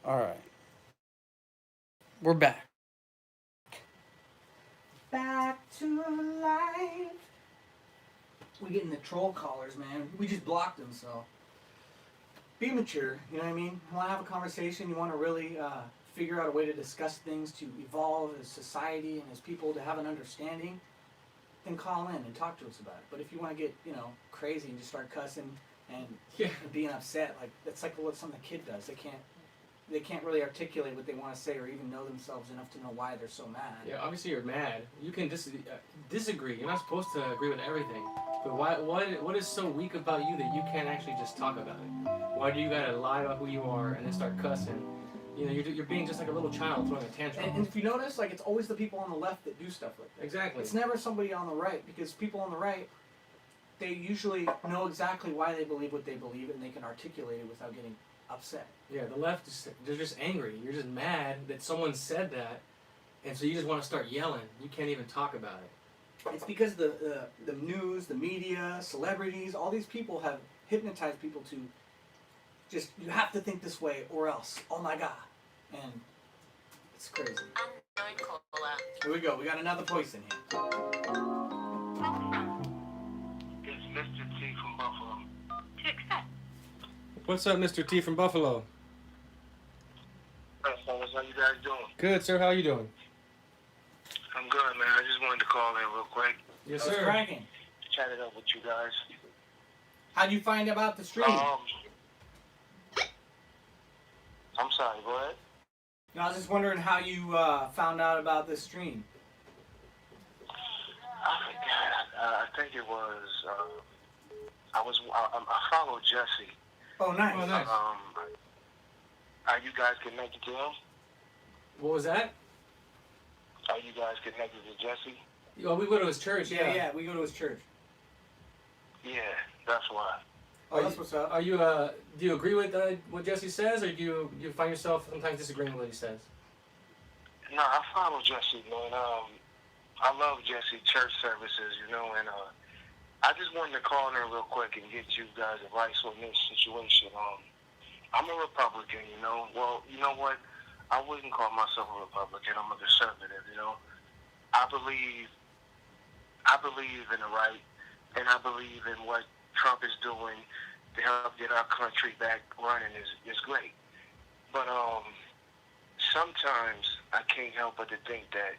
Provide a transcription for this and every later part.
All right, we're back. Back to life. We getting the troll callers, man. We just blocked them, so be mature. You know what I mean? You want to have a conversation. You want to really figure out a way to discuss things to evolve as society and as people to have an understanding. Then call in and talk to us about it. But if you want to get crazy and just start cussing and being upset, like that's like what some kid does. They can't really articulate what they want to say or even know themselves enough to know why they're so mad. Yeah, obviously you're mad. You can disagree. You're not supposed to agree with everything. But what is so weak about you that you can't actually just talk about it? Why do you gotta lie about who you are and then start cussing? You know, you're being just like a little child throwing a tantrum. And if you notice, like it's always the people on the left that do stuff like that. Exactly. It's never somebody on the right, because people on the right, they usually know exactly why they believe what they believe and they can articulate it without getting upset. Yeah, the left, they're just angry. You're just mad that someone said that, and so you just want to start yelling. You can't even talk about it. It's because the news, the media, celebrities, all these people have hypnotized people to just, you have to think this way or else. Oh my God. And it's crazy. Here we go. We got another voice in here. It's Mr. T from Buffalo. To accept. What's up, Mr. T from Buffalo? Hey, fellas, how you guys doing? Good, sir. How are you doing? I'm good, man. I just wanted to call in real quick. Yes, What's sir. cracking? Chat it up with you guys. How'd you find out about the stream? I'm sorry, go ahead. No, I was just wondering how you found out about this stream. I forgot. I think it was, I followed Jesse. Oh, nice. Oh, nice. Are you guys connected to him? What was that? Are you guys connected to Jesse? Oh, we go to his church. Yeah, we go to his church. Yeah, that's why. Oh, that's what's up. Are you do you agree with what Jesse says, or do you find yourself sometimes disagreeing with what he says? No, I follow Jesse, man. I love Jesse church services, and I just wanted to call in real quick and get you guys' advice on this situation. I'm a Republican, Well, you know what? I wouldn't call myself a Republican. I'm a conservative, I believe in the right, and I believe in what Trump is doing to help get our country back running is great. But sometimes I can't help but to think that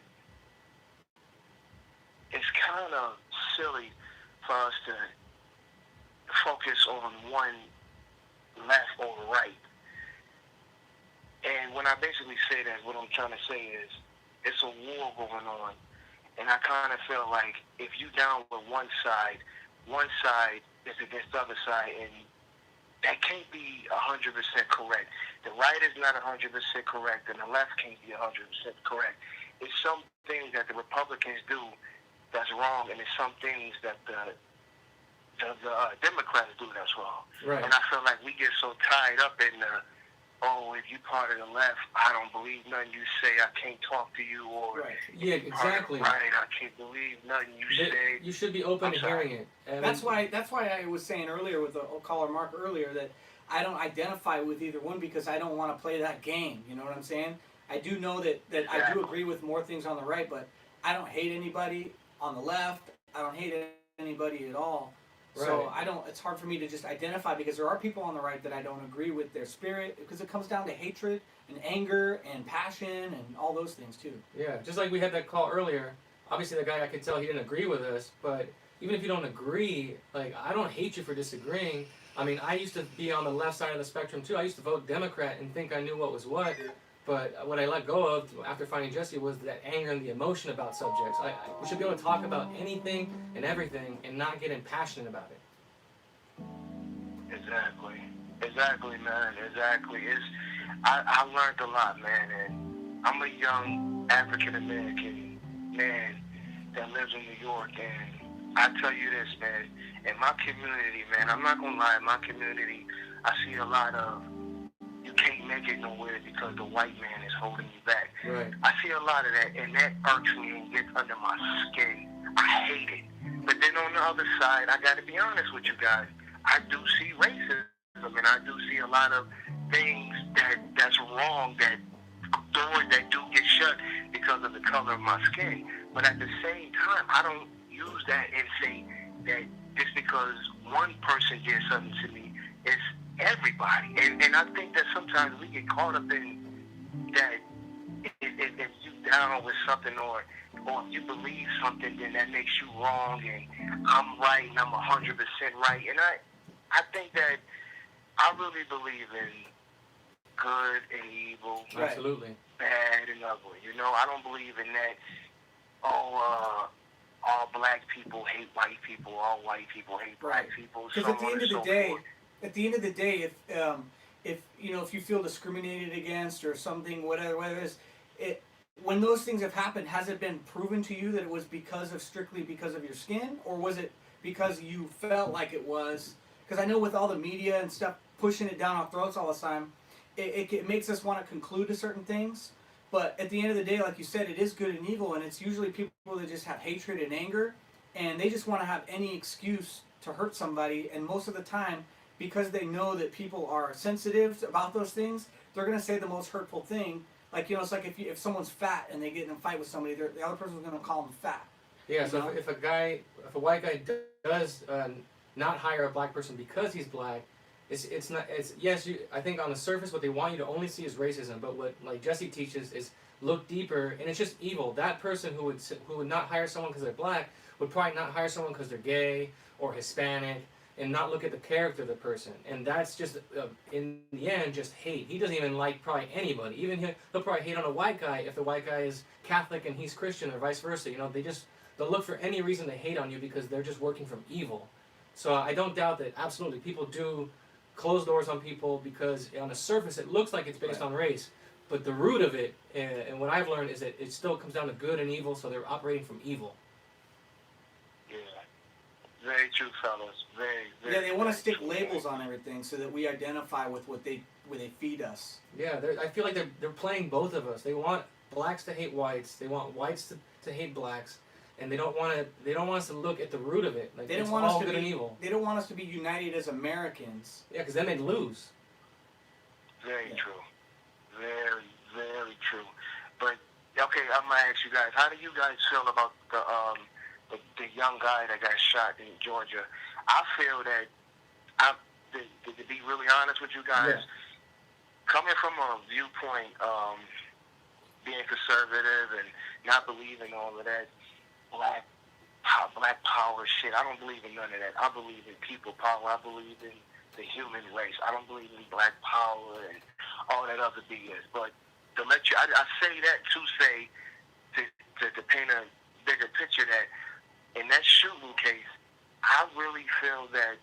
it's kind of silly for us to focus on one left or right. And when I basically say that, what I'm trying to say is it's a war going on. And I kind of feel like if you down with one side is against the other side, and that can't be 100% correct. The right is not 100% correct, and the left can't be 100% correct. It's some things that the Republicans do that's wrong, and it's some things that the Democrats do that's wrong. Right. And I feel like we get so tied up in if you part of the left, I don't believe nothing you say. I can't talk to you. Or Right. Yeah, exactly. Right, I can't believe nothing you say. You should be open to hearing it. That's why I was saying earlier with the caller Mark earlier that I don't identify with either one because I don't want to play that game. You know what I'm saying? I do know that I do agree with more things on the right, but I don't hate anybody on the left. I don't hate anybody at all. So it's hard for me to just identify because there are people on the right that I don't agree with their spirit because it comes down to hatred and anger and passion and all those things too. Yeah, just like we had that call earlier. Obviously, the guy, I could tell he didn't agree with us, but even if you don't agree, like, I don't hate you for disagreeing. I mean, I used to be on the left side of the spectrum too. I used to vote Democrat and think I knew what was what. But what I let go of after finding Jesse was that anger and the emotion about subjects. We should be able to talk about anything and everything and not get impassioned about it. Exactly, man. Exactly. I learned a lot, man, and I'm a young African American man that lives in New York, and I tell you this, man, in my community, man, I'm not gonna lie, in my community, I see a lot of you can't make it nowhere because the white man is holding you back. Right. I see a lot of that, and that irks me and gets under my skin. I hate it. But then on the other side, I got to be honest with you guys. I do see racism, and I do see a lot of things that's wrong, that doors that do get shut because of the color of my skin. But at the same time, I don't use that and say that just because one person did something to me, it's everybody. And I think that sometimes we get caught up in that if you down with something or if you believe something, then that makes you wrong and I'm right and I'm 100% right. And I think that I really believe in good and evil, Right. Absolutely. bad and ugly. You know, I don't believe in that, all black people hate white people, all white people hate black people. Because so at the on end and of the so day, forth. if you know if you feel discriminated against or something, whatever it is, it when those things have happened, has it been proven to you that it was strictly because of your skin, or was it because you felt like it was? Because I know with all the media and stuff pushing it down our throats all the time, it makes us want to conclude to certain things. But at the end of the day, like you said, it is good and evil, and it's usually people that just have hatred and anger, and they just want to have any excuse to hurt somebody. And most of the time, because they know that people are sensitive about those things, they're going to say the most hurtful thing. Like, you know, it's like if someone's fat and they get in a fight with somebody, the other person's going to call them fat. Yeah. You So know? if a white guy does not hire a black person because he's black, it's not yes. I think on the surface, what they want you to only see is racism. But what like Jesse teaches is look deeper, and it's just evil. That person who would not hire someone because they're black would probably not hire someone because they're gay or Hispanic, and not look at the character of the person. And that's just in the end just hate. He doesn't even like probably anybody. Even he'll probably hate on a white guy if the white guy is Catholic and he's Christian, or vice versa. You know, they'll look for any reason to hate on you because they're just working from evil. So I don't doubt that absolutely people do close doors on people because on the surface it looks like it's based on race, but the root of it, and what I've learned is that it still comes down to good and evil. So they're operating from evil. Yeah. Very true, fellas. Very, very. Yeah, they want to very stick true. labels on everything so that we identify with what they feed us. Yeah, I feel like they're playing both of us. They want blacks to hate whites. They want whites to hate blacks, and they don't want us to look at the root of it. Like They don't it's want all us to good and be. evil. They don't want us to be united as Americans. Yeah, because then they'd lose. Very Yeah. true. Very, very true. But okay, I'm gonna ask you guys, how do you guys feel about the young guy that got shot in Georgia? I feel that to be really honest with you guys, coming from a viewpoint, being conservative and not believing all of that black power shit. I don't believe in none of that. I believe in people power. I believe in the human race. I don't believe in black power and all that other BS. But to let you, I say that to say, to paint a bigger picture, that in that shooting case, I really feel that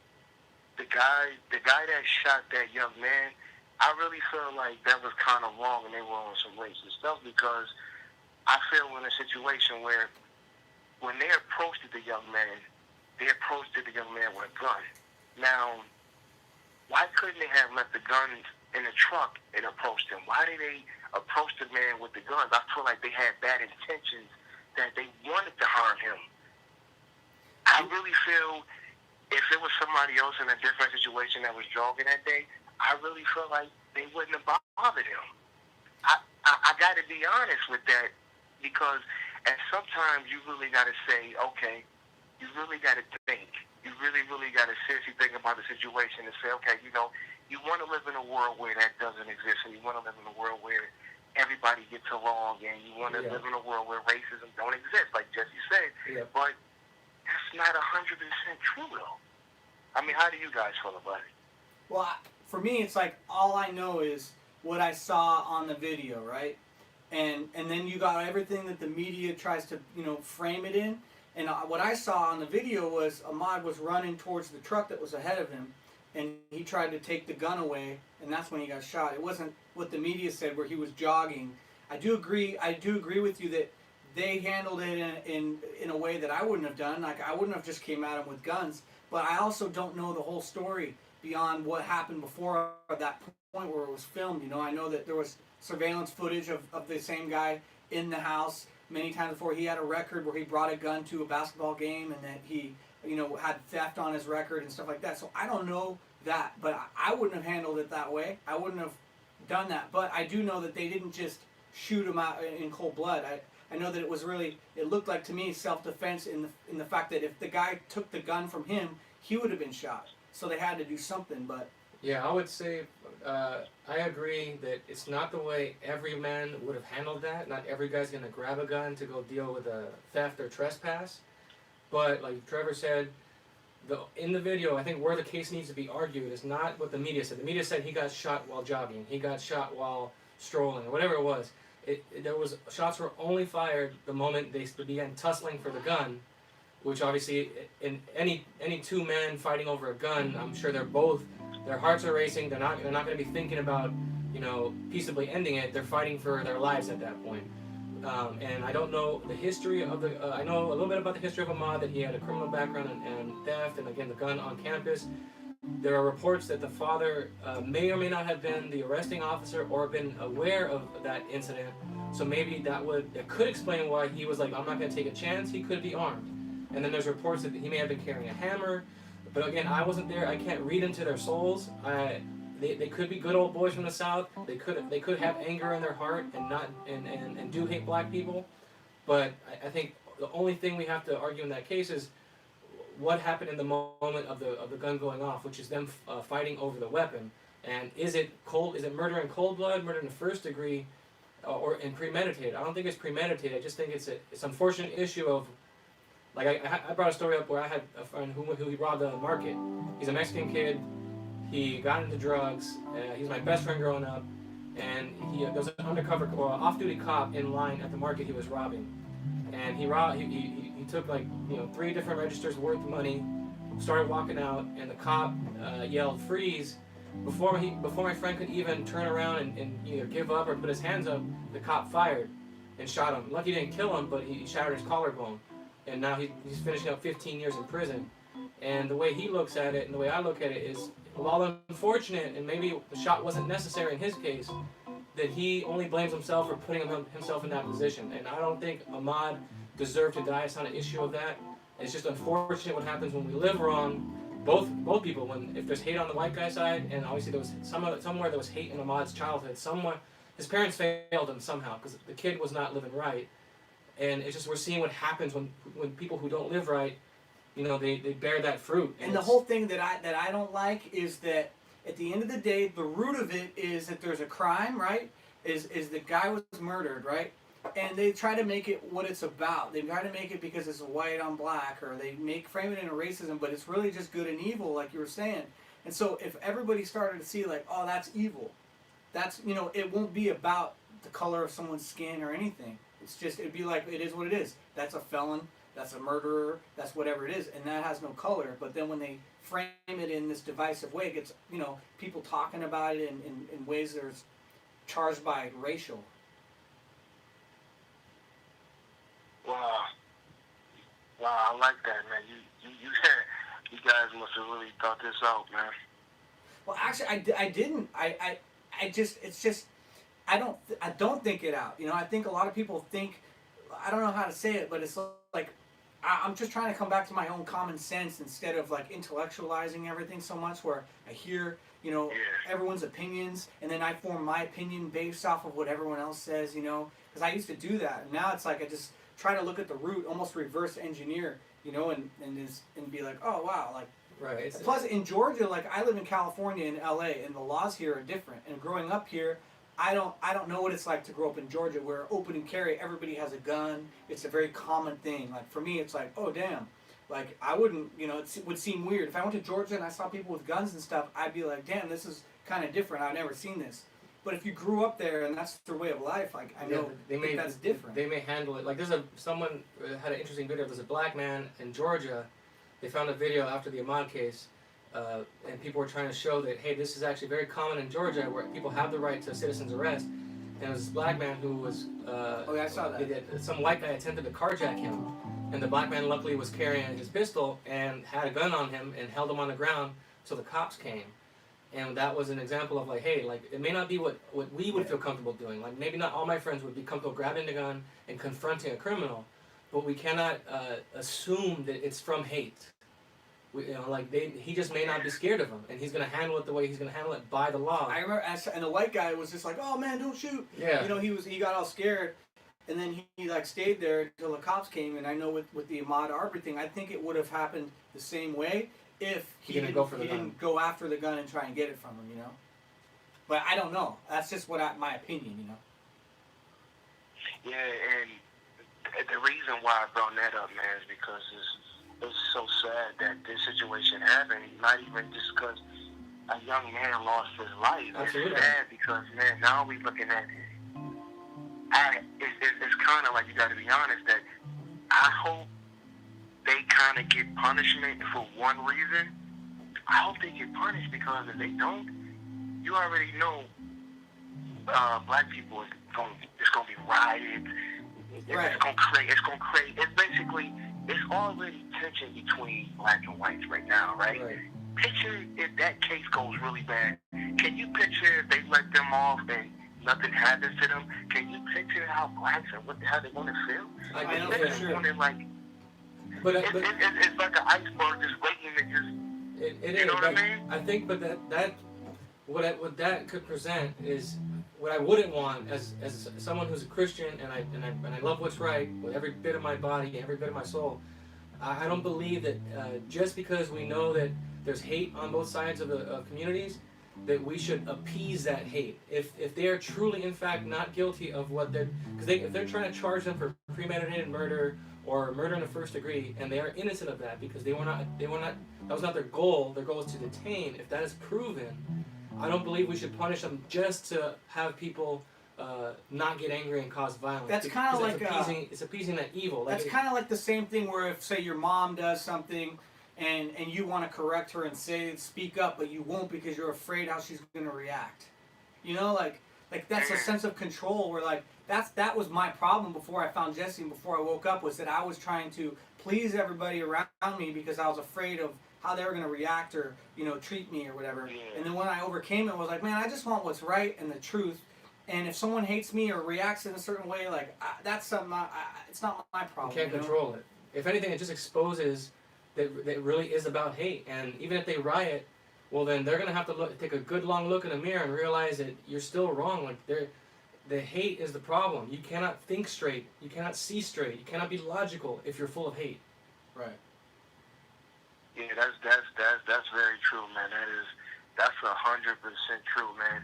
the guy that shot that young man, I really feel like that was kind of wrong and they were on some racist stuff, because I feel in a situation where when they approached the young man with a gun. Now, why couldn't they have left the guns in the truck and approached him? Why did they approach the man with the guns? I feel like they had bad intentions, that they wanted to harm him. I really feel if it was somebody else in a different situation that was jogging that day, I really feel like they wouldn't have bothered him. I got to be honest with that, because at sometimes you really got to say, okay, you really got to think. You really, really got to seriously think about the situation and say, okay, you know, you want to live in a world where that doesn't exist, and you want to live in a world where everybody gets along, and you want to live in a world where racism don't exist, like Jesse said. Yeah. But that's not 100% true, though. I mean, how do you guys feel about it? Well, for me, it's like all I know is what I saw on the video, right? And then you got everything that the media tries to, you know, frame it in. And what I saw on the video was Ahmaud was running towards the truck that was ahead of him, and he tried to take the gun away, and that's when he got shot. It wasn't what the media said, where he was jogging. I do agree with you that they handled it in a way that I wouldn't have done. Like, I wouldn't have just came at him with guns. But I also don't know the whole story beyond what happened before that point where it was filmed. You know, I know that there was surveillance footage of the same guy in the house many times before. He had a record where he brought a gun to a basketball game, and that he, you know, had theft on his record and stuff like that. So I don't know that, but I wouldn't have handled it that way. I wouldn't have done that. But I do know that they didn't just shoot him out in cold blood. I know that it was really, it looked like to me self-defense in the fact that if the guy took the gun from him, he would have been shot. So they had to do something. But Yeah, I would say I agree that it's not the way every man would have handled that. Not every guy's going to grab a gun to go deal with a theft or trespass. But like Trevor said, in the video, I think where the case needs to be argued is not what the media said. The media said he got shot while jogging, he got shot while strolling, or whatever it was. There was shots were only fired the moment they began tussling for the gun, which obviously in any two men fighting over a gun, I'm sure their hearts are racing. They're not going to be thinking about peaceably ending it. They're fighting for their lives at that point. And I don't know the history of I know a little bit about the history of Ahmaud, that he had a criminal background and theft, and again the gun on campus. There are reports that the father may or may not have been the arresting officer or been aware of that incident. So maybe that could explain why he was like, I'm not going to take a chance. He could be armed. And then there's reports that he may have been carrying a hammer. But again, I wasn't there. I can't read into their souls. They could be good old boys from the South. They could have anger in their heart and do hate black people. But I think the only thing we have to argue in that case is what happened in the moment of the gun going off, which is them fighting over the weapon. And is it murder in cold blood, murder in the first degree, or in premeditated? I don't think it's premeditated. I just think it's unfortunate issue of, like I brought a story up where I had a friend who he robbed a market. He's a Mexican kid. He got into drugs. He was my best friend growing up, and there was an undercover or off-duty cop in line at the market he was robbing, and he took like 3 different registers worth of money, started walking out, and the cop yelled freeze. Before my friend could even turn around and either give up or put his hands up, the cop fired and shot him. Lucky he didn't kill him, but he shattered his collarbone, and now he's finishing up 15 years in prison. And the way he looks at it and the way I look at it is, while unfortunate, and maybe the shot wasn't necessary in his case, that he only blames himself for putting himself in that position. And I don't think Ahmaud deserved to die. It's not an issue of that. It's just unfortunate what happens when we live wrong. Both people. If there's hate on the white guy's side, and obviously there was somewhere there was hate in Ahmaud's childhood. Somewhere his parents failed him somehow because the kid was not living right. And it's just we're seeing what happens when people who don't live right, they bear that fruit. And the whole thing that I don't like is that at the end of the day, the root of it is that there's a crime, right? Is the guy was murdered, right? And they try to make it what it's about. They try to make it because it's white on black, or they frame it in a racism, but it's really just good and evil, like you were saying. And so if everybody started to see like, oh, that's evil, that's it won't be about the color of someone's skin or anything. It's just it'd be like it is what it is. That's a felon. That's a murderer, that's whatever it is, and that has no color. But then when they frame it in this divisive way, it gets, people talking about it in ways that are charged by racial. Wow, I like that, man. You guys must have really thought this out, man. Well, actually, I didn't. I don't think it out. I think a lot of people think, I don't know how to say it, but it's like, I'm just trying to come back to my own common sense instead of like intellectualizing everything so much, where I hear, everyone's opinions, and then I form my opinion based off of what everyone else says, because I used to do that. And now it's like I just try to look at the root, almost reverse engineer, and be like, oh, wow, like, right. Plus, in Georgia, like I live in California and LA, and the laws here are different. And growing up here, I don't know what it's like to grow up in Georgia, where open and carry, everybody has a gun. It's a very common thing. Like for me, it's like, oh damn, like I wouldn't, it would seem weird if I went to Georgia and I saw people with guns and stuff. I'd be like, damn, this is kind of different. I've never seen this. But if you grew up there and that's their way of life, like I know that's different. They may handle it. Like someone had an interesting video. There's a black man in Georgia. They found a video after the Ahmaud case. And people were trying to show that, hey, this is actually very common in Georgia, where people have the right to citizen's arrest. And it was this black man who was... I saw that. Some white guy attempted to carjack him. And the black man luckily was carrying his pistol and had a gun on him and held him on the ground till the cops came. And that was an example of like, hey, like it may not be what we would feel comfortable doing. Like maybe not all my friends would be comfortable grabbing the gun and confronting a criminal. But we cannot assume that it's from hate. he just may not be scared of them, and he's gonna handle it the way he's gonna handle it by the law. I remember, and the white guy was just like, "Oh man, don't shoot." Yeah. You know, he got all scared, and then he like stayed there until the cops came. And I know with the Ahmaud Arbery thing, I think it would have happened the same way if he didn't go after the gun and try and get it from him. You know, but I don't know. That's just my opinion. You know. Yeah, and the reason why I brought that up, man, is because it's so sad that this situation happened. Not even just because a young man lost his life. Absolutely. It's sad because, man, now we looking at it's kind of like, you got to be honest, that I hope they kind of get punishment for one reason. I hope they get punished, because if they don't, you already know black people it's going to be rioted. Right. It's basically, it's already tension between black and whites right now, right? Picture if that case goes really bad. Can you picture if they let them off and nothing happens to them? Can you picture how blacks and how they're going to feel? I know for sure. It's like an iceberg just waiting to just, you know what I mean? I think, but what that could present is what I wouldn't want as someone who's a Christian, and I love what's right with every bit of my body, every bit of my soul. I don't believe that just because we know that there's hate on both sides of communities, that we should appease that hate. If they are truly, in fact, not guilty of what if they're trying to charge them for premeditated murder or murder in the first degree, and they are innocent of that because that was not their goal. Their goal is to detain. If that is proven, I don't believe we should punish them just to have people not get angry and cause violence. That's kind of like it's appeasing that evil. That's kind of like the same thing where if, say, your mom does something and you want to correct her and speak up, but you won't because you're afraid how she's going to react. You know, like that's a sense of control where that was my problem before I found Jesse and before I woke up, was that I was trying to please everybody around me because I was afraid of how they were going to react or, you know, treat me or whatever. Yeah. And then when I overcame it, I was like, man, I just want what's right and the truth. And if someone hates me or reacts in a certain way, that's something, it's not my problem. You can't control it. If anything, it just exposes that it really is about hate. And even if they riot, well, then they're going to have to take a good long look in the mirror and realize that you're still wrong. Like, the hate is the problem. You cannot think straight. You cannot see straight. You cannot be logical if you're full of hate. Right. Yeah, that's very true, man. That's 100% true, man.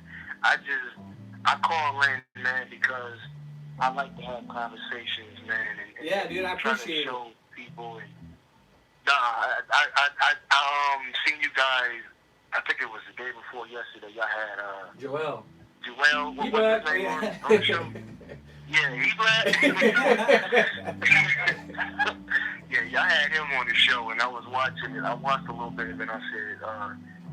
I call in, man, because I like to have conversations, man. And yeah, dude, I appreciate it. Try to show people. And I seen you guys. I think it was the day before yesterday. Y'all had Joel. What was his name on the show? Yeah, he black. Yeah, y'all had him on the show, and I was watching it. I watched a little bit of it, and I said,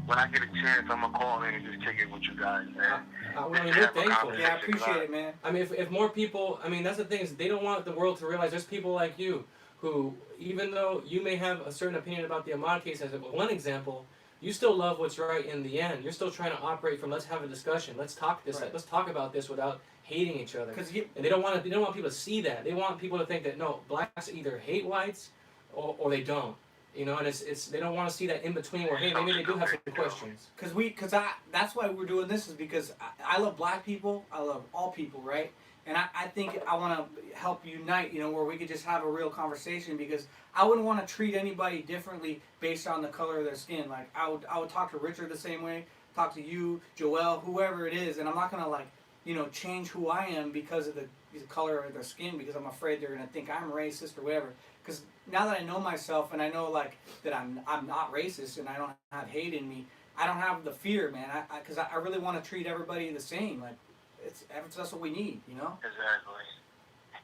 when I get a chance, I'm going to call in and just take it with you guys, man. We're thankful. Yeah, I appreciate it, man. I mean, if more people, I mean, that's the thing, is they don't want the world to realize there's people like you who, even though you may have a certain opinion about the Ahmaud case as one example, you still love what's right in the end. You're still trying to operate from, let's have a discussion. Let's talk about this without hating each other. And they don't want people to see that. They want people to think that, no, blacks either hate whites or they don't. You know, and it's they don't want to see that in between where, hey, maybe they do have some questions. That's why we're doing this, is because I love black people. I love all people, right? And I think I want to help unite, you know, where we could just have a real conversation, because I wouldn't want to treat anybody differently based on the color of their skin. Like, I would talk to Richard the same way, talk to you, Joel, whoever it is, and I'm not going to, change who I am because of the color of their skin, because I'm afraid they're going to think I'm racist or whatever. Because now that I know myself and I know, that I'm not racist and I don't have hate in me, I don't have the fear, man, because I really want to treat everybody the same. Like, that's what we need, you know? Exactly.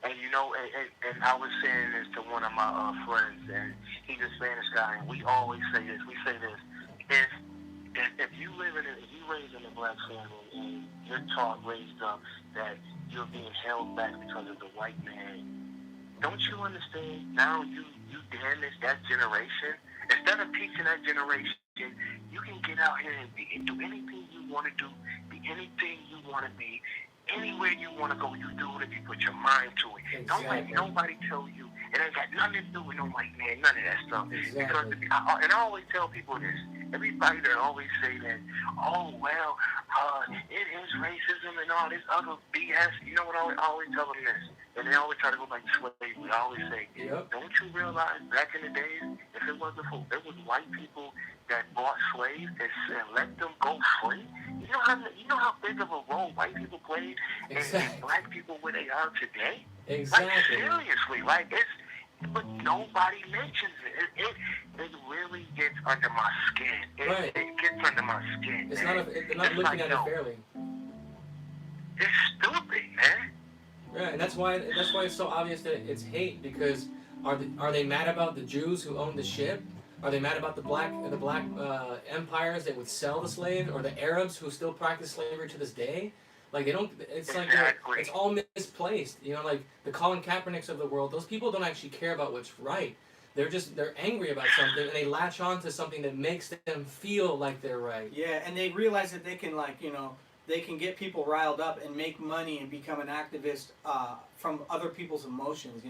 And and I was saying this to one of my friends, and he's a Spanish guy, and we always say this. We say this: if you raised in a black family and you're raised up that you're being held back because of the white man, don't you understand? Now you damage that generation. Instead of teaching that generation, you can get out here and do anything you want to do, be anything you want to be, anywhere you want to go, you do it if you put your mind to it. Exactly. Don't let nobody tell you It ain't got nothing to do with no white man, none of that stuff. Exactly. Because, and I always tell people this. Everybody that always say that, oh, well, it is racism and all this other BS. You know what I always tell them this? And they always try to go back to slavery. I always say, don't you realize back in the days, if it wasn't for, it was white people that bought slaves and let them go free? You know how big of a role white people played in black people where they are today? Exactly. Like, seriously, like, but nobody mentions it. It really gets under my skin. It gets under my skin. It's not. They're not looking at it fairly. It's stupid, man. Yeah, and that's why it's so obvious that it's hate, because are they mad about the Jews who owned the ship? Are they mad about the black empires that would sell the slave, or the Arabs who still practice slavery to this day? Like, they don't. It's exactly. like it's all misplaced. You know, like the Colin Kaepernicks of the world. Those people don't actually care about what's right. They're angry about something, and they latch on to something that makes them feel like they're right. Yeah, and they realize that they can, like, they can get people riled up and make money and become an activist from other people's emotions,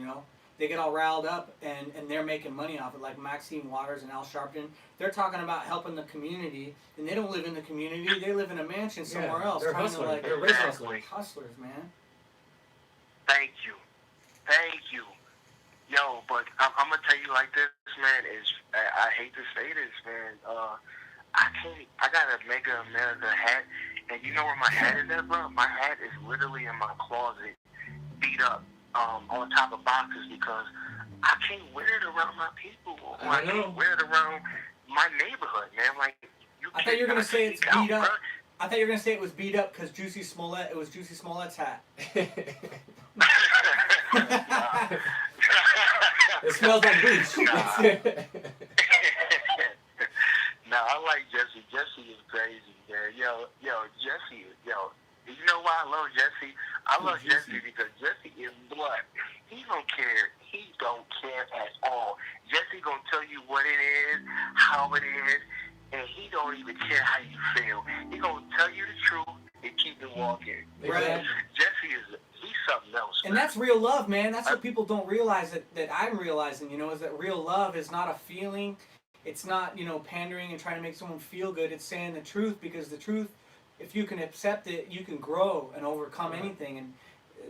They get all riled up and they're making money off it, like Maxine Waters and Al Sharpton. They're talking about helping the community, and they don't live in the community. They live in a mansion somewhere else. They're hustlers. They're race hustlers. Hustlers, man. Thank you. Yo, but I'm going to tell you like this, man. I hate to say this, man. I got a Mega America hat, and you know where my hat is at, bro? My hat is literally in my closet, beat up, on top of boxes, because I can't wear it around my people. I can't wear it around my neighborhood, man. Like, I thought you were gonna say it's beat up. I thought you were gonna say it was beat up because Juicy Smollett. It was Juicy Smollett's hat. It smells like bleach. No, I like Jesse. Jesse is crazy, man. Yo, Jesse, you know why I love Jesse? I love Jesse because Jesse is blood. He don't care. He don't care at all. Jesse gonna tell you what it is, how it is, and he don't even care how you feel. He gonna tell you the truth and keep it walking. Right. Jesse he's something else. And that's real love, man. That's what people don't realize that I'm realizing, is that real love is not a feeling. It's not, pandering and trying to make someone feel good. It's saying the truth, because the truth, if you can accept it, you can grow and overcome anything. And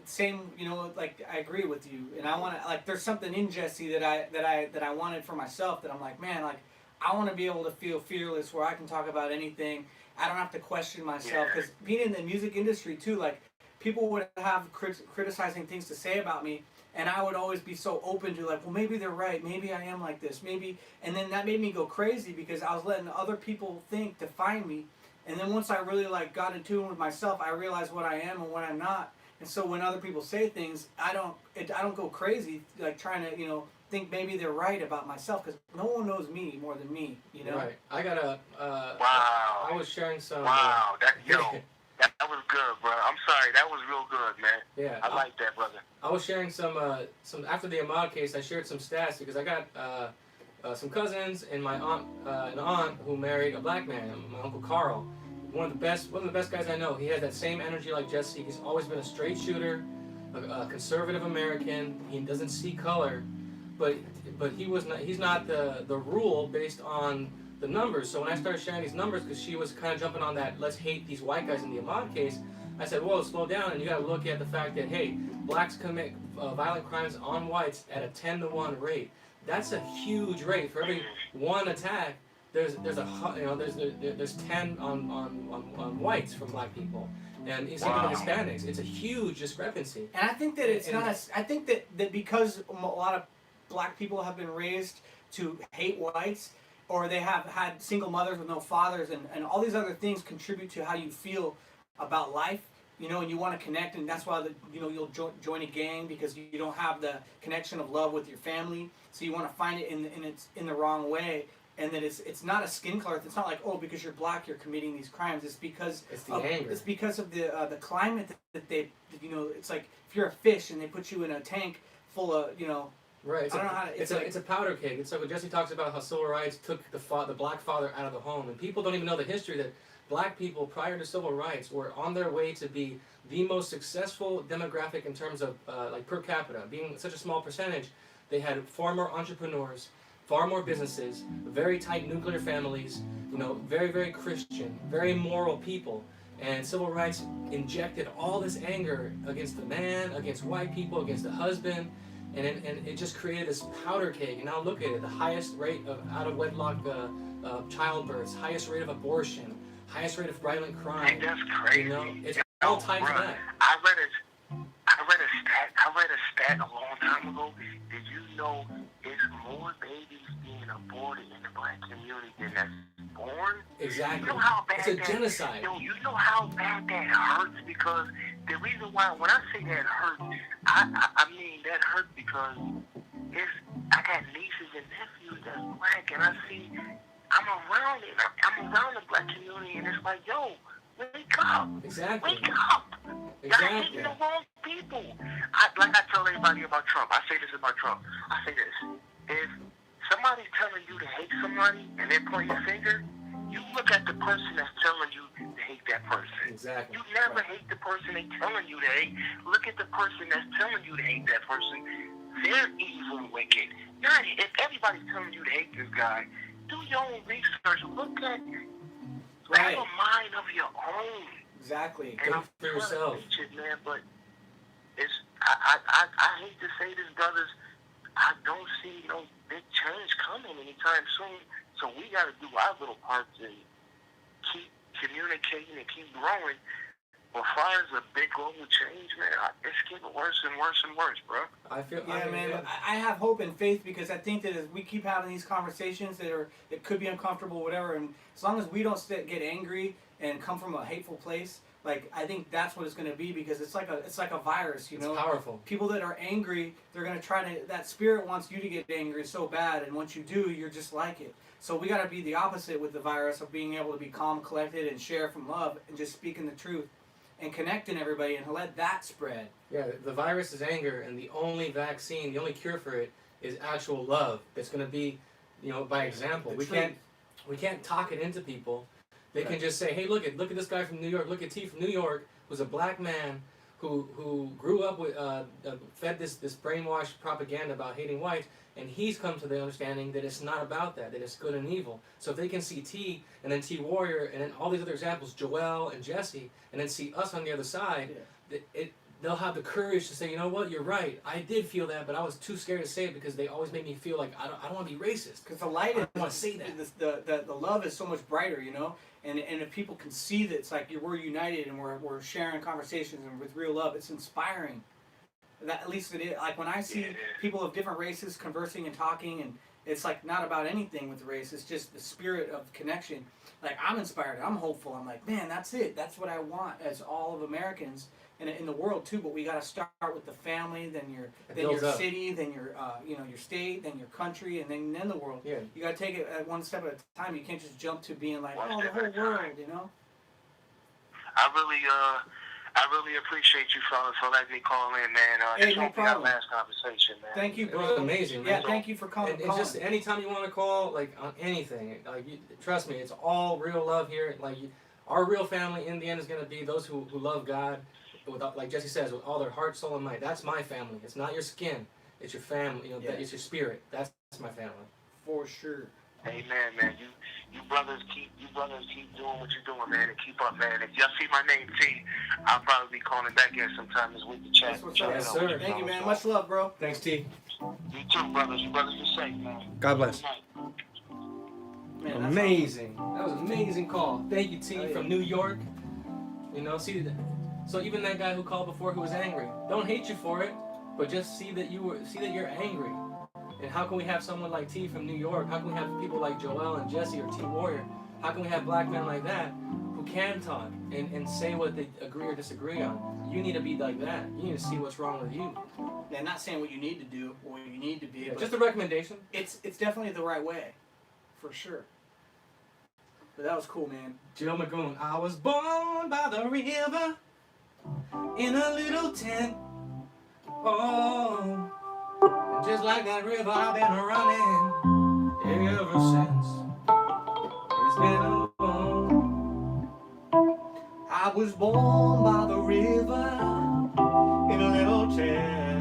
same, like, I agree with you. And I want to, like, there's something in Jesse that I wanted for myself, that I'm like, man, like, I want to be able to feel fearless where I can talk about anything. I don't have to question myself, because being in the music industry too, like, people would have criticizing things to say about me, and I would always be so open to, like, well, maybe they're right, maybe I am like this, maybe, and then that made me go crazy, because I was letting other people define me, and then once I really, like, got in tune with myself, I realized what I am and what I'm not, and so when other people say things, I don't go crazy, like, trying to, think maybe they're right about myself, because no one knows me more than me, Right. I got a, wow. I was sharing some... Wow, that was good, bro. I'm sorry, that was real good, man. Yeah. I like that, brother. I was sharing some after the Ahmaud case, I shared some stats, because I got some cousins and my aunt who married a black man, my Uncle Carl. One of the best guys I know. He has that same energy like Jesse. He's always been a straight shooter, a conservative American. He doesn't see color, but he's not the rule based on the numbers. So when I started sharing these numbers, because she was kind of jumping on that, let's hate these white guys in the Ahmaud case, I said, whoa, slow down, and you got to look at the fact that, hey, blacks commit violent crimes on whites at a 10-to-1 rate. That's a huge rate. For every one attack, there's 10 on whites from black people, and same with Hispanics. It's a huge discrepancy. And I think that I think that because a lot of black people have been raised to hate whites, or they have had single mothers with no fathers, and all these other things contribute to how you feel about life, and you want to connect, and that's why you'll join a gang, because you don't have the connection of love with your family, so you want to find it in the wrong way, and that it's not a skin color. It's not like, oh, because you're black you're committing these crimes. It's because it's the anger. It's because of the climate that they, it's like if you're a fish and they put you in a tank full of, Right. I don't know how to, it's a powder keg. It's like when Jesse talks about how civil rights took the black father out of the home, and people don't even know the history that black people prior to civil rights were on their way to be the most successful demographic in terms of like per capita, being such a small percentage they had far more entrepreneurs, far more businesses, very tight nuclear families, you know, very, very Christian, very moral people. And civil rights injected all this anger against the man, against white people, against the husband, and it just created this powder keg. And now look at it, the highest rate of out-of-wedlock childbirths, highest rate of abortion, highest rate of violent crime. Hey, that's crazy. You know, it's all tied to that. I read a stat a long time ago. Did you know it's more babies being aborted in the black community than that's born? Exactly. You know how bad It's a genocide. You know how bad that hurts, because the reason why, when I say that hurts, I mean that hurts because I got nieces and nephews that's black, and I'm around it. I'm around the black community, and it's like, yo, wake up. Exactly. Wake up. Y'all Exactly. hating the wrong people. Like I tell everybody about Trump, I say this about Trump. I say this. If somebody's telling you to hate somebody and they're pointing your finger, you look at the person that's telling you to hate that person. Exactly. You never hate the person they're telling you to hate. Look at the person that's telling you to hate that person. They're evil and wicked. If everybody's telling you to hate this guy, do your own research. Look at Right. have a mind of your own. Exactly. And I'm for yourself. trying to reach it, man, but it's I hate to say this, brothers. I don't see no big change coming anytime soon. So we got to do our little part to keep communicating and keep growing. But as far as a big global change, man, it's getting worse and worse and worse, bro. I feel. Yeah, I mean, man. yeah. I have hope and faith because I think that as we keep having these conversations that could be uncomfortable, whatever, and as long as we don't get angry and come from a hateful place, like I think that's what it's going to be, because it's like a virus, you know. It's powerful. People that are angry, they're going to try to. That spirit wants you to get angry so bad, and once you do, you're just like it. So we got to be the opposite with the virus of being able to be calm, collected, and share from love, and just speaking the truth, and connecting everybody, and let that spread. Yeah, the virus is anger, and the only vaccine, the only cure for it is actual love. It's going to be, you know, by example. We can't talk it into people. They can just say, hey, look at this guy from New York. Look at T from New York, who's a black man who grew up with fed this brainwashed propaganda about hating whites, and he's come to the understanding that it's not about that it's good and evil. So if they can see T, and then T Warrior, and then all these other examples, Joel and Jesse, and then see us on the other side, they'll have the courage to say, you know what, you're right. I did feel that, but I was too scared to say it because they always make me feel like I don't want to be racist. Because the light, I don't want to say that. The love is so much brighter, you know. And if people can see that it's like we're united and we're sharing conversations and with real love, it's inspiring. That at least it is. Like when I see people of different races conversing and talking, and it's like not about anything with the race. It's just the spirit of connection. Like I'm inspired. I'm hopeful. I'm like, man, that's it. That's what I want as all of Americans. And in the world too, but we got to start with the family, then your city, then your your state, then your country, and then the world. Yeah. You got to take it one step at a time. You can't just jump to being like, One oh, the step whole at a world, time. you know. I really appreciate you fellas for letting me call in, man. Hey, This no won't be our problem. last conversation, man. Thank you, It bro. was amazing, Yeah, man. thank you for calling. And just anytime you want to call, like on anything, like trust me, it's all real love here. Like our real family in the end is gonna be those who love God, without, like Jesse says, with all their heart, soul, and might. That's my family. It's not your skin. It's your family. You know, it's your spirit. That's my family. For sure. Amen, man. You brothers keep doing what you're doing, man, and keep up, man. If y'all see my name T, I'll probably be calling back in sometime this week to chat. That's what's up. Yes, sir. Thank you, man. Much love, bro. Thanks, T. You too, brothers. You brothers be safe, man. God bless. Good night. Man, that's Amazing. That was an amazing call. Thank you, T, Oh, yeah. from New York. You know, so even that guy who called before who was angry, don't hate you for it, but just see that you're angry. And how can we have someone like T from New York? How can we have people like Joel and Jesse or T Warrior? How can we have black men like that who can talk and say what they agree or disagree on? You need to be like that. You need to see what's wrong with you. Yeah, not saying what you need to do or what you need to be, but Just a recommendation. it's definitely the right way, for sure. But that was cool, man. Jill Magoon. I was born by the river in a little tent. Oh, and just like that river, I've been running ever since. It's been alone. I was born by the river in a little town.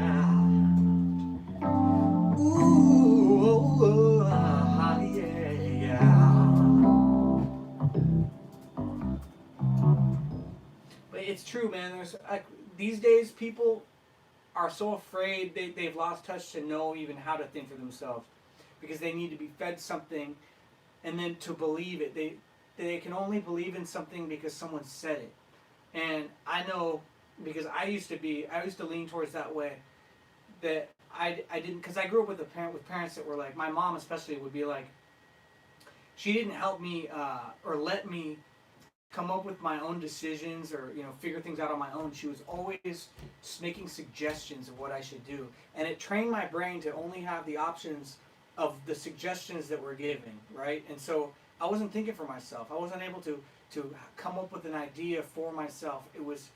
like these days people are so afraid they've lost touch to know even how to think for themselves because they need to be fed something and then to believe it. They can only believe in something because someone said it. And I know because I used to lean towards that way that I didn't, because I grew up with parents that were like, my mom especially would be like, she didn't help me or let me come up with my own decisions or figure things out on my own. She was always just making suggestions of what I should do, and it trained my brain to only have the options of the suggestions that were given, right? And so I wasn't thinking for myself. I wasn't able to come up with an idea for myself. It was,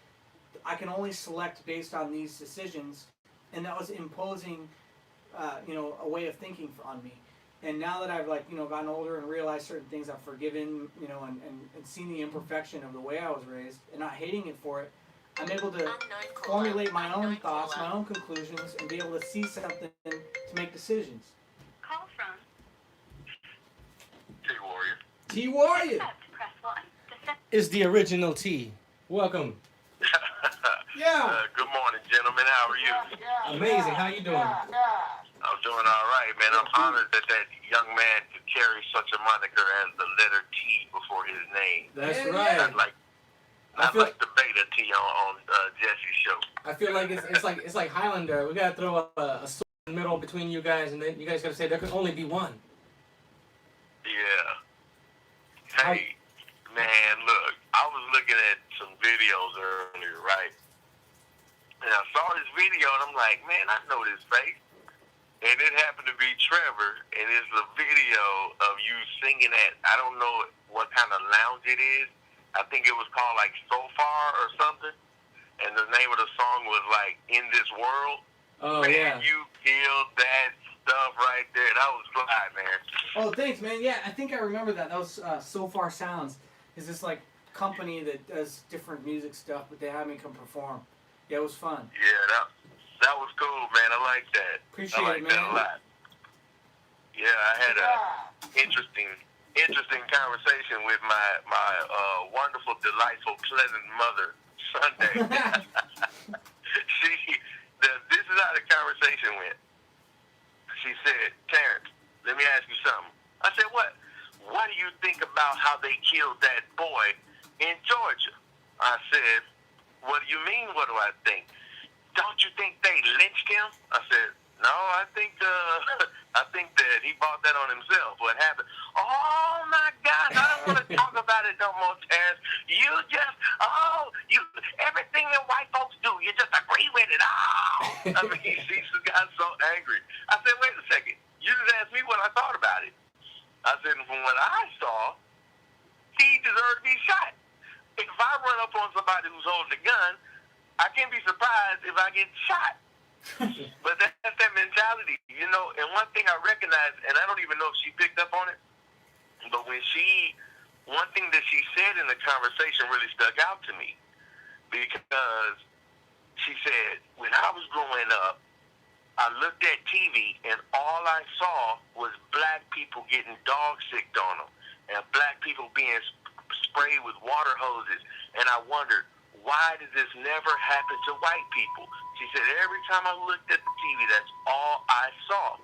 I can only select based on these decisions, and that was imposing a way of thinking on me. And now that I've gotten older and realized certain things, I've forgiven, and seen the imperfection of the way I was raised and not hating it for it, I'm able to formulate my own thoughts, my own conclusions, and be able to see something to make decisions. Call from T-Warrior. T-Warrior! press 1. Is the original T. Welcome. Yeah! Good morning, gentlemen. How are you? Amazing. How you doing? I'm doing all right, man. I'm honored that young man could carry such a moniker as the letter T before his name. That's Yeah, right. Not like the beta T on Jesse's show. I feel like it's like Highlander. We gotta throw a sword in the middle between you guys, and then you guys gotta say there could only be one. Yeah. Hey, man, look. I was looking at some videos earlier, right? And I saw this video, and I'm like, man, I know this face. And it happened to be Trevor, and it's a video of you singing at, I don't know what kind of lounge it is. I think it was called like So Far or something. And the name of the song was like In This World. Oh, man, yeah. you killed that stuff right there. That was fly, man. Oh, thanks, man. Yeah, I think I remember that. That was So Far Sounds. Is this like company that does different music stuff, but they had me come perform. Yeah, it was fun. Yeah, that was cool, man. I like that. Appreciate I like it, that man. a lot. Yeah, I had a interesting conversation with my wonderful, delightful, pleasant mother Sunday. This is how the conversation went. She said, Terrence, let me ask you something. I said, what? What do you think about how they killed that boy in Georgia? I said, what do you mean, what do I think? Don't you think they lynched him? I said, no, I think that he bought that on himself. What happened? Oh my gosh, I don't want to talk about it no more, Terrence. You everything that white folks do, you just agree with it. Oh, I mean, she got so angry. I said, wait a second. You just asked me what I thought about it. I said, from what I saw, he deserved to be shot. If I run up on somebody who's holding a gun, I can't be surprised if I get shot. But that's that mentality, And one thing I recognize, and I don't even know if she picked up on it, but one thing that she said in the conversation really stuck out to me, because she said, when I was growing up, I looked at TV and all I saw was black people getting dog sicked on them and black people being sprayed with water hoses, and I wondered, why does this never happen to white people? She said, every time I looked at the TV, that's all I saw.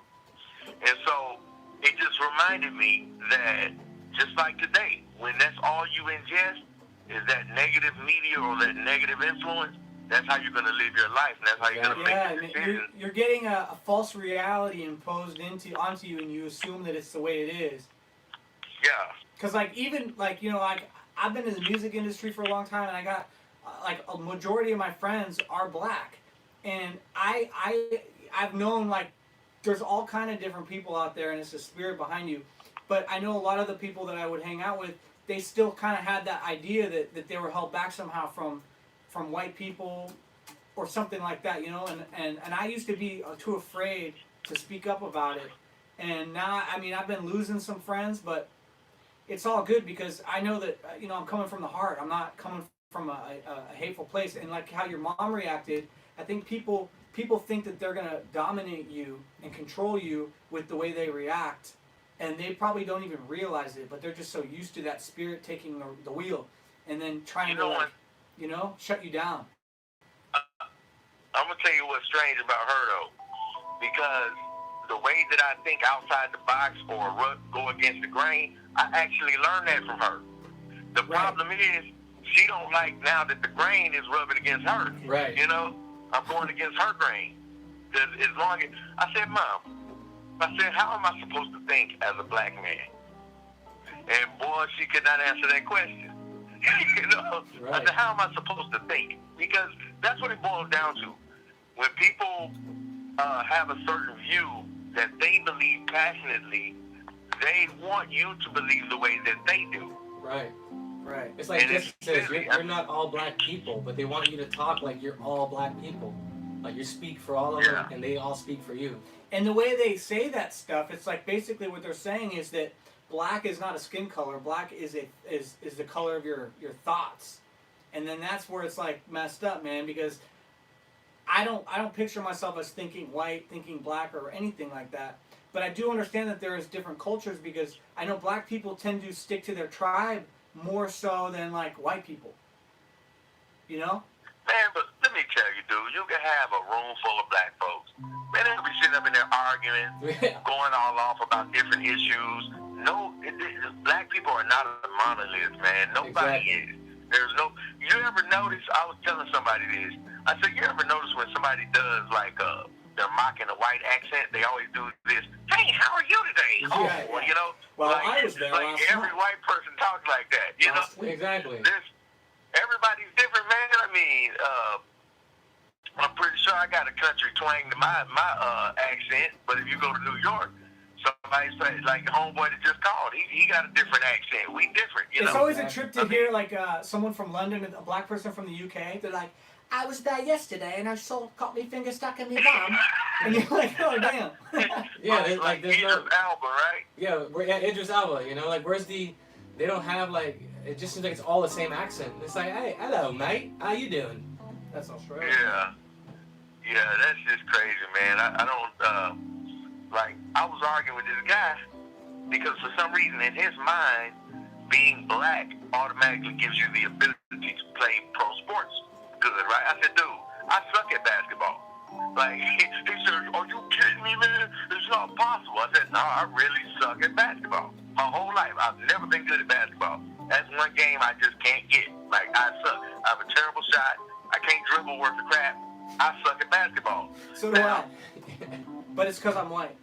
And so it just reminded me that just like today, when that's all you ingest is that negative media or that negative influence, that's how you're going to live your life, and that's how you're going to make decisions. You're getting a false reality imposed onto you, and you assume that it's the way it is. Yeah. Because I've been in the music industry for a long time, and I got a majority of my friends are black, and I've known there's all kind of different people out there, and it's a spirit behind you. But I know a lot of the people that I would hang out with, they still kind of had that idea that they were held back somehow from white people or something like that, and I used to be too afraid to speak up about it. And now, I've been losing some friends, but it's all good because I know that, I'm coming from the heart. I'm not coming from a hateful place. And like how your mom reacted, I think people think that they're going to dominate you and control you with the way they react. And they probably don't even realize it, but they're just so used to that spirit taking the wheel and then trying to shut you down. I'm gonna tell you what's strange about her though, because the way that I think outside the box or go against the grain, I actually learned that from her. The problem is she don't like now that the grain is rubbing against her. Right. You know, I'm going against her grain. Because as long as I said, Mom, I said, how am I supposed to think as a black man? And boy, she could not answer that question. You know, I said, how am I supposed to think? Because that's what it boils down to. When people have a certain view that they believe passionately, they want you to believe the way that they do. Right. Right. It's like And Jesse says, it's- you're not all black people, but they want you to talk like you're all black people. Like you speak for all of them, and they all speak for you. And the way they say that stuff, it's like basically what they're saying is that black is not a skin color. Black is the color of your thoughts. And then that's where it's like messed up, man, because I don't picture myself as thinking white, thinking black, or anything like that. But I do understand that there is different cultures, because I know black people tend to stick to their tribe more so than like white people. You know? Man, but let me tell you, dude, you can have a room full of black folks. Man, they'll be sitting up in there arguing, going all off about different issues. No, black people are not a monolith, man. Nobody is. There's no. You ever notice? I was telling somebody this. I said, you ever notice when somebody does like they're mocking a white accent? They always do this. Hey, how are you today? Yeah, Oh, yeah. you know. Well, like, I was there like last every night. white person talks like that. You know. Exactly. Everybody's different, man. I mean, I'm pretty sure I got a country twang to my accent, but if you go to New York, somebody say, like the homeboy that just called, he got a different accent. We different, you know. It's always a trip to hear like someone from London, a black person from the UK. They're like, I was there yesterday and I got my finger stuck in my bum. And you're like, oh damn. Yeah, like there's Idris no. Elba, right? Yeah, Idris Elba. You know, like where's the? They don't have like. It just seems like it's all the same accent. It's like, hey, hello, mate. How you doing? That's Australia. Yeah, that's just crazy, man. I don't like. I was arguing with this guy because for some reason in his mind, being black automatically gives you the ability to play pro sports good, right? I said, dude, I suck at basketball. Like, he said, are you kidding me, man? It's not possible. I said, no, I really suck at basketball. My whole life, I've never been good at basketball. That's one game I just can't get. Like, I suck. I have a terrible shot. I can't dribble worth a crap. I suck at basketball. So do I. But it's because I'm white.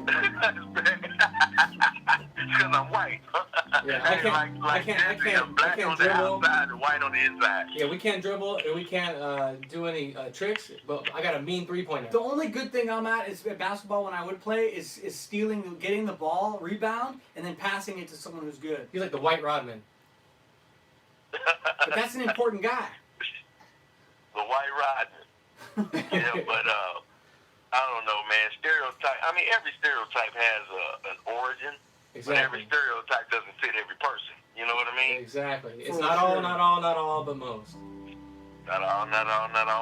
Because I'm white. Yeah, I can't black on the dribble. outside and white on the inside. Yeah, we can't dribble and we can't do any tricks, but I got a mean three-pointer. The only good thing I'm at is at basketball when I would play is getting the ball, rebound, and then passing it to someone who's good. He's like the White Rodman. But that's an important guy. The white Rodman. Yeah, but I don't know, man. Stereotype. I mean, every stereotype has an origin, but every Exactly. stereotype doesn't fit every person. You know what I mean? Exactly. It's For not sure. all, but most. Not all,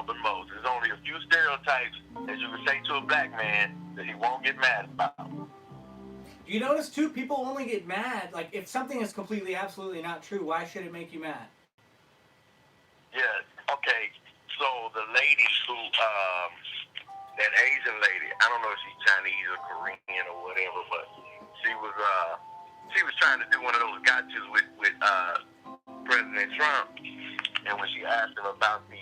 but most. There's only a few stereotypes that you can say to a black man that he won't get mad about. You notice too, people only get mad like if something is completely, absolutely not true. Why should it make you mad? Yeah. Okay. So the lady who, that Asian lady, I don't know if she's Chinese or Korean or whatever, but she was trying to do one of those gotchas with President Trump, and when she asked him about the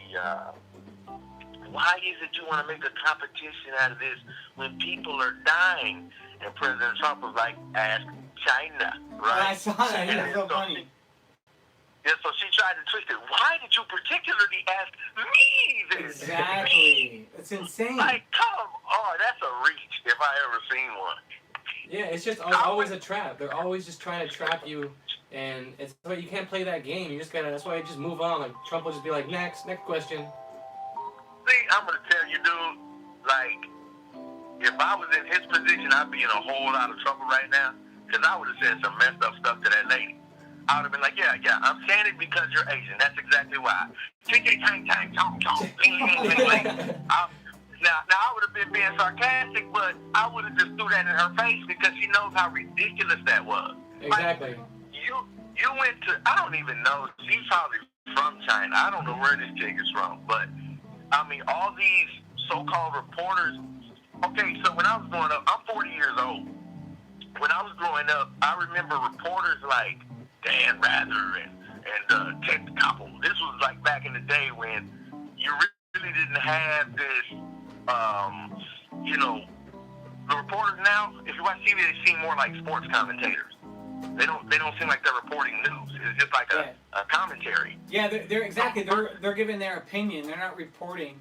why is it you want to make a competition out of this when people are dying? And President Trump was like, ask China, right? I saw that. And That's so so funny. Yeah, so she tried to twist it. Why did you particularly ask me this? Exactly. It's insane. Like, come on, that's a reach if I ever seen one. Yeah, it's just always a trap. They're always just trying to trap you, and it's but you can't play that game. You just gotta. That's why you just move on. Like Trump will just be like, next question. See, I'm gonna tell you, dude. Like, if I was in his position, I'd be in a whole lot of trouble right now, because I would have said some messed up stuff to that lady. I would have been like, yeah, I'm saying it because you're Asian. That's exactly why. Now I would have been being sarcastic, but I would have just threw that in her face because she knows how ridiculous that was. Exactly. Like, you went to, I don't even know, she's probably from China. I don't know where this chick is from, but I mean, all these so-called reporters. Okay, so when I was growing up, I'm 40 years old. When I was growing up, I remember reporters like Dan Rather and Ted Koppel. This was like back in the day when you really didn't have this, you know, the reporters now, if you watch TV, they seem more like sports commentators. They don't seem like they're reporting news. It's just like a commentary. Yeah, they're exactly. They're giving their opinion. They're not reporting.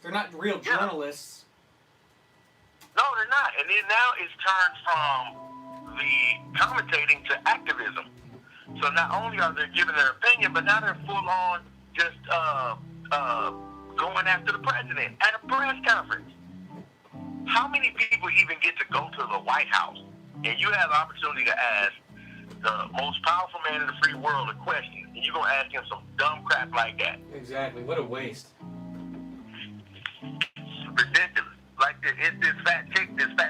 They're not real journalists. No, they're not. And then now it's turned from the commentating to activism. So not only are they giving their opinion, but now they're full on just going after the president at a press conference. How many people even get to go to the White House and you have the opportunity to ask the most powerful man in the free world a question, and you're gonna ask him some dumb crap like that? Exactly. What a waste. Ridiculous. Like this fat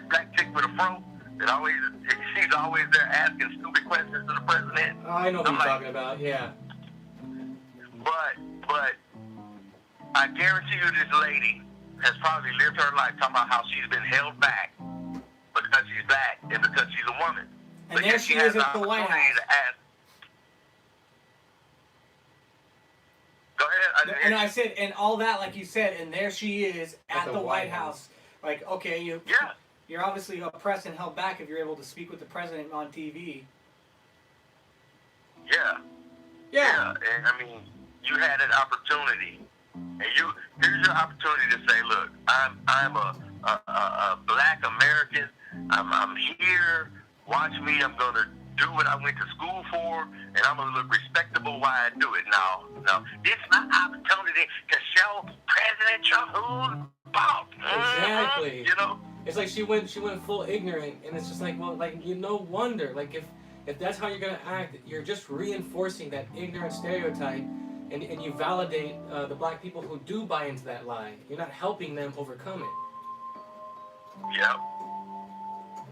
black chick with a fro that she's always there asking stupid questions to the president. Oh, I know who you're talking about. Yeah. But I guarantee you, this lady has probably lived her life talking about how she's been held back because she's black and because she's a woman. And but there she is at the White House. Go ahead. And I said, and all that, like you said, and there she is at the White House. Like, okay, you're obviously oppressed and held back if you're able to speak with the president on TV. Yeah. And I mean, you had an opportunity, and here's your opportunity to say, look, I'm a black American. I'm here. Watch me. I'm gonna do what I went to school for, and I'm gonna look respectable while I do it. No, this is my opportunity to show President Trump who's boss. Exactly. You know. It's like she went full ignorant, and it's just like, well, like, no wonder. Like, if that's how you're gonna act, you're just reinforcing that ignorant stereotype, and you validate the black people who do buy into that lie. You're not helping them overcome it. Yep.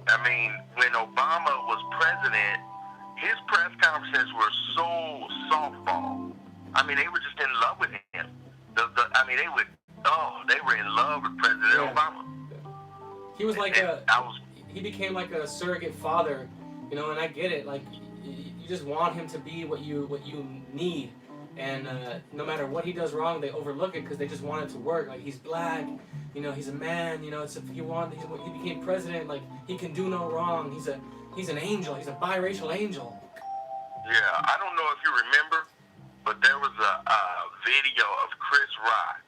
I mean, when Obama was president, his press conferences were so softball. I mean, they were just in love with him. They were in love with President Obama. He was like he became like a surrogate father, you know, and I get it. Like, you just want him to be what you need, and no matter what he does wrong, they overlook it because they just want it to work. Like, he's black, you know, he's a man, you know. It's he became president, like, he can do no wrong. He's an angel. He's a biracial angel. Yeah, I don't know if you remember, but there was a video of Chris Rock,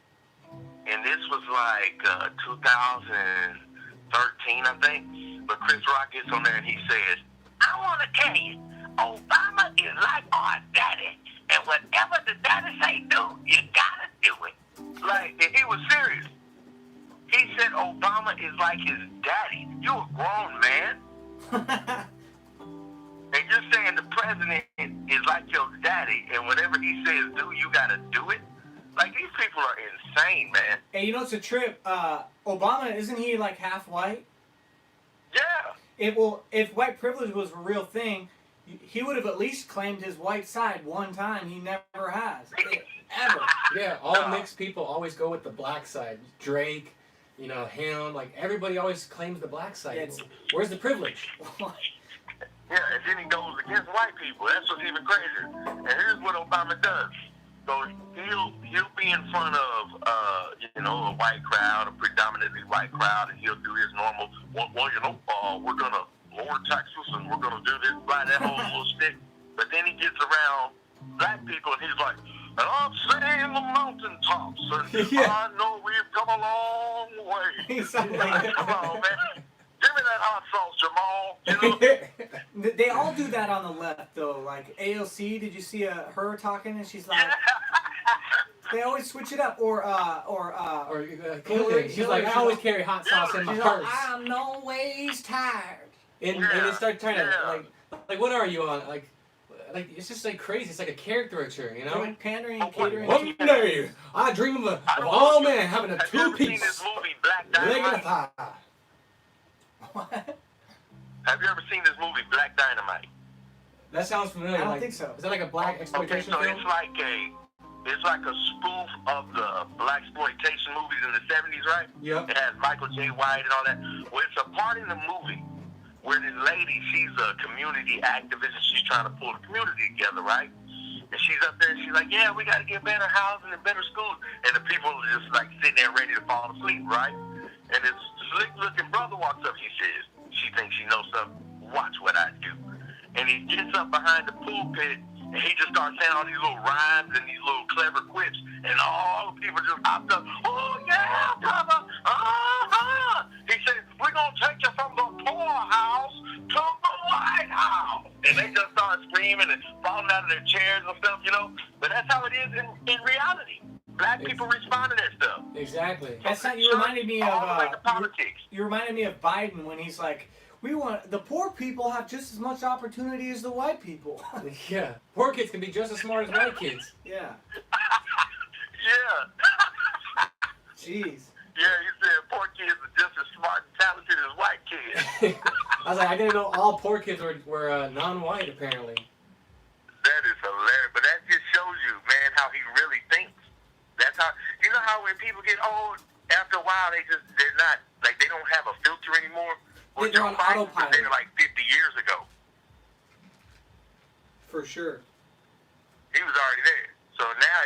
and this was like 2013, I think. But Chris Rock gets on there and he says, "I want to tell you, Obama is like our daddy, and whatever the daddy say do, you gotta do it." Like, and he was serious. He said Obama is like his daddy. You a grown man. And you're saying the president is like your daddy, and whatever he says do, you gotta do it? Like, these people are insane, man. Hey, you know, it's a trip. Obama, isn't he like half white? Yeah. If white privilege was a real thing, he would have at least claimed his white side one time. He never has. Ever. Yeah, all mixed people always go with the black side. Drake, you know, him, like, everybody always claims the black side. Yeah, where's the privilege? Yeah, and then he goes against white people. That's what's even crazier. And here's what Obama does. So he'll be in front of a white crowd, a predominantly white crowd, and he'll do his normal. We're gonna lower taxes and we're gonna do this, fly that whole little stick. But then he gets around black people and he's like, "And I'm saying the mountaintops, and I know we've come a long way." He's like, come on, man. Give me that hot sauce, Jamal. You know? They all do that on the left, though. Like AOC, did you see her talking? And she's like, they always switch it up. Or Clinton. She's like, "I always carry hot sauce in my purse." Like, "I'm no ways tired." And they start trying to like, what are you on? Like it's just like crazy. It's like a caricature, you know? They're like pandering and catering. One day, I dream of all men having a two-piece this movie, Black leg and a Dynamite? thigh. What? Have you ever seen this movie, Black Dynamite? That sounds familiar. I don't think so. Is that like a black exploitation so film? it's like It's like a spoof of the black exploitation movies in the 70s, right? Yep. It has Michael J. White and all that. Well, it's a part in the movie where this lady, she's a community activist and she's trying to pull the community together, right? And she's up there and she's like, yeah, we got to get better housing and better schools. And the people are just like sitting there ready to fall asleep, right? And this slick looking brother walks up, he says, she thinks she knows something, watch what I do. And he gets up behind the pulpit and he just starts saying all these little rhymes and these little clever quips. And all the people just hopped up, oh yeah, brother, uh-huh. He said, we're going to take you from the poorhouse to the White House. And they just start screaming and falling out of their chairs and stuff, you know. But that's how it is in reality. Black people respond to that stuff. Exactly. That's how you reminded me of. All the way to politics. You reminded me of Biden when he's like, "We want the poor people have just as much opportunity as the white people." Yeah. Poor kids can be just as smart as white kids. Yeah. Yeah. Jeez. Yeah, he said poor kids are just as smart and talented as white kids. I was like, I didn't know all poor kids were non-white, apparently. That is hilarious. But that just shows you, man, how he really thinks. That's how, you know how when people get old, after a while, they're not, like, they don't have a filter anymore? Well, They're Joe on Biden was autopilot. there like 50 years ago. For sure. He was already there. So now,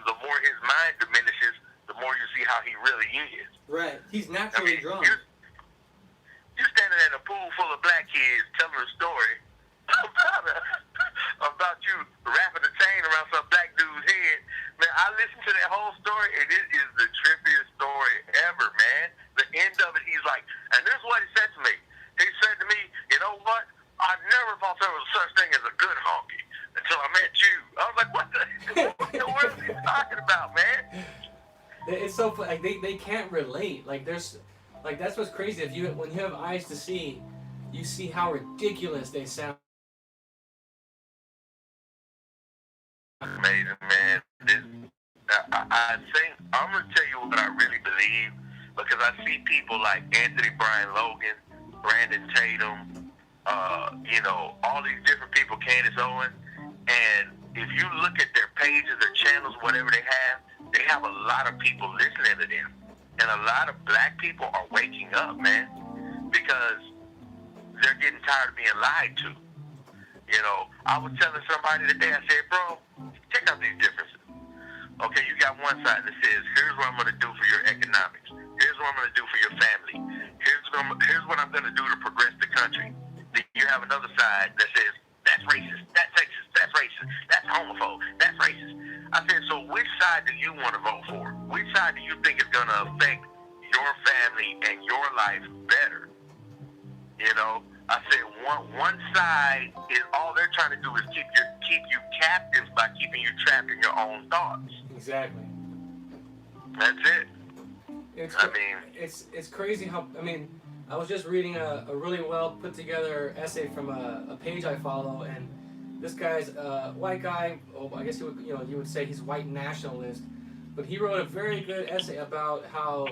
the more his mind diminishes, the more you see how he really is. Right. He's I naturally mean, drunk. you're standing at a pool full of black kids telling a story about you wrapping a chain around some black dude's head. Man, I listened to that whole story, and it is the trippiest story ever, man. The end of it, he's like, and this is what he said to me. He said to me, you know what? I never thought there was such thing as a good honky until I met you. I was like, what the world is he talking about, man? It's so like they can't relate. Like there's like that's what's crazy. When you have eyes to see, you see how ridiculous they sound. Amazing, man. I think I'm gonna tell you what I really believe, because I see people like Anthony Brian Logan, Brandon Tatum, all these different people, Candace Owens, and if you look at their pages, their channels, whatever they have a lot of people listening to them, and a lot of black people are waking up, man, because they're getting tired of being lied to. I was telling somebody today, I said, bro, check out these differences. Okay, you got one side that says, here's what I'm going to do for your economics. Here's what I'm going to do for your family. Here's what I'm going to do to progress the country. Then you have another side that says, that's racist, that's sexist, that's racist, that's homophobe, that's racist. I said, so which side do you want to vote for? Which side do you think is going to affect your family and your life better? I said one side is all they're trying to do is keep you captive by keeping you trapped in your own thoughts. Exactly. That's it. It's crazy how I was just reading a really well put together essay from a page I follow, and this guy's a white guy. Oh, I guess you would say he's white nationalist, but he wrote a very good essay about how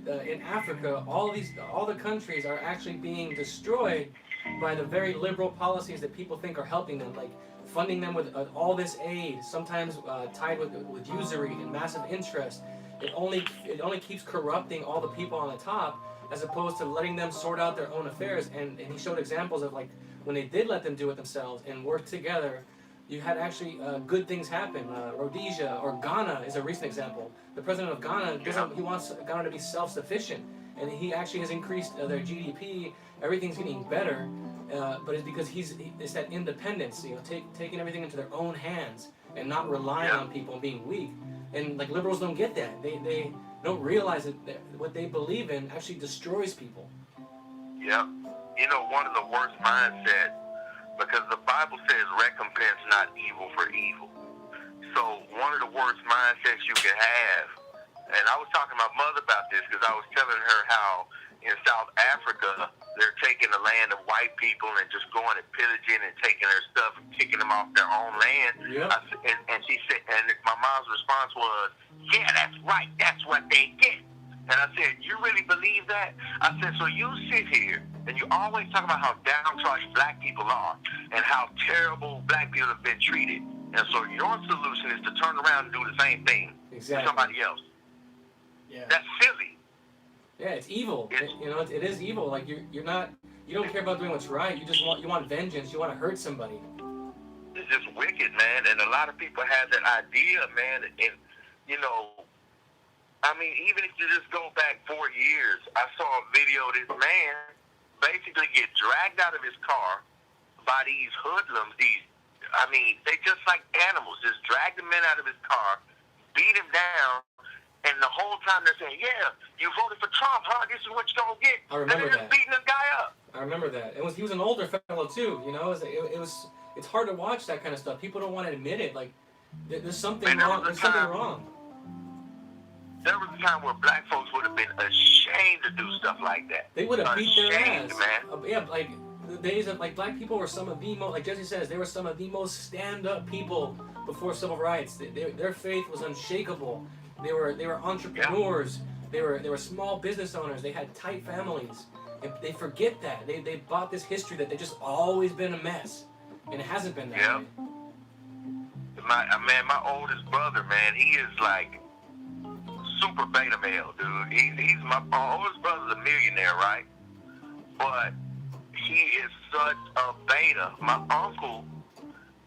in Africa all the countries are actually being destroyed by the very liberal policies that people think are helping them, like funding them with all this aid, sometimes tied with usury and massive interest. It only keeps corrupting all the people on the top, as opposed to letting them sort out their own affairs. And he showed examples of like when they did let them do it themselves and work together, you had actually good things happen. Rhodesia or Ghana is a recent example. The president of Ghana he wants Ghana to be self-sufficient, and he actually has increased their GDP. Everything's getting better, but it's because it's that independence, taking everything into their own hands and not relying on people and being weak. And like liberals don't get that. They don't realize that what they believe in actually destroys people. Yep. One of the worst mindsets, because the Bible says recompense not evil for evil. So one of the worst mindsets you can have, and I was talking to my mother about this because I was telling her how in South Africa they're taking the land of white people and just going and pillaging and taking their stuff and kicking them off their own land. Yep. And she said, and my mom's response was, yeah, that's right, that's what they get. And I said, you really believe that? I said, so you sit here and you always talk about how downtrodden black people are and how terrible black people have been treated. And so your solution is to turn around and do the same thing Exactly. to somebody else. Yeah. That's silly. Yeah, it's evil. It's- It is evil. Like you don't care about doing what's right. You want vengeance. You want to hurt somebody. It's just wicked, man. And a lot of people have that idea, man. And, you know, I mean, even if you just go back 4 years, I saw a video of this man basically get dragged out of his car by these hoodlums. They just like animals. Just drag the man out of his car, beat him down, and the whole time they're saying, yeah, you voted for Trump, huh? This is what you're going to get. I remember and they're that. just beating this guy up. I remember that. He was an older fellow too. It's hard to watch that kind of stuff. People don't want to admit it. Like there's something Man, there wrong. was a There's something time- wrong. There was a time where black folks would have been ashamed to do stuff like that. They would have beat their Ashamed, ass. man. Yeah, like the days of like black people were some of the most, like Jesse says, they were some of the most stand-up people before civil rights. Their faith was unshakable. They were entrepreneurs. They were small business owners. They had tight families. And they forget that. They bought this history that they just always been a mess, and it hasn't been that Yeah. way. My oldest brother, man, he is like super beta male, dude. He's my oldest brother's a millionaire, right? But he is such a beta. My uncle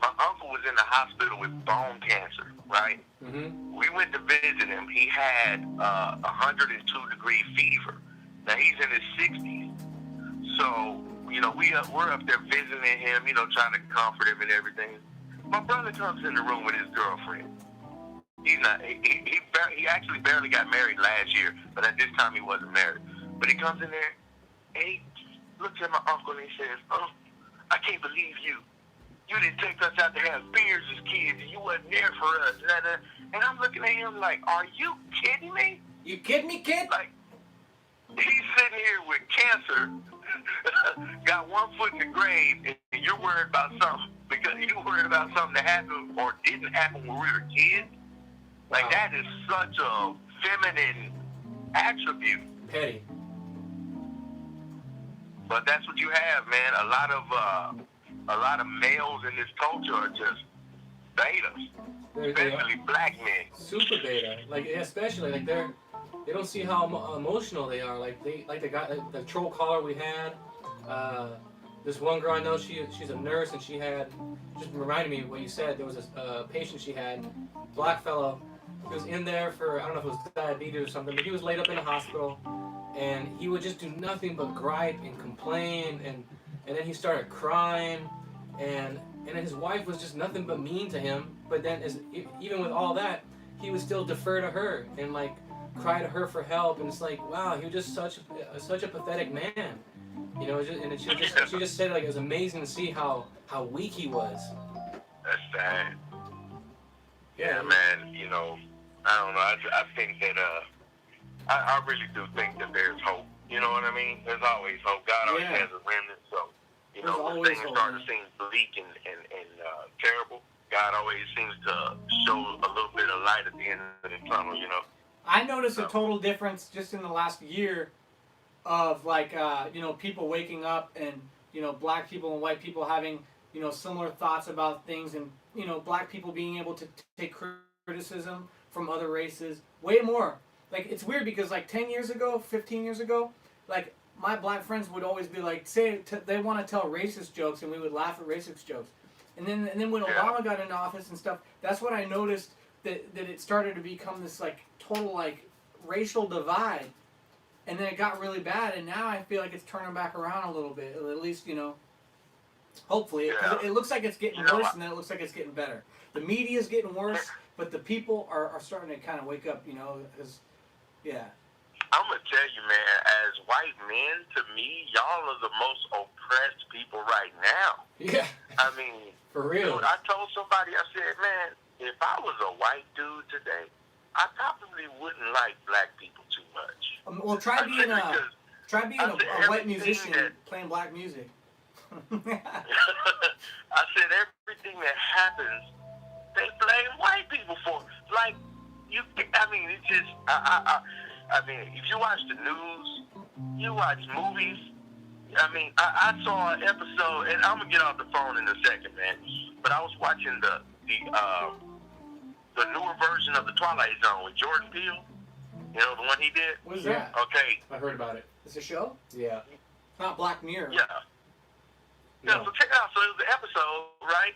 was in the hospital with bone cancer, right? Mm-hmm. We went to visit him. He had 102-degree fever. Now he's in his 60s, so you know we're up there visiting him, you know, trying to comfort him and everything. My brother comes in the room with his girlfriend. He's not. He actually barely got married last year, but at this time he wasn't married. But he comes in there and he looks at my uncle and he says, "Oh, I can't believe you. You didn't take us out to have beers as kids. And you wasn't there for us." And I'm looking at him like, "Are you kidding me? You kidding me, kid? Like, he's sitting here with cancer, got 1 foot in the grave, and you're worried about something because you're worried about something that happened or didn't happen when we were kids." Like, Wow. that is such a feminine attribute. Petty. But that's what you have, man. A lot of males in this culture are just betas, They are especially black men. super beta. Like especially like they don't see how emotional they are. Like the troll caller we had. This one girl I know, she's a nurse, and she had, just reminded me of what you said. There was a patient she had, black fellow. He was in there for, I don't know if it was diabetes or something, but he was laid up in the hospital, and he would just do nothing but gripe and complain, and then he started crying, and then his wife was just nothing but mean to him. But then even with all that, he would still defer to her and like cry to her for help, and it's like, wow, he was just such a pathetic man. You know, and she just said like it was amazing to see how weak he was. That's sad. Yeah, man. You know, I don't know. I think that I really do think that there's hope. You know what I mean? There's always hope. God always Yeah. has a remnant. So, you There's know, when always things hope, start man. to seem bleak and terrible, God always seems to show a little bit of light at the end of the tunnel. You know. I noticed a total difference just in the last year of like people waking up and black people and white people having similar thoughts about things, and black people being able to take criticism from other races way more. Like, it's weird because like 10 years ago, 15 years ago, like my black friends would always be like, they want to tell racist jokes, and we would laugh at racist jokes. And then when Obama got into office and stuff, that's when I noticed that it started to become this like total like racial divide. And then it got really bad, and now I feel like it's turning back around a little bit. At least, hopefully. 'Cause it looks like it's getting worse, and then it looks like it's getting better. The media's getting worse, but the people are starting to kind of wake up, because, yeah. I'm going to tell you, man, as white men, to me, y'all are the most oppressed people right now. Yeah. I mean, For real. dude, I told somebody, I said, man, if I was a white dude today, I probably wouldn't like black people too much. Well, try being a everything white musician that- playing black music. I said everything that happens, they blame white people for. Like, it's just, I mean, if you watch the news, you watch movies, I saw an episode, and I'm going to get off the phone in a second, man, but I was watching the the newer version of the Twilight Zone with Jordan Peele. You know, the one he did? What is Yeah. that? Okay, I heard about it. It's a show? Yeah. It's not Black Mirror. yeah. Yeah, No. so check it out. So it was an episode, right,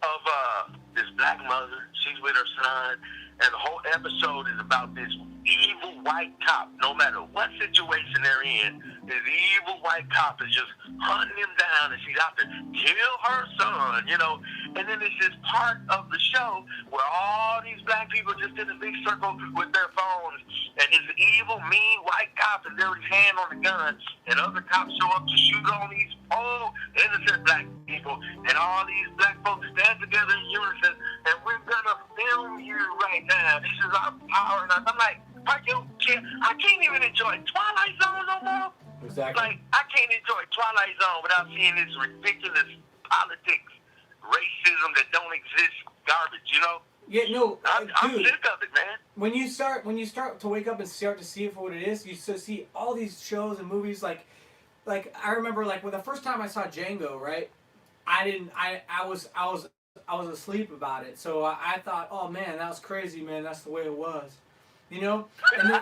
of this black mother. She's with her son, and the whole episode is about this evil white cop. No matter what situation they're in, this evil white cop is just hunting him down, and she's out to kill her son, you know. And then there's this part of the show where all these black people just in a big circle with their phones, and this evil, mean white cop is there with his hand on the gun, and other cops show up to shoot on these innocent black people, and all these black folks stand together in unison, and we're gonna film you right now. This is our power. And I'm like, are you kidding? I can't even enjoy Twilight Zone no more. Exactly. Like, I can't enjoy Twilight Zone without seeing this ridiculous politics, racism that don't exist, garbage, you know? Yeah, no, I'm dude. sick of it, man. When you start to wake up and start to see it for what it is, you see all these shows and movies like I remember like when the first time I saw Django, right? I was asleep about it, so I thought, oh man, that was crazy, man. That's the way it was, you know. And then,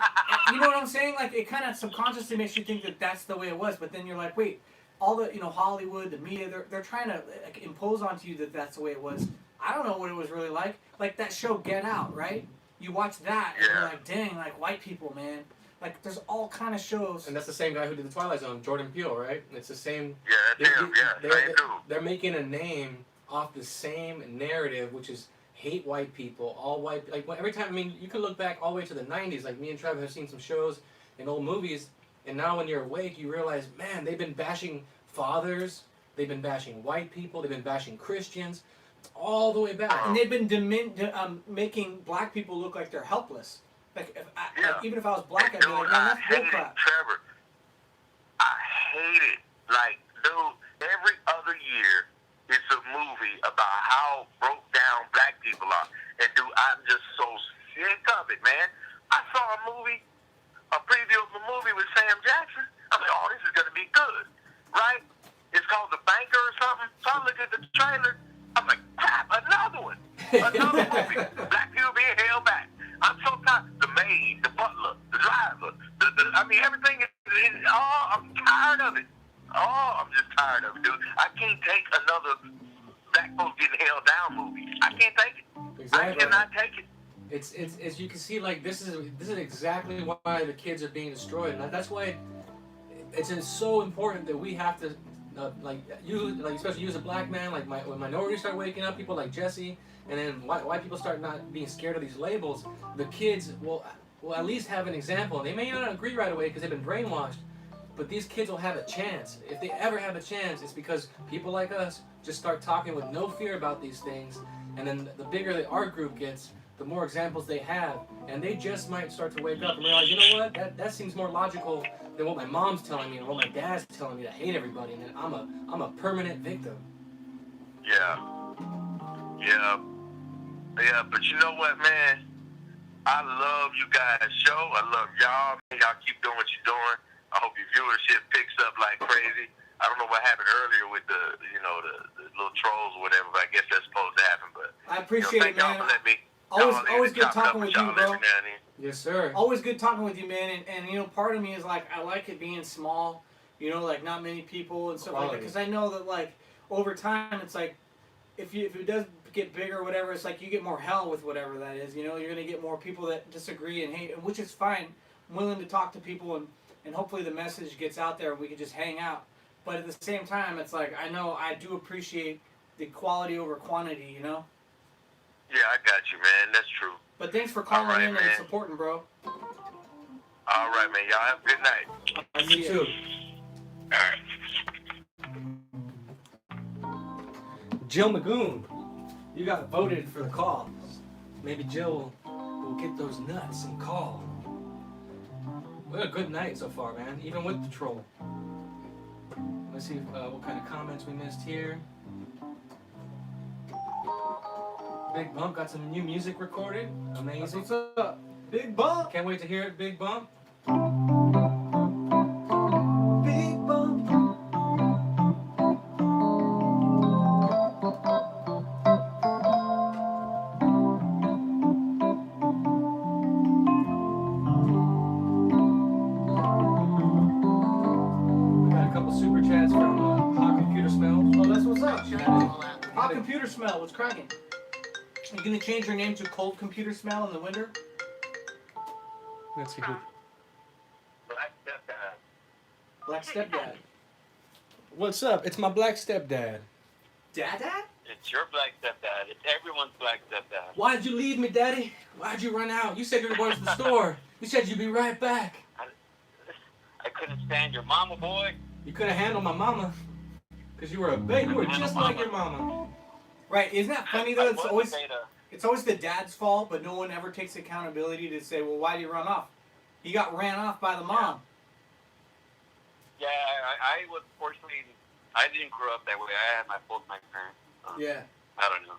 you know what I'm saying? Like it kind of subconsciously makes you think that that's the way it was, but then you're like, wait, all the Hollywood, the media, they're trying to like, impose onto you that that's the way it was. I don't know what it was really like. Like that show Get Out, right? You watch that and you're like, dang, like white people, man. Like there's all kind of shows. And that's the same guy who did the Twilight Zone, Jordan Peele, right? It's the same. Yeah, that's him. Yeah, same dude. They're making a name off the same narrative, which is hate white people, all white. Like every time, I mean, you can look back all the way to the '90s. Like me and Trevor have seen some shows and old movies, and now when you're awake, you realize, man, they've been bashing fathers, they've been bashing white people, they've been bashing Christians, all the way back. And they've been making black people look like they're helpless. Like, like even if I was black, I'd be like, man, that's bullcrap. Trevor, I hate it. Like, dude, every other year, it's a movie about how broke down black people are. And, dude, I'm just so sick of it, man. I saw a preview of a movie with Sam Jackson. I'm like, oh, this is going to be good, right? It's called The Banker or something. So I look at the trailer. I'm like, crap, another one. Another movie. Black people being held back. I'm so tired. The maid, the butler, the driver, I mean, everything I'm tired of it. Oh, I'm just tired of it, dude. I can't take another black folks getting held down movie. I can't take it. Exactly. I cannot take it. It's you can see, like, this is exactly why the kids are being destroyed, and that's why it's so important that we have to especially you as a black man, like when minorities start waking up, people like Jesse, and then white people start not being scared of these labels, the kids will at least have an example. And they may not agree right away because they've been brainwashed, but these kids will have a chance. If they ever have a chance, it's because people like us just start talking with no fear about these things, and then the bigger our group gets, the more examples they have, and they just might start to wake up and realize, you know what, that seems more logical than what my mom's telling me or what my dad's telling me to hate everybody, and then I'm a permanent victim. Yeah, but you know what, man? I love you guys' show. I love y'all. Y'all keep doing what you're doing. I hope your viewership picks up like crazy. I don't know what happened earlier with the little trolls or whatever, but I guess that's supposed to happen. But I appreciate it, man. Always good talking with you, bro. Yes, sir. Always good talking with you, man. And part of me is like, I like it being small, like not many people and stuff like that. Because I know that like over time, it's like if it does get bigger or whatever, it's like you get more hell with whatever that is. You're gonna get more people that disagree and hate, which is fine. I'm willing to talk to people and hopefully the message gets out there and we can just hang out. But at the same time, it's like I know I do appreciate the quality over quantity. Yeah, I got you, man. That's true. But thanks for calling in man. and supporting, bro. All right, man. Y'all have a good night. You too. All right. Jill Magoon, you got voted for the call. Maybe Jill will get those nuts and call. We had a good night so far, man, even with the troll. Let's see what kind of comments we missed here. Big Bump got some new music recorded. Amazing. What's up? Big Bump. Can't wait to hear it, Big Bump. Big Bump. Computer Smell, what's cracking? Are you gonna change your name to Cold Computer Smell in the winter? Let's see who. Black stepdad. Black Stepdad. What's up? It's my black stepdad. Dad? It's your black stepdad. It's everyone's black stepdad. Why'd you leave me, Daddy? Why'd you run out? You said you were going to the store. You said you'd be right back. I couldn't stand your mama, boy. You couldn't handle my mama. Because you were a baby. You were just like your mama. Right, isn't that funny though? I was a beta. It's always the dad's fault, but no one ever takes accountability to say, well, why did he run off? He got ran off by the mom. Yeah, I was fortunately, I didn't grow up that way. I had both my parents. Yeah. I don't know.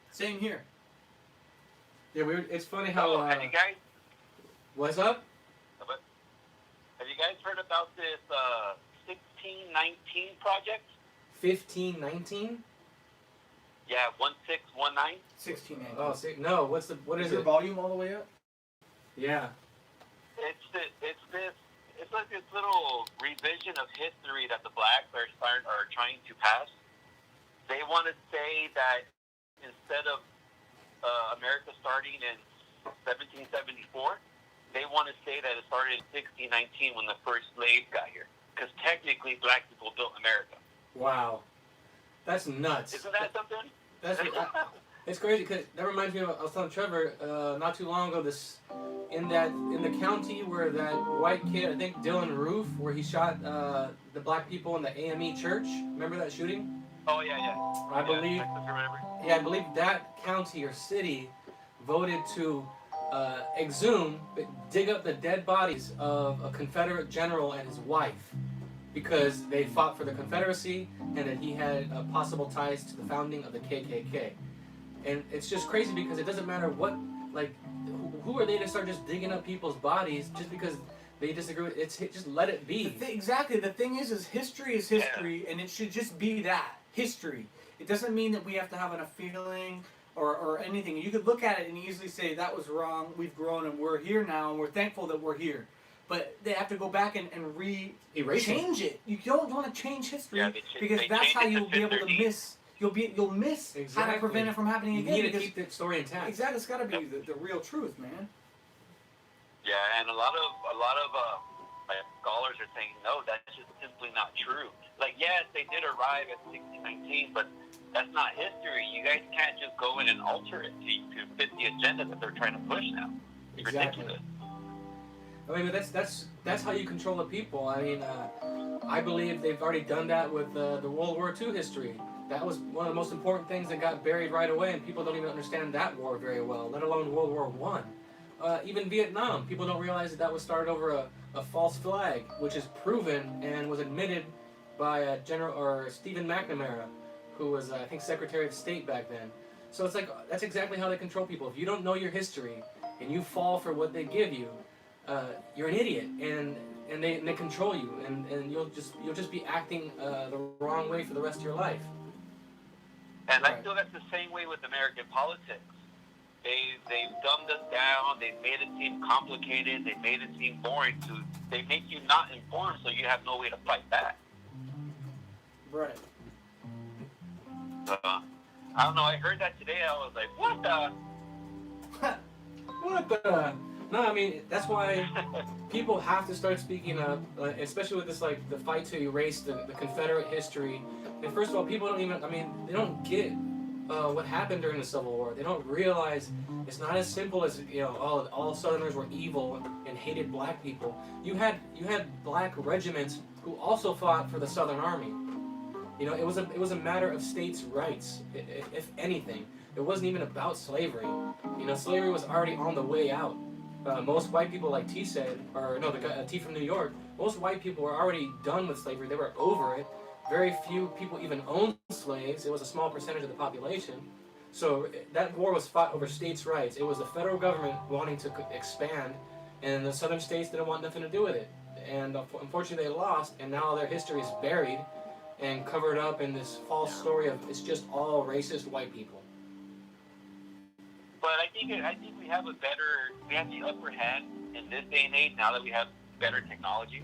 Same here. Yeah, it's funny how. Have you guys? What's up? Have you guys heard about this 1619 project? 1519? Yeah, 1619. 16 angle. Oh, see, no. What is your it? volume all the way up? Yeah. It's like this little revision of history that the blacks are trying to pass. They want to say that instead of America starting in 1774, they want to say that it started in 1619 when the first slaves got here. Because technically, black people built America. Wow. That's nuts. Isn't that something? It's crazy because that reminds me of, I was telling Trevor not too long ago, in the county where that white kid, I think Dylan Roof, where he shot the black people in the AME church. Remember that shooting? Oh, yeah. I believe. Remember? I believe that county or city voted to exhume, dig up the dead bodies of a Confederate general and his wife because they fought for the Confederacy and that he had possible ties to the founding of the KKK. And it's just crazy because it doesn't matter what, like, who are they to start just digging up people's bodies just because they disagree with it? Just let it be. Exactly. The thing is history, and it should just be that. History. It doesn't mean that we have to have a feeling or anything. You could look at it and easily say, that was wrong, we've grown, and we're here now, and we're thankful that we're here. But they have to go back and change it. You don't want to change history because that's how you'll be able to miss. You'll miss how to prevent it from happening again. You need to keep the story intact. Exactly, it's got to be the real truth, man. Yeah, and a lot of scholars are saying no, that's just simply not true. Like, yes, they did arrive at 1619, but that's not history. You guys can't just go in and alter it to fit the agenda that they're trying to push now. It's ridiculous. I mean, that's how you control the people. I mean, I believe they've already done that with the World War II history. That was one of the most important things that got buried right away, and people don't even understand that war very well, let alone World War I. Even Vietnam, people don't realize that was started over a false flag, which is proven and was admitted by Stephen McNamara, who was, I think, Secretary of State back then. So it's like, that's exactly how they control people. If you don't know your history and you fall for what they give you, you're an idiot, and they control you, and you'll just be acting the wrong way for the rest of your life. And I feel that's the same way with American politics. They've dumbed us down. They've made it seem complicated. They've made it seem boring. They make you not informed, so you have no way to fight back. Right. I don't know. I heard that today. I was like, what the? What the? No, I mean, that's why people have to start speaking up, especially with this, like, the fight to erase the Confederate history. And first of all, people don't even, they don't get what happened during the Civil War. They don't realize it's not as simple as, all Southerners were evil and hated black people. You had black regiments who also fought for the Southern Army. It was a matter of states' rights, if anything. It wasn't even about slavery. Slavery was already on the way out. Most white people, like T said, T from New York, most white people were already done with slavery. They were over it. Very few people even owned slaves. It was a small percentage of the population. So that war was fought over states' rights. It was the federal government wanting to expand, and the southern states didn't want nothing to do with it. And unfortunately, they lost, and now their history is buried and covered up in this false story of it's just all racist white people. But I think we have the upper hand in this day and age now that we have better technology.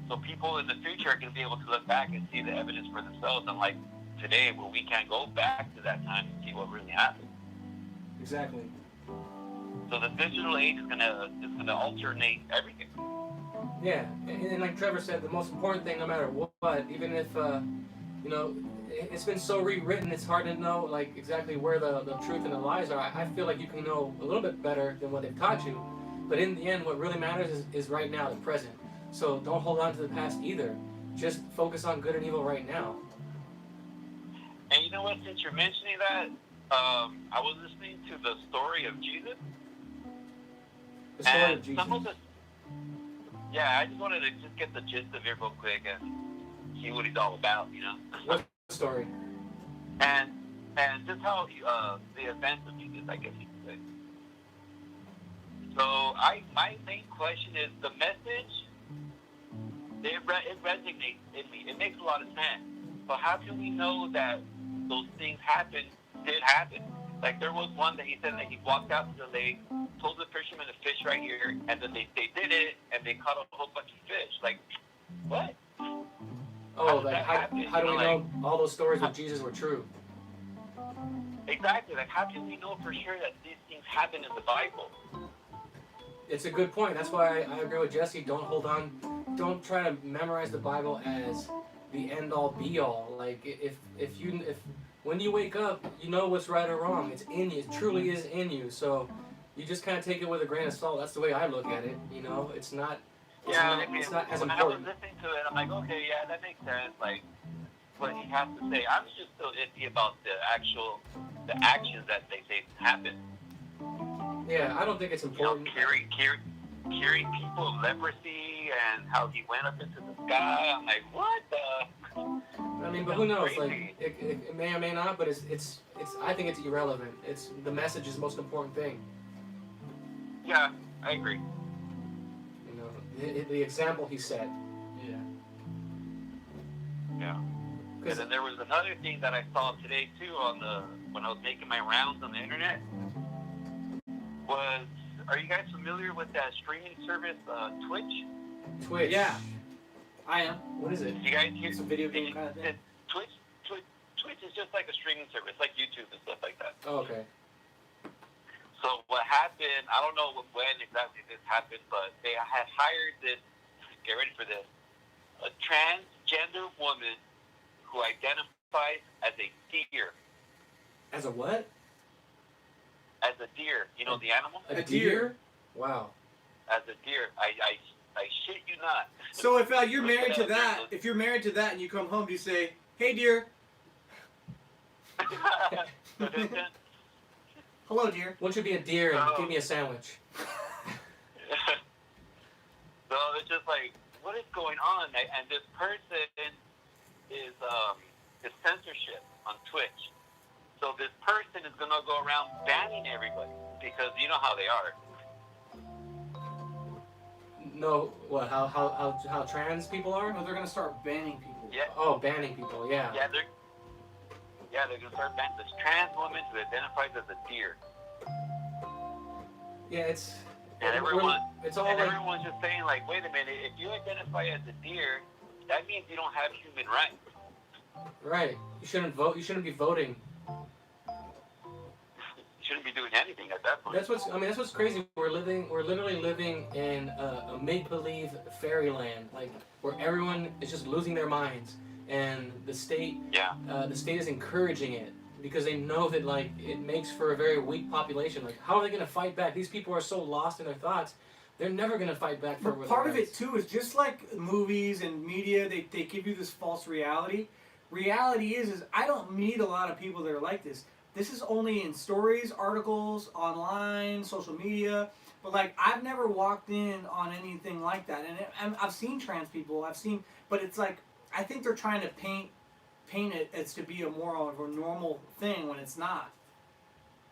So people in the future are going to be able to look back and see the evidence for themselves. And like today where we can't go back to that time and see what really happened. Exactly. So the digital age is gonna alternate everything. Yeah, and like Trevor said, the most important thing, no matter what, even if you know, it's been so rewritten, it's hard to know like exactly where the truth and the lies are. I feel like you can know a little bit better than what they've taught you, but in the end, what really matters is right now, the present. So don't hold on to the past either. Just focus on good and evil right now. And you know what? Since you're mentioning that, I was listening to the story of Jesus. The story And of Jesus. some of the, yeah, I just wanted to just get the gist of it real quick and see what he's all about, you know. What story? and just how the events of Jesus, I guess you could say. So my main question is the message. It resonates in me. It makes a lot of sense. But how can we know that those things did happen? Like there was one that he said that he walked out to the lake, told the fishermen to fish right here, and then they did it, and they caught a whole bunch of fish. Like, what? Oh, does like that happen? how do we You know know, all those stories of Jesus were true? Exactly. Like, how can we know for sure that these things happen in the Bible? It's a good point. That's why I agree with Jesse. Don't hold on. Don't try to memorize the Bible as the end all be all. Like if when you wake up, you know what's right or wrong. It's in you. It truly is in you. So you just kind of take it with a grain of salt. That's the way I look at it. You know, it's not. It's not as when I was important. listening to it, I'm like, okay, yeah, that makes sense. Like, what he has to say. I'm just still iffy about the actions that they say happen. Yeah, I don't think it's You know, important. curing people of leprosy and how he went up into the sky. I'm like, what the? I mean, but who knows? Crazy. Like it may or may not. But it's. I think it's irrelevant. It's the message is the most important thing. Yeah, I agree. You know, the example he set. Yeah. Yeah. And 'Cause- then there was another thing that I saw today too when I was making my rounds on the internet. Are you guys familiar with that streaming service, Twitch? Twitch. Yeah. I am. What is it? You guys hear? It's a video game kind of thing. Twitch is just like a streaming service, like YouTube and stuff like that. Oh, okay. So what happened? I don't know when exactly this happened, but they had hired this. Get ready for this. A transgender woman who identifies as a deer. As a what? As a deer, you know the animal. A A deer? Wow. As a deer, I shit you not. So if you're Look it married to up. that, if you're married to that and you come home, do you say, "Hey dear, hello dear"? Why don't you be a deer and Oh. give me a sandwich? So it's just like, what is going on? And this person is censorship on Twitch. So this person is gonna go around banning everybody because you know how they are. No, what? How trans people are? No, they're gonna start banning people. Yeah, Oh, banning people. Yeah. they're gonna start banning this trans woman who identifies as a deer. Yeah, it's. And It's all and like. everyone's just saying like, wait a minute, if you identify as a deer, that means you don't have human rights. Right. You shouldn't vote. You shouldn't be voting. You shouldn't be doing anything at that point. That's what's crazy. We're literally living in a make-believe fairyland, like where everyone is just losing their minds, and the state is encouraging it because they know that like it makes for a very weak population. Like, how are they gonna fight back? These people are so lost in their thoughts. They're never gonna fight back for. But part of it too is just like movies and media. They give you this false reality. Reality is I don't meet a lot of people that are like this. This is only in stories, articles, online, social media. But like I've never walked in on anything like that. And I've seen trans people. But it's like I think they're trying to paint it as to be a more of a normal thing when it's not.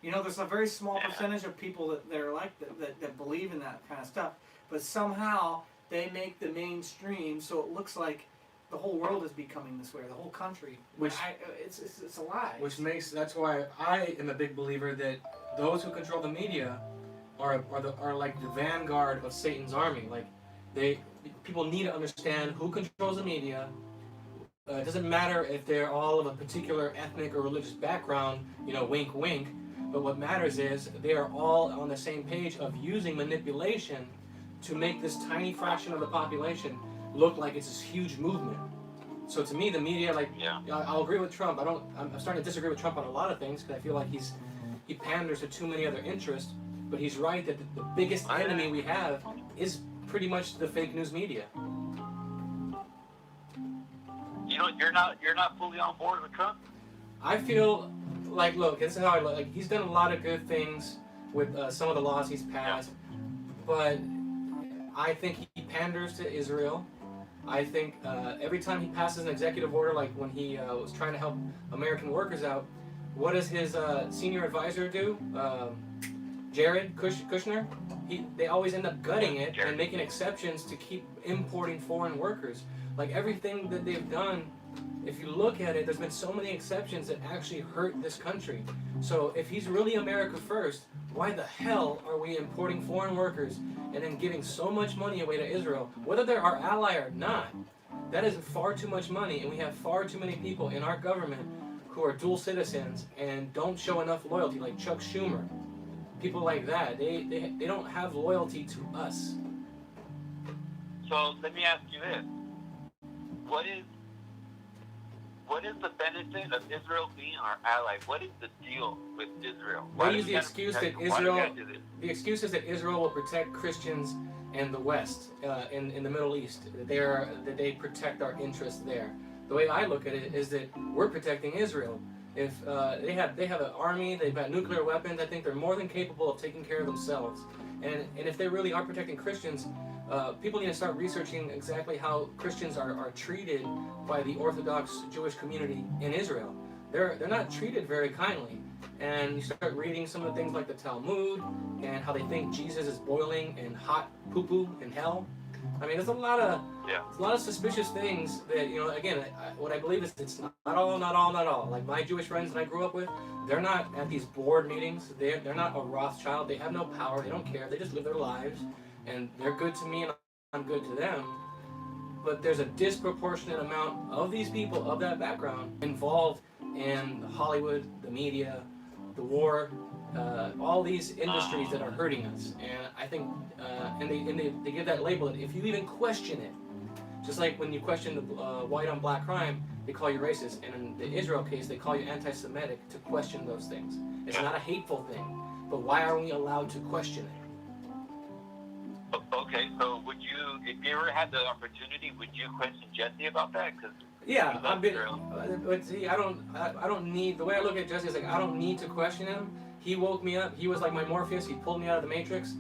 You know, there's a very small percentage of people that are like that believe in that kind of stuff. But somehow they make the mainstream so it looks like the whole world is becoming this way, the whole country. It's a lie. That's why I am a big believer that those who control the media are like the vanguard of Satan's army. Like people need to understand who controls the media, it doesn't matter if they're all of a particular ethnic or religious background, wink, wink. But what matters is they are all on the same page of using manipulation to make this tiny fraction of the population look like it's this huge movement. So to me, the media, I'll agree with Trump. I'm starting to disagree with Trump on a lot of things because I feel like he panders to too many other interests. But he's right that the biggest enemy we have is pretty much the fake news media. You're not fully on board with Trump. I feel like, look, this is how I look. Like, he's done a lot of good things with some of the laws he's passed, but I think he panders to Israel. I think every time he passes an executive order, like when he was trying to help American workers out, what does his senior advisor do? Jared Kushner? They always end up gutting it and making exceptions to keep importing foreign workers. Like everything that they've done, if you look at it, there's been so many exceptions that actually hurt this country. So if he's really America first, why the hell are we importing foreign workers and then giving so much money away to Israel, whether they're our ally or not? That is far too much money, and we have far too many people in our government who are dual citizens and don't show enough loyalty, like Chuck Schumer. People like that, they don't have loyalty to us. So let me ask you this. What is the benefit of Israel being our ally? What is the deal with Israel? They use the excuse that the excuse is that Israel will protect Christians and the West in the Middle East. That they protect our interests there. The way I look at it is that we're protecting Israel. If they have an army, they've got nuclear weapons, I think they're more than capable of taking care of themselves. And if they really are protecting Christians, people need to start researching exactly how Christians are treated by the Orthodox Jewish community in Israel. They're not treated very kindly. And you start reading some of the things like the Talmud and how they think Jesus is boiling in hot poo-poo in hell. I mean, there's a lot of suspicious things that, again, what I believe is it's not all. Like my Jewish friends that I grew up with, they're not at these board meetings. They're not a Rothschild. They have no power. They don't care. They just live their lives. And they're good to me and I'm good to them. But there's a disproportionate amount of these people of that background involved in Hollywood, the media, the war, all these industries that are hurting us. And I think, and they give that label that if you even question it, just like when you question the white on black crime, they call you racist. And in the Israel case, they call you anti-Semitic to question those things. It's not a hateful thing, but why are we allowed to question it? Okay, so would you, if you ever had the opportunity, would you question Jesse about that? Yeah, but see, I don't need, the way I look at Jesse is like, I don't need to question him. He woke me up. He was like my Morpheus. He pulled me out of the Matrix.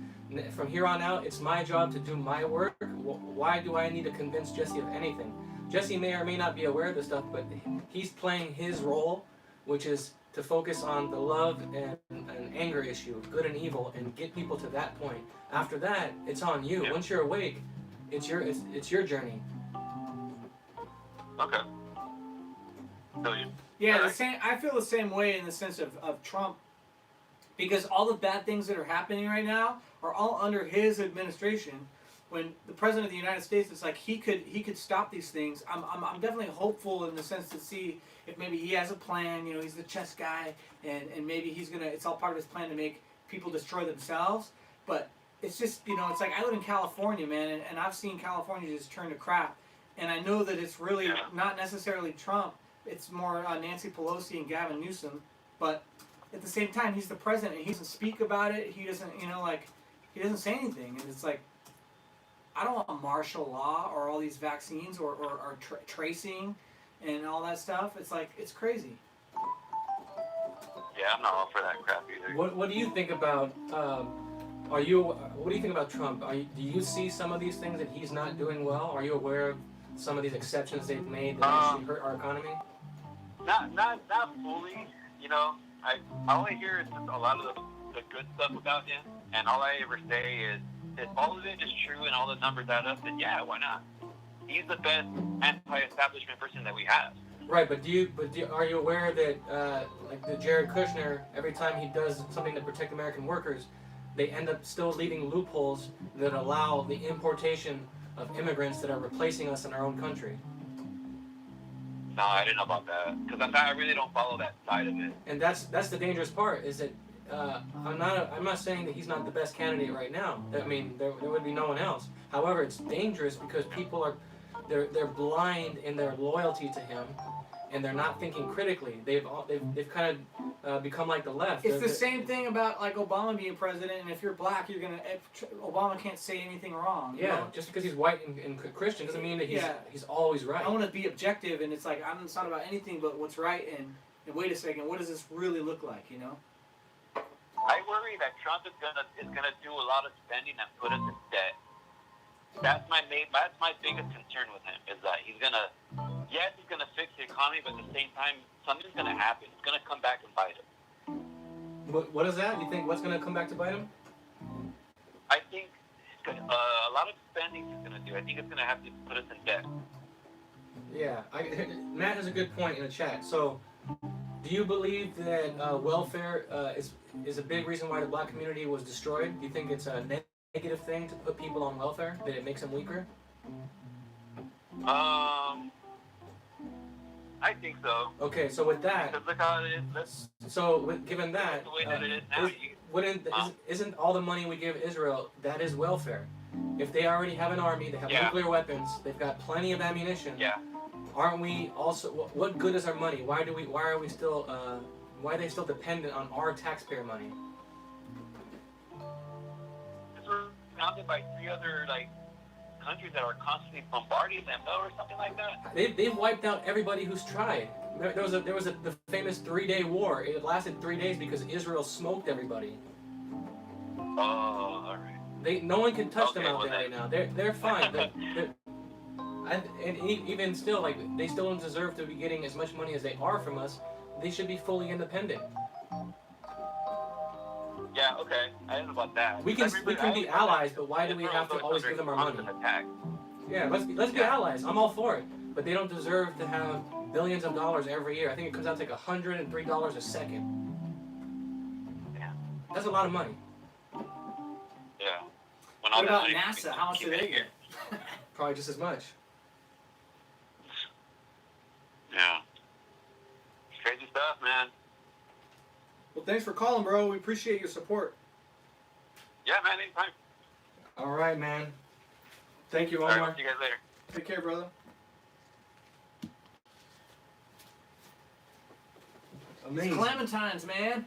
From here on out, it's my job to do my work. Why do I need to convince Jesse of anything? Jesse may or may not be aware of this stuff, but he's playing his role, which is to focus on the love and anger issue, good and evil, and get people to that point. After that, it's on you. Once you're awake, it's your journey. Okay. So yeah, I feel the same way in the sense of Trump, because all the bad things that are happening right now are all under his administration. When the president of the United States, it's like he could stop these things. I'm definitely hopeful in the sense to see if maybe he has a plan. He's the chess guy, and maybe it's all part of his plan to make people destroy themselves. But it's just, it's like I live in California, man, and I've seen California just turn to crap. And I know that it's really not necessarily Trump. It's more Nancy Pelosi and Gavin Newsom. But at the same time, he's the president, and he doesn't speak about it. He doesn't, he doesn't say anything. And it's like, I don't want martial law or all these vaccines or tracing and all that stuff. It's like, it's crazy. Yeah, I'm not all for that crap either. What do you think about, what do you think about Trump? Do you see some of these things that he's not doing well? Are you aware of some of these exceptions they've made that actually hurt our economy? Not fully. All I hear is just a lot of the good stuff about him, and all I ever say is, if all of it is true and all the numbers add up, then yeah, why not? He's the best anti-establishment person that we have. Right, but are you aware that like the Jared Kushner, every time he does something to protect American workers, they end up still leaving loopholes that allow the importation of immigrants that are replacing us in our own country? No, I didn't know about that because I really don't follow that side of it. And that's the dangerous part is that I'm not saying that he's not the best candidate right now. I mean, there would be no one else. However, it's dangerous because people are they're blind in their loyalty to him, and they're not thinking critically. They've kind of become like the left. It's the same thing about like Obama being president, and if you're black, you're gonna Obama can't say anything wrong. You Yeah, know? just because he's white and Christian doesn't mean that Yeah. he's always right. I want to be objective, and it's like it's not about anything but what's right. And wait a second, what does this really look like? You know? I worry that Trump is gonna do a lot of spending and put us in debt. That's my biggest concern with him is that he's gonna fix the economy, but at the same time something's gonna happen. It's gonna come back and bite him. What is that? You think what's going to come back to bite him? I think a lot of spending he's gonna do. I think it's gonna have to put us in debt. Yeah, Matt has a good point in the chat. So, do you believe that welfare is a big reason why the black community was destroyed? Do you think it's a negative thing to put people on welfare, that it makes them weaker? I think so. Okay, so with that, Because look how it is. given that, The way that it is now, isn't all the money we give Israel, that is welfare? If they already have an army, they have Yeah. nuclear weapons, they've got plenty of ammunition. Yeah. Aren't we also? What good is our money? Why are we still? Why are they still dependent on our taxpayer money? Because we're surrounded by 3 other countries that are constantly bombarding them, or something like that. They've wiped out everybody who's tried. There was the famous 3-day war. It lasted 3 days because Israel smoked everybody. Oh, all right. No one can touch them Okay, out well there right then. now. They're fine. Even still, they still don't deserve to be getting as much money as they are from us. They should be fully independent. Yeah, okay. I don't know about that. We can be allies, but why do we have to always give them our money? Attack. Yeah, let's be allies. I'm all for it, but they don't deserve to have billions of dollars every year. I think it comes out to like $103 a second. Yeah. That's a lot of money. Yeah. When What all about that money NASA? How much do they get? Probably just as much. Yeah. Crazy stuff, man. Well, thanks for calling, bro. We appreciate your support. Yeah, man. Anytime. All right, man. Thank you, All right. Omar. See you guys later. Take care, brother. Amazing. Clementines, man.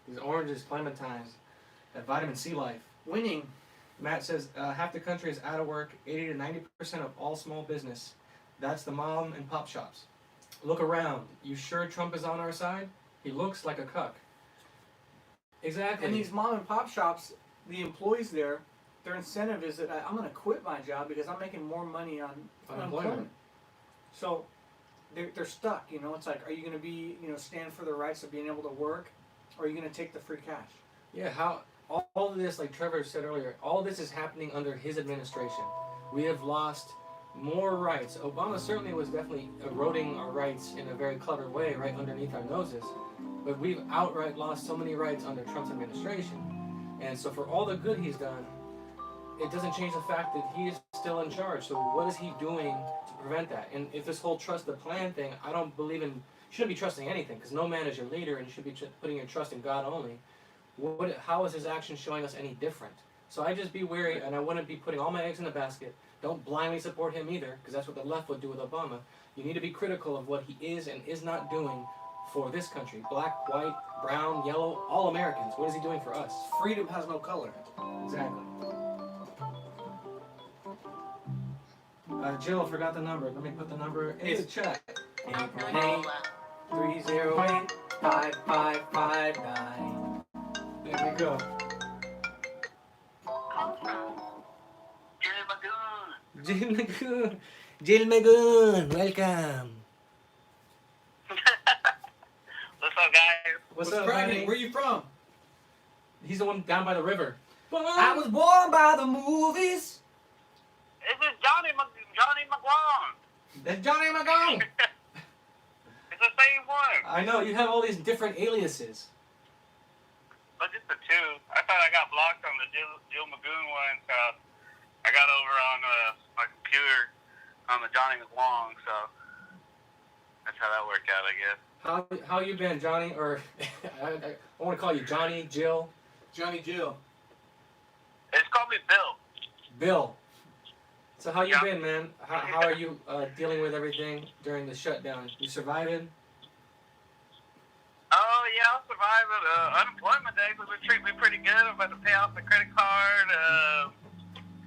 These oranges, clementines, that vitamin C life. Winning. Matt says half the country is out of work. 80 to 90% of all small business. That's the mom and pop shops. Look around. You sure Trump is on our side? He looks like a cuck. Exactly. And these mom and pop shops, the employees there, their incentive is that I'm going to quit my job because I'm making more money on unemployment. So they're stuck. You know, it's like, are you going to be, stand for the rights of being able to work, or are you going to take the free cash? Yeah, how all of this, like Trevor said earlier, all this is happening under his administration. We have lost more rights. Obama certainly was definitely eroding our rights in a very clever way right underneath our noses. But we've outright lost so many rights under Trump's administration. And so for all the good he's done, it doesn't change the fact that he is still in charge. So what is he doing to prevent that? And if this whole trust the plan thing, I don't believe in, you shouldn't be trusting anything because no man is your leader and you should be putting your trust in God only. How is his action showing us any different? So I just be wary, and I wouldn't be putting all my eggs in a basket. Don't blindly support him either, because that's what the left would do with Obama. You need to be critical of what he is and is not doing for this country. Black, white, brown, yellow, all Americans. What is he doing for us? Freedom has no color. Exactly. Jill forgot the number. Let me put the number in the chat. 888-308-5559. There we go. Jill Magoon. Jill Magoon, welcome. What's up, guys? What's What's up, cracking? buddy? Where you from? He's the one down by the river. I was born by the movies. This is Johnny McGuan. That's Johnny Magoon. It's the same one. I know, you have all these different aliases. But just the 2. I thought I got blocked on the Jill Magoon one, so I got over on my computer on the Johnny McGuan, so. That's how that worked out, I guess. How you been, Johnny? Or I want to call you Johnny, Jill, Johnny Jill. It's called me Bill. Bill. So how you Yeah. been, man? How are you dealing with everything during the shutdown? You surviving? Oh, yeah, I'll survive it. Unemployment days have been treating me pretty good. I'm about to pay off the credit card.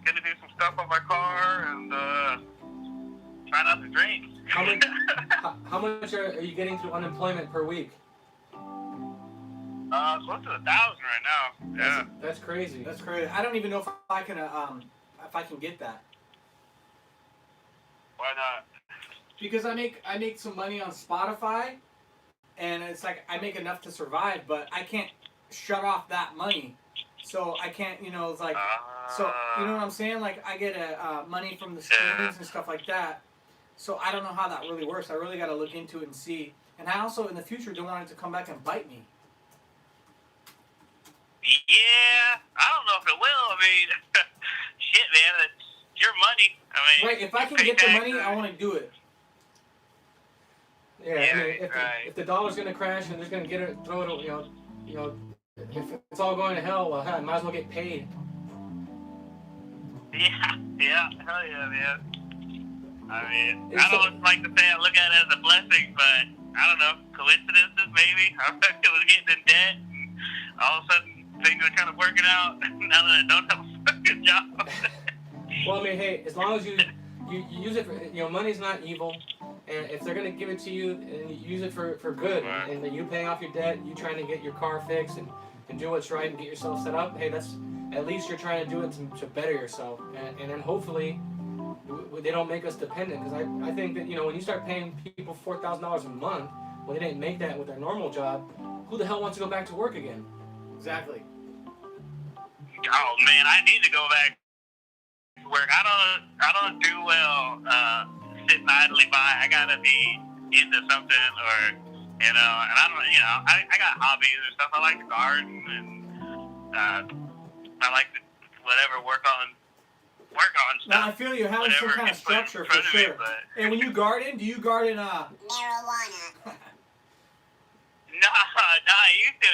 Gonna do some stuff on my car and try not to drink. How much are you getting through unemployment per week? Close to 1,000 right now. Yeah. That's crazy. That's crazy. I don't even know if I can get that. Why not? Because I make some money on Spotify, and it's like I make enough to survive, but I can't shut off that money. So I can't, it's like, so you know what I'm saying? Like I get money from the streams and stuff like that. So I don't know how that really works. I really got to look into it and see. And I also in the future don't want it to come back and bite me. Yeah, I don't know if it will. I mean, shit, man, it's your money. I mean, Right, if I can pay get the money, taxes. I want to do it. Yeah, Yeah, I mean, right. if the dollar's gonna crash and they're gonna get it, throw it, if it's all going to hell, well, I might as well get paid. Yeah, hell yeah, man. I mean, It's I don't like to say I look at it as a blessing, but I don't know, coincidences maybe. I was getting in debt, and all of a sudden things are kind of working out now that I don't have a fucking job. Well, I mean, hey, as long as you use it for, money's not evil, and if they're gonna give it to you and you use it for good, Right. and you paying off your debt, you trying to get your car fixed and do what's right and get yourself set up, hey, that's at least you're trying to do it to better yourself, and then hopefully they don't make us dependent, because I think that when you start paying people $4,000 a month when they didn't make that with their normal job, who the hell wants to go back to work again? Exactly. Oh man, I need to go back to work. I don't do well sitting idly by. I gotta be into something, or and I don't I got hobbies and stuff. I like to garden, and I like to work on stuff. Now I feel you having some kind of gets put in structure for front of me, sure. but And when you garden, do you garden Marijuana. no, I used to.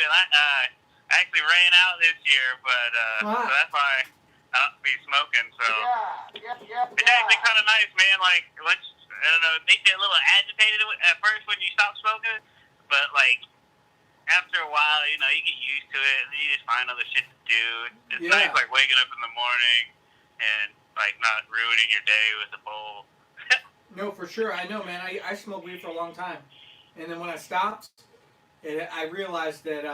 I actually ran out this year, but Wow. so that's why I don't be smoking. So Yeah. it's actually kind of nice, man. Like once I don't know, it makes you a little agitated at first when you stop smoking, but like after a while, you get used to it, and you just find other shit to do. It's Yeah. nice, like waking up in the morning and like not ruining your day with a bowl. No, for sure. I know, man. I smoked weed for a long time, and then when I stopped, I realized that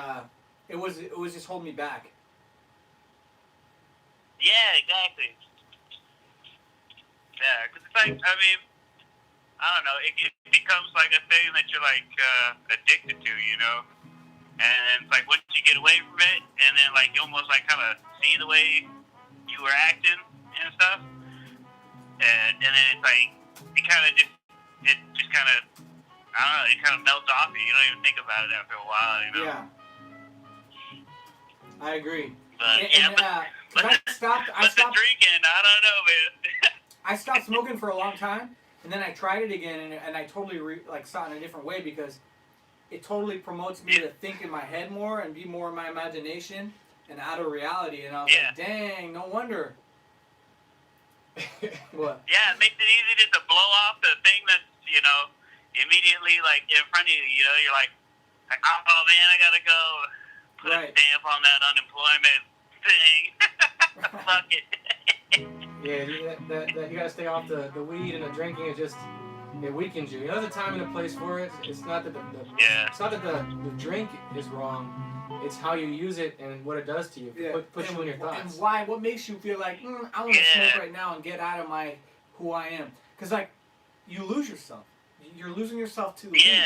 it was just holding me back. Yeah, exactly. Yeah, because it's like, I mean, I don't know, it becomes like a thing that you're like addicted to, and it's like once you get away from it, and then like you almost like kind of see the way you were acting and stuff, and then it's like it kind of just kind of, I don't know, it kind of melts off you. You don't even think about it after a while, Yeah. I agree. But And, yeah, but I stopped. but the drinking, I don't know, man. I stopped smoking for a long time, and then I tried it again, and I totally saw it in a different way, because it totally promotes me to think in my head more and be more in my imagination and out of reality. And I was like, dang, no wonder. What? Yeah, it makes it easy just to blow off the thing that's, immediately like in front of you. You're like, oh man, I gotta go put a stamp on that unemployment thing. Fuck it. Yeah, you gotta stay off the weed and the drinking. It weakens you. There's a time and a place for it. It's not that it's not that the drink is wrong. It's how you use it and what it does to you. Yeah. Puts you in your thoughts. And why? What makes you feel like I want to smoke right now and get out of my who I am? Because like you lose yourself. You're losing yourself to the weed.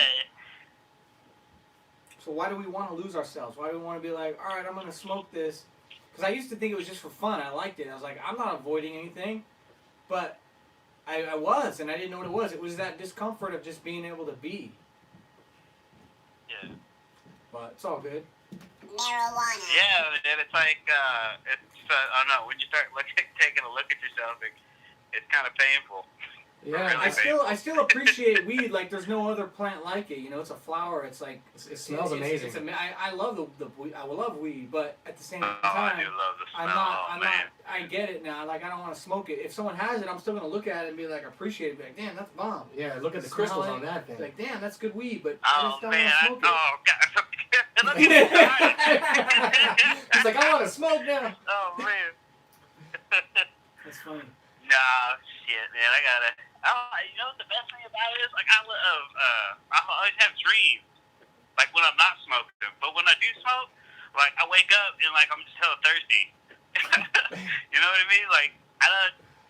So why do we want to lose ourselves? Why do we want to be like, all right, I'm gonna smoke this? Because I used to think it was just for fun. I liked it. I was like, I'm not avoiding anything, but I was, and I didn't know what it was. It was that discomfort of just being able to be. Yeah. But it's all good. Marijuana. Yeah, and it's like, I don't know, when you start taking a look at yourself, it's kind of painful. Yeah, I still appreciate weed like there's no other plant like it. You know, it's a flower. It's like it smells amazing. I love the I love weed, but at the same I time, do love the smell. I'm not. I get it now. Like I don't want to smoke it. If someone has it, I'm still gonna look at it and be like, appreciate it. Be like, damn, that's bomb. Yeah, look at the Smell crystals it. on that thing. Like, damn, that's good weed, but I Oh just don't man, want to smoke it. God. Let me He's like, I want to smoke now. Oh man. That's funny. Nah, shit, man. I gotta. You know what the best thing about it is? Like, I always have dreams, like when I'm not smoking. But when I do smoke, like I wake up and like I'm just hella thirsty. You know what I mean? Like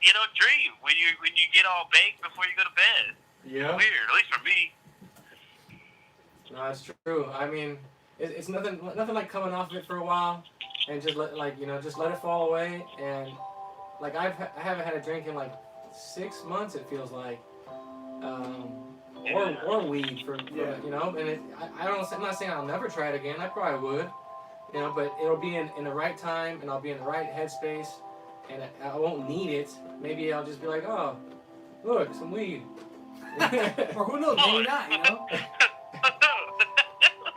you don't dream when you get all baked before you go to bed. Yeah. Weird, at least for me. No, it's true. I mean, it's nothing like coming off of it for a while and just let it fall away. And like I haven't had a drink in like 6 months, it feels like, or weed for you know. And I'm not saying I'll never try it again. I probably would, you know, but it'll be in the right time and I'll be in the right headspace and I won't need it. Maybe I'll just be like, oh, look, some weed. Or who knows? Maybe not. You know.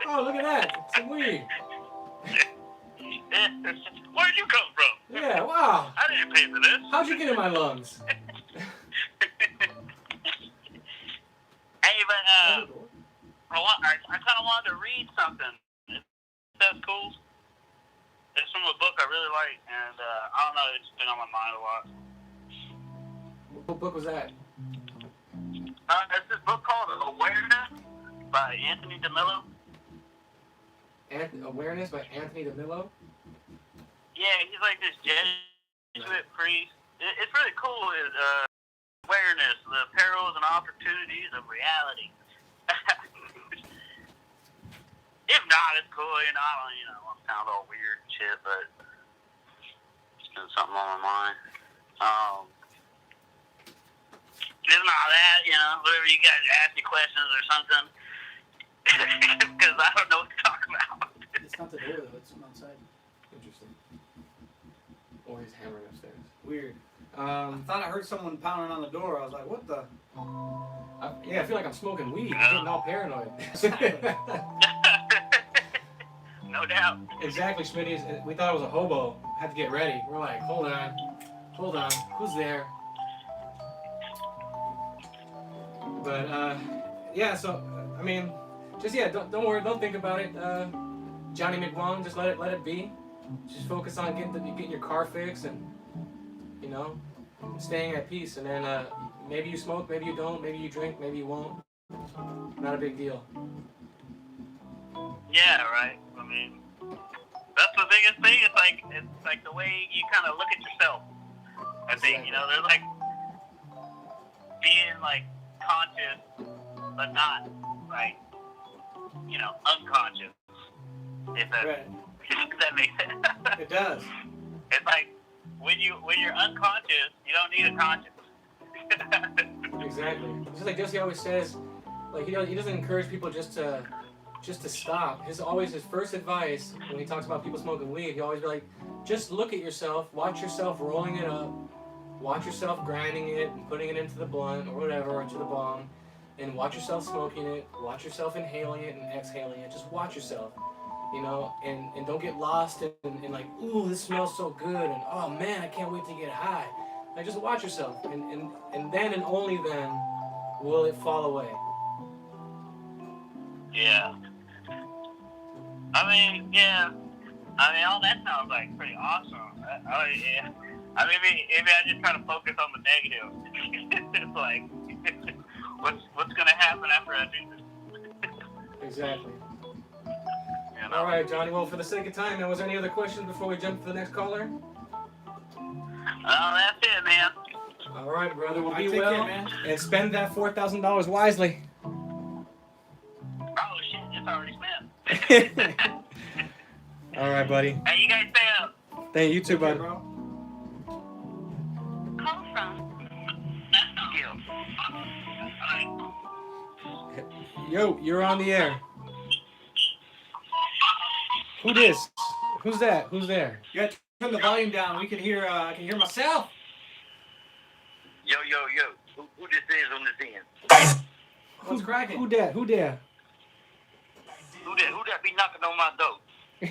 Oh, look at that, some weed. Where'd you come from? Yeah, wow. I didn't pay for this. How'd you get in my lungs? Hey, but I kind of wanted to read something. If that's cool. It's from a book I really like, and I don't know, it's been on my mind a lot. What book was that? It's this book called Awareness by Anthony DeMello. Awareness by Anthony DeMello? Yeah, he's like this Jesuit priest. It's really cool. Awareness, the perils and opportunities of reality. If not, it's cool. You know, I sound all weird and shit, but it's been something on my mind. If not that, you know, whatever you guys ask me questions or something, because I don't know what to talk about. It's not the door though. It's from outside. Interesting. Or he's hammering upstairs. Weird. I thought I heard someone pounding on the door. I was like, what the? I feel like I'm smoking weed. I'm getting all paranoid. No doubt. Exactly, Schmitty. We thought it was a hobo. Had to get ready. We're like, hold on. Who's there? But yeah. So I mean, just don't worry. Don't think about it. Johnny McWong, just let it be. Just focus on getting your car fixed and, you know, staying at peace. And then maybe you smoke, maybe you don't, maybe you drink, maybe you won't. Not a big deal. Yeah, right. I mean, that's the biggest thing. It's like the way you kind of look at yourself. I think, you know, there's like being like conscious, but not like, you know, unconscious. If that, Right. if that makes sense. It does. It's like when you're unconscious, you don't need a conscience. Exactly. Just like Jesse always says, like he doesn't encourage people just to stop. His first advice when he talks about people smoking weed, he always be like, just look at yourself, watch yourself rolling it up, watch yourself grinding it and putting it into the blunt or whatever, or into the bong, and watch yourself smoking it, watch yourself inhaling it and exhaling it. Just watch yourself. You know, and don't get lost in like, ooh, this smells so good, and oh man, I can't wait to get high. Like, just watch yourself, and then and only then will it fall away. Yeah. I mean, all that sounds like pretty awesome. Yeah. Maybe I just try to focus on the negative. It's like, what's gonna happen after I do this? Exactly. You know? All right, Johnny. Well, for the sake of time, now, was there any other questions before we jump to the next caller? That's it, man. All right, brother. Well, be Take well, care, man. and spend that $4,000 wisely. Oh shit, it's already spent. All right, buddy. Hey, you guys stay up. Thank you too, Okay, bud. bro. Call from Yo, you're on the air. Who this? Who's that? Who's there? You got to turn the volume down. We can hear. I can hear myself. Yo, yo, yo. who this is on this end. What's cracking? Who that? Who that be knocking on my door?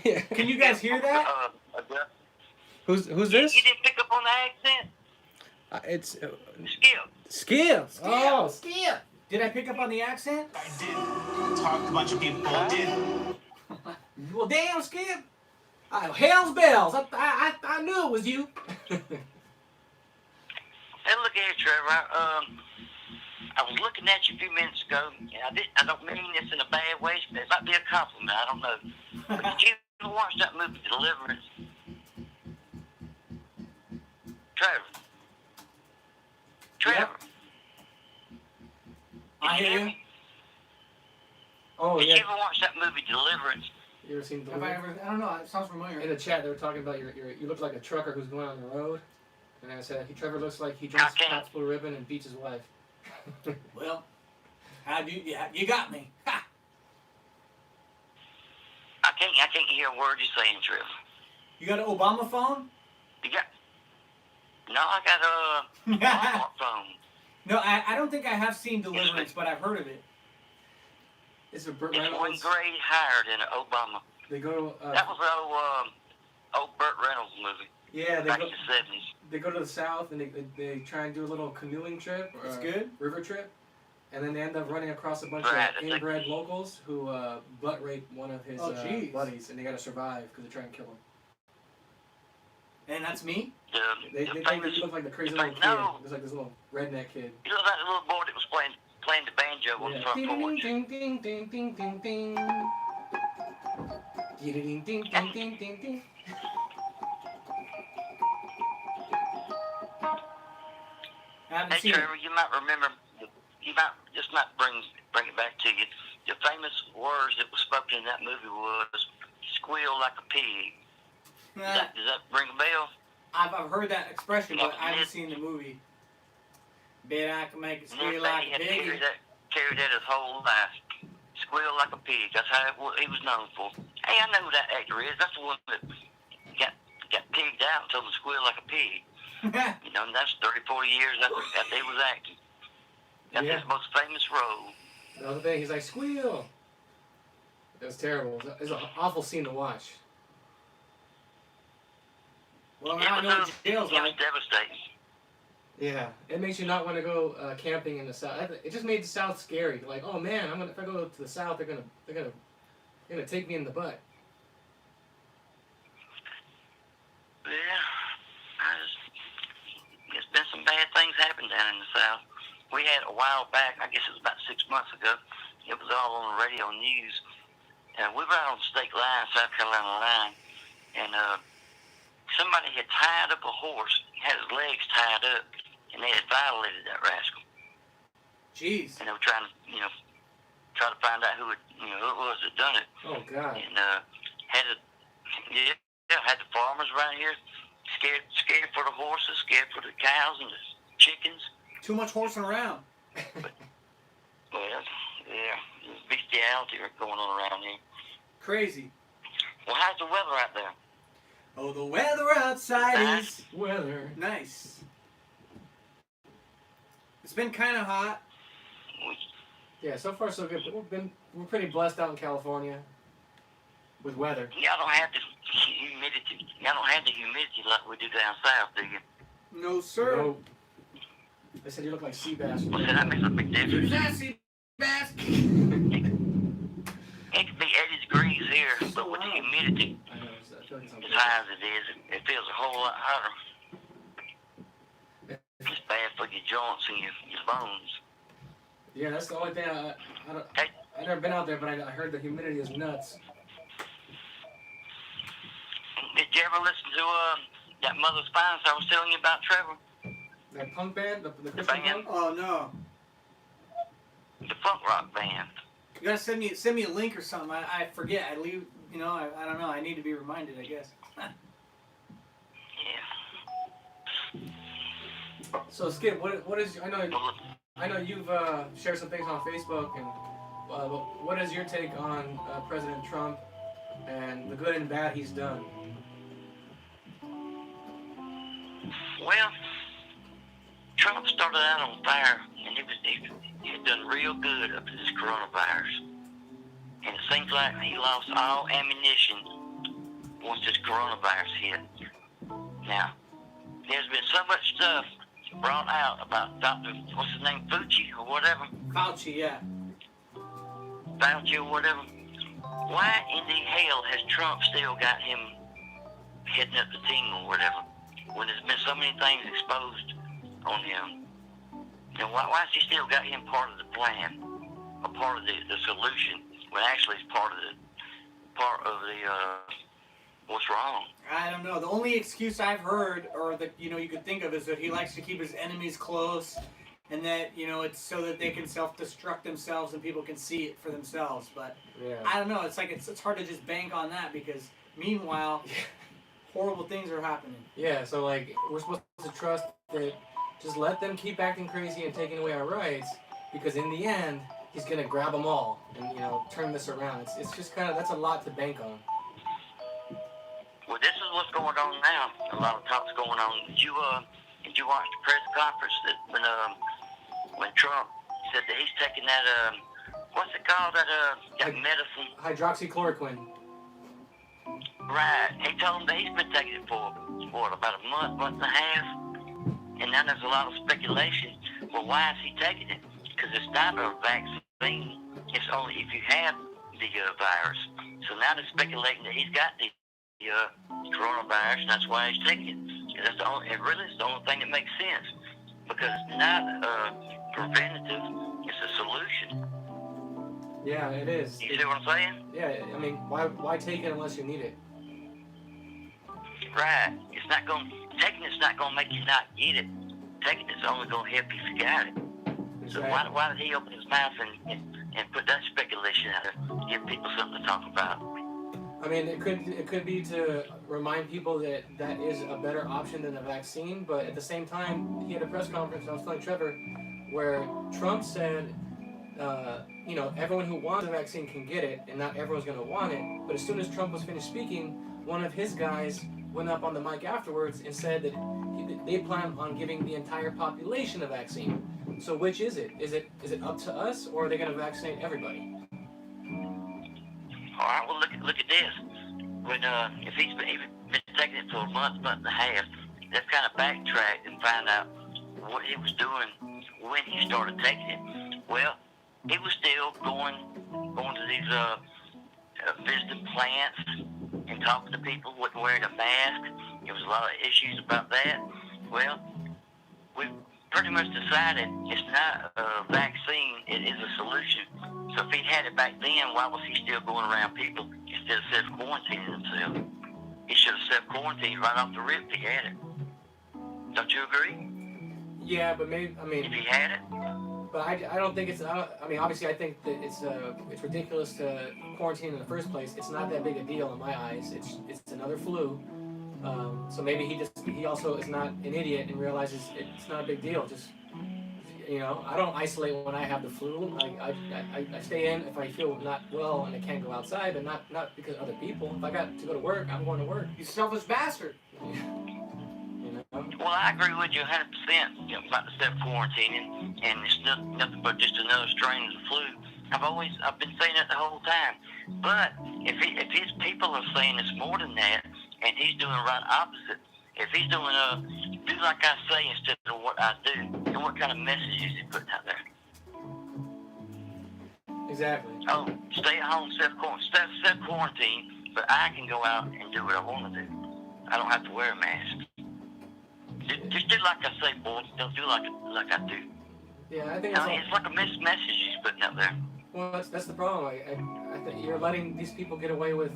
Yeah. Can you guys hear that? Who's You this? didn't pick up on the accent? It's Skip. Skip. Oh, Skip. Did I pick up on the accent? I did. Talked to a bunch of people. Did. Well, damn, Skip. Hell's bells. I knew it was you. Hey, look here, Trevor. I was looking at you a few minutes ago, and I don't mean this in a bad way. It might be a compliment. I don't know. But did you ever watch that movie, Deliverance? Trevor. I Did you hear you. Oh Did yeah. you ever watch that movie, Deliverance? You ever seen Have I ever? I don't know. It sounds familiar. In the chat, they were talking about you look like a trucker who's going on the road, and I said Trevor looks like he drinks Okay. Pabst Blue Ribbon and beats his wife. Well, how do you got me? Ha! I can't hear a word you're saying, Trevor. You got an Obama phone? You got? No, I got a Walmart phone. No, I don't think I have seen Deliverance, but I've heard of it. It's a Burt It's one Reynolds. grade higher than an Obama. They go. That was an old Burt Reynolds movie Yeah, back in the 70s. they go to the south and they try and do a little canoeing trip. Or It's good. River trip, and then they end up running across a bunch Right, of it's like- inbred locals who butt rape one of his Oh, jeez. buddies, and they gotta survive because they're trying to kill him. And that's me. They The think that famous, you look like the crazy the little fa- kid. no. There's like this little redneck kid. you look like the little boy that was playing the banjo on the front Ding porch. ding ding ding ding ding ding. Ding ding ding ding ding ding ding. I haven't Hey, seen it. Trevor, you might remember. You might just might bring it back to you. The famous words that were spoken in that movie was "squeal like a pig." Does that ring a bell? I've heard that expression, but I haven't seen the movie. Bet I can make it And squeal that like he a had pig. carried that his whole life. Squeal like a pig. That's how he was known for. Hey, I know who that actor is. That's the one that got pigged out and told him to squeal like a pig. You know, and that's 30, 40 years after he was acting. That's Yeah. his most famous role. That was the thing. He's like squeal. It was terrible. It was an awful scene to watch. Well, now I know what It jail's was like. devastating. Yeah, it makes you not want to go camping in the south. It just made the south scary. Like, oh man, if I go to the south, they're gonna take me in the butt. Yeah, there's been some bad things happen down in the South. We had a while back, I guess it was about 6 months ago, it was all on the radio news. And we were out on the state line, South Carolina line, and somebody had tied up a horse, had his legs tied up, and they had violated that rascal. Jeez. And they were trying to, try to find out who it was that done it. Oh god. And had the farmers around here scared for the horses, scared for the cows and the chickens. Too much horsing around. Well, yeah, there's bestiality going on around here. Crazy. Well, how's the weather out there? Oh, the weather outside is Weather. nice. It's been kind of hot. Yeah, so far so good. We're pretty blessed out in California with weather. Y'all don't have the humidity. Y'all don't have the humidity like we do down south, do you? No, sir. No. They said you look like sea bass. Well, see, that makes a big difference. Sassy bass. It could be 80 degrees here, but with the humidity I know. I feel like it's on as high as it is, it feels a whole lot hotter. It's bad for your joints and your bones. Yeah, that's the only thing. I've never been out there, but I heard the humidity is nuts. Did you ever listen to that Mother's Finest I was telling you about, Trevor? That punk band, the Christian band? punk. Oh no. The punk rock band. You gotta send me a link or something. I forget. I leave. I don't know. I need to be reminded, I guess. Yeah. So Skip, what is? I know you've shared some things on Facebook, and what is your take on President Trump and the good and bad he's done? Well, Trump started out on fire, and he had done real good up to this coronavirus. And it seems like he lost all ammunition once this coronavirus hit. Now, there's been so much stuff brought out about Dr. what's his name, Fauci or whatever, Fauci, yeah. Fauci or whatever. Why in the hell has Trump still got him heading up the team or whatever, when there's been so many things exposed on him? And why has he still got him part of the plan, a part of the solution, when actually it's part of the what's wrong? I don't know. The only excuse I've heard, or that you could think of, is that he likes to keep his enemies close, and that it's so that they can self-destruct themselves and people can see it for themselves. But Yeah. I don't know. It's like it's hard to just bank on that, because meanwhile, horrible things are happening. Yeah, so like we're supposed to trust that, just let them keep acting crazy and taking away our rights, because in the end he's gonna grab them all and turn this around. It's just kind of, that's a lot to bank on. Well, this is what's going on now. A lot of talk's going on. Did you watch the press conference that when Trump said that he's taking that what's it called, that medicine? Hydroxychloroquine. Right. He told him that he's been taking it for about a month and a half, and now there's a lot of speculation. Well, why is he taking it? Because it's not a vaccine. It's only if you have the virus. So now they're speculating that he's got the coronavirus, and that's why he's taking it. That's the only, it really is the only thing that makes sense, because it's not preventative, it's a solution. Yeah, it is. You see what I'm saying? Yeah, I mean, why take it unless you need it? Right. It's not going. Taking it's not going to make you not get it. Taking it's only going to help you if you got it. So Exactly. why did he open his mouth and put that speculation out there, give people something to talk about? I mean, it could be to remind people that that is a better option than a vaccine, but at the same time, he had a press conference, I was telling Trevor, where Trump said, everyone who wants a vaccine can get it, and not everyone's going to want it. But as soon as Trump was finished speaking, one of his guys went up on the mic afterwards and said that they plan on giving the entire population a vaccine. So which is it? Is it up to us, or are they going to vaccinate everybody? All right. Well, look at this. When if he's been taking it for a month and a half, they've kind of backtracked and find out what he was doing when he started taking it. Well, he was still going to these visiting plants and talking to people, wasn't wearing a mask. There was a lot of issues about that. Well, we pretty much decided it's not a vaccine, it is a solution. So if he'd had it back then, why was he still going around people instead of self-quarantining himself? He should have self-quarantined right off the rip if he had it. Don't you agree? Yeah, but maybe, If he had it? but I don't think obviously I think that it's ridiculous to quarantine in the first place. It's not that big a deal in my eyes. It's another flu. So maybe he also is not an idiot and realizes it's not a big deal. Just, I don't isolate when I have the flu. I stay in if I feel not well and I can't go outside, but not because of other people. If I got to go to work, I'm going to work. You selfish bastard. Well, I agree with you 100% about the self-quarantining, and it's nothing but just another strain of the flu. I've been saying that the whole time. But if his people are saying it's more than that, and he's doing right opposite, if he's doing do like I say instead of what I do, then what kind of message is he putting out there? Exactly. Oh, stay at home, self-quarantine, but I can go out and do what I want to do. I don't have to wear a mask. Just do like I say, boy. Don't do like I do. Yeah, I think It's like a message he's putting out there. well, that's the problem. I think you're letting these people get away with,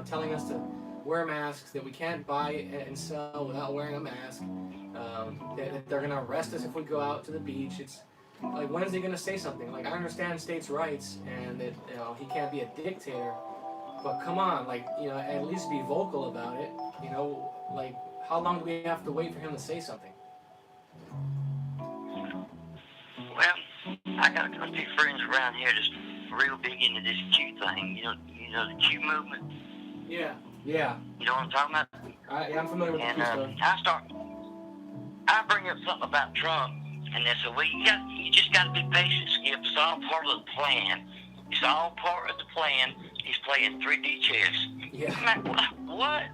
telling us to wear masks, that we can't buy and sell without wearing a mask, that they're going to arrest us if we go out to the beach. It's like, when is he going to say something? Like, I understand states' rights and that, he can't be a dictator, but come on, at least be vocal about it. How long do we have to wait for him to say something? Well, I got a few friends around here that's real big into this Q thing. You know the Q movement? Yeah. Yeah. You know what I'm talking about? I'm familiar with And the Q stuff. I bring up something about Trump, And then so you just got to be patient, Skip. It's all part of the plan. It's all part of the plan. He's playing 3D chess. Yeah. I'm like, what?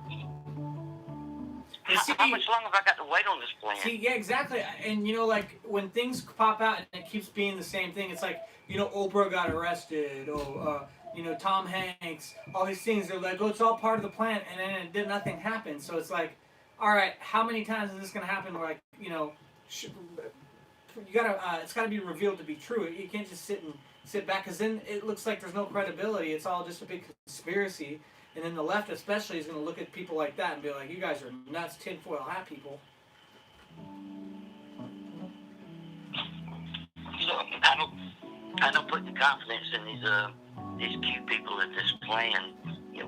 And see, How much longer have I got to wait on this plan? See, yeah, exactly. And like when things pop out and it keeps being the same thing, it's like, Oprah got arrested, or Tom Hanks, all these things. They're like, oh, it's all part of the plan, and then nothing happens. So it's like, all right, how many times is this gonna happen? Where you gotta, it's gotta be revealed to be true. You can't just sit back, because then it looks like there's no credibility. It's all just a big conspiracy. And then the left especially is going to look at people like that and be like, you guys are nuts, tinfoil hat people. So I don't put the confidence in these few people that this plan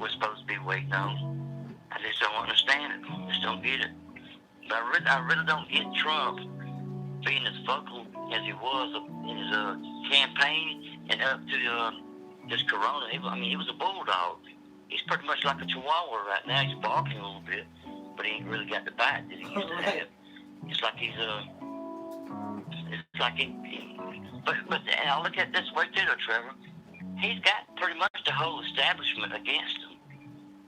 we're supposed to be waiting on. I just don't understand it. I just don't get it. But I really don't get Trump being as vocal as he was in his campaign and up to this corona. He was a bulldog. He's pretty much like a chihuahua right now. He's barking a little bit, but he ain't really got the bite that he used to have. It's like but and I look at it this way too, though, Trevor. He's got pretty much the whole establishment against him.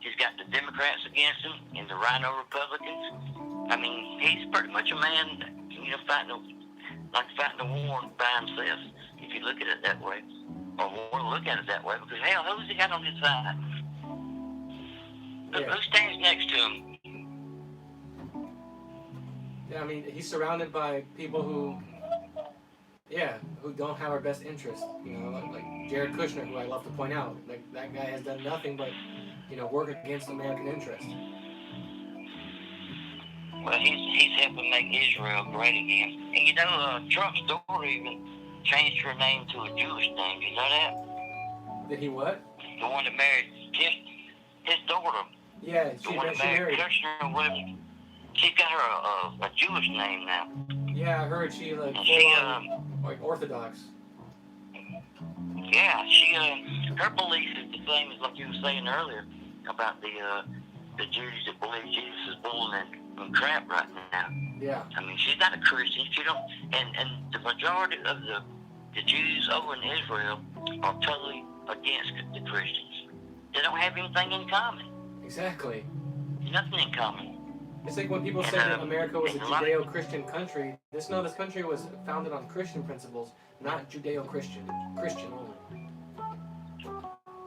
He's got the Democrats against him and the Rhino Republicans. I mean, he's pretty much a man, fighting a war by himself, if you look at it that way. Or want to look at it that way, because hell, who's he got on his side? Yeah. Who stands next to him? Yeah, I mean, he's surrounded by people who don't have our best interest. Like Jared Kushner, who I love to point out. Like, that guy has done nothing but, work against American interests. Well, he's helping make Israel great again. And Trump's daughter even changed her name to a Jewish name. You know that? Did he what? The one that married his daughter. Yeah, The one that married Kushner or whatever. She's got her a Jewish name now. Yeah, I heard she And like Orthodox. Yeah, her belief is the same as like you were saying earlier about the Jews that believe Jesus is bullying and crap right now. Yeah. I mean, she's not a Christian. She don't, and the majority of the Jews over in Israel are totally against the Christians. They don't have anything in common. Exactly. Nothing in common. It's like when people say that America was a Judeo-Christian country. This country was founded on Christian principles, not Judeo-Christian. Christian only.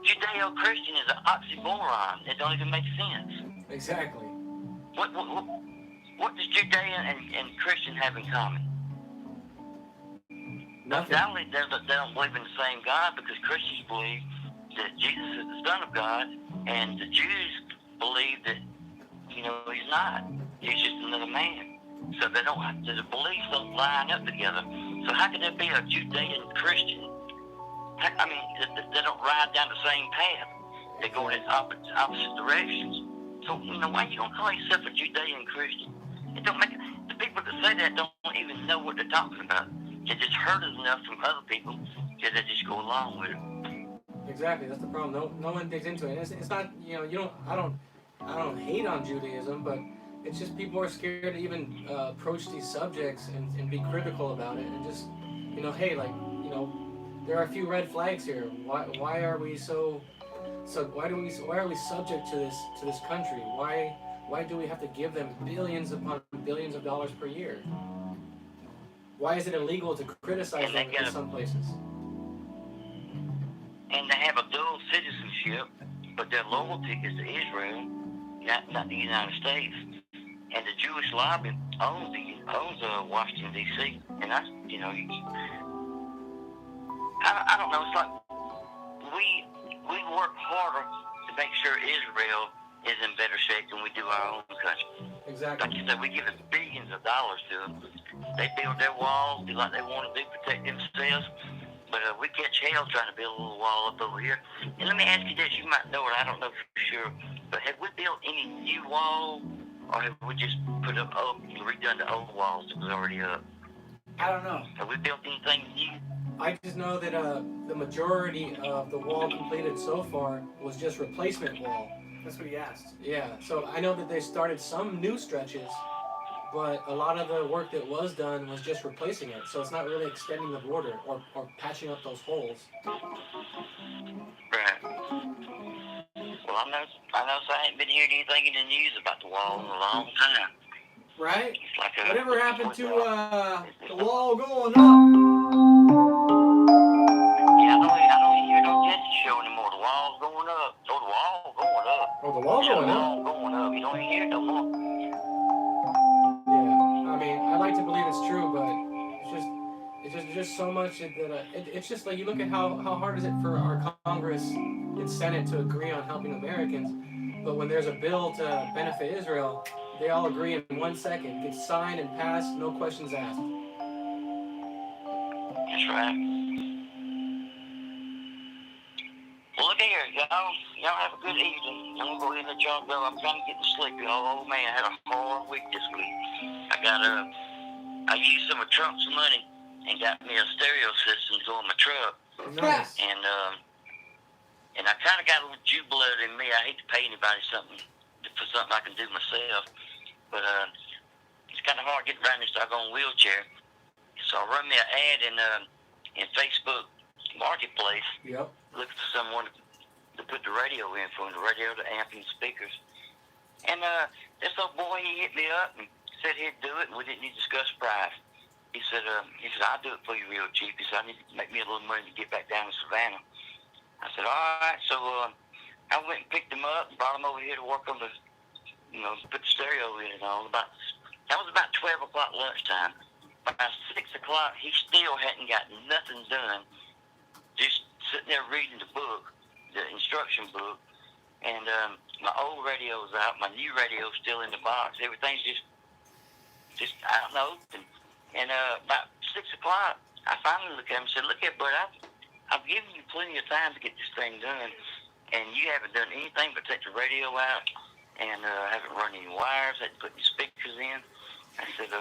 Judeo-Christian is an oxymoron. It don't even make sense. Exactly. What does Judea and Christian have in common? Nothing. Undoubtedly, they don't believe in the same God, because Christians believe that Jesus is the Son of God, and the Jews believe that he's not. He's just another man. So the beliefs don't line up together. So how can there be a Judean Christian? I mean, they don't ride down the same path. They go in opposite directions. So why you don't call yourself a Judean Christian? It don't make the people that say that don't even know what they're talking about. They just heard it enough from other people that they just go along with it. Exactly, that's the problem. No one digs into it. It's not I don't hate on Judaism, but it's just people are scared to even approach these subjects and be critical about it, and just hey, there are a few red flags here. Why are we why are we subject to this country? Why do we have to give them billions upon billions of dollars per year? Why is it illegal to criticize them in some places? And they have a dual citizenship, but their loyalty is to Israel, not the United States. And the Jewish lobby owns Washington D.C. And I don't know. It's like we work harder to make sure Israel is in better shape than we do our own country. Exactly. Like you said, we give them billions of dollars to them. They build their walls, do like they want to do, protect themselves. But we catch hell trying to build a little wall up over here. And let me ask you this, you might know it, I don't know for sure, but have we built any new wall, or have we just redone the old walls that was already up? I don't know. Have we built anything new? I just know that the majority of the wall completed so far was just replacement wall. That's what he asked. Yeah, so I know that they started some new stretches, but a lot of the work that was done was just replacing it. So it's not really extending the border or patching up those holes. Right. Well, I know, so I ain't been hearing anything in the news about the wall in a long time. Right? It's like a, Whatever happened to the wall going up? Yeah, I don't hear no Jesse show anymore. The wall's going up. Oh, the wall's going up. Oh, the wall's Yeah, going the up. wall's going up. You don't even hear it no more. Yeah, I mean, I like to believe it's true, but it's just so much that it's just like you look at how hard is it for our Congress and Senate to agree on helping Americans, but when there's a bill to benefit Israel, they all agree in 1 second, gets signed and passed, no questions asked. That's right. Well, look here, y'all have a good evening. I'm gonna go ahead and let y'all go. I'm trying to get to sleep, y'all. Oh man, I had a hard week this week. I used some of Trump's money and got me a stereo system to go in my truck. Nice. And I kind of got a little Jew blood in me. I hate to pay anybody for something I can do myself, but it's kind of hard getting around this doggone wheelchair. So I run me an ad in Facebook Marketplace. Yep. Looking for someone to put the radio in for him, the radio, the amp, and the speakers. And this old boy, he hit me up and said he'd do it, and we didn't need to discuss price. He said, I'll do it for you real cheap. He said, I need to make me a little money to get back down to Savannah. I said, all right. So I went and picked him up and brought him over here to work on the, put the stereo in and all. That was about 12 o'clock lunchtime. By 6 o'clock, he still hadn't got nothing done. Just sitting there reading the book, the instruction book, and my old radio's out, my new radio's still in the box. Everything's just out and open. And about 6 o'clock, I finally looked at him and said, look here, bud, I've given you plenty of time to get this thing done, and you haven't done anything but take the radio out, and haven't run any wires, haven't put any speakers in. I said,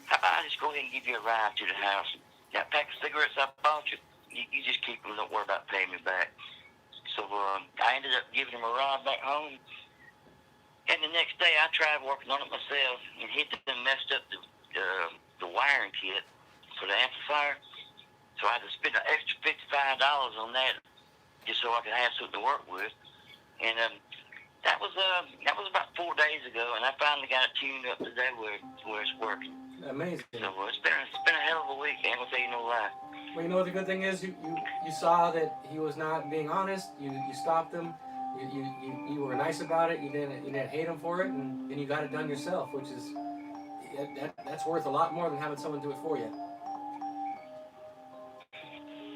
how about I just go ahead and give you a ride to the house? That pack of cigarettes I bought you, you just keep them, don't worry about paying me back. So I ended up giving him a ride back home. And the next day I tried working on it myself and hit them messed up the wiring kit for the amplifier. So I had to spend an extra $55 on that just so I could have something to work with. And that was about 4 days ago, and I finally got it tuned up today where it's working. Amazing. So it's been a hell of a week, man. I'll tell you no lie. Well, you know what the good thing is? You saw that he was not being honest. You stopped him. You were nice about it. You didn't hate him for it, and you got it done yourself, which is that's worth a lot more than having someone do it for you.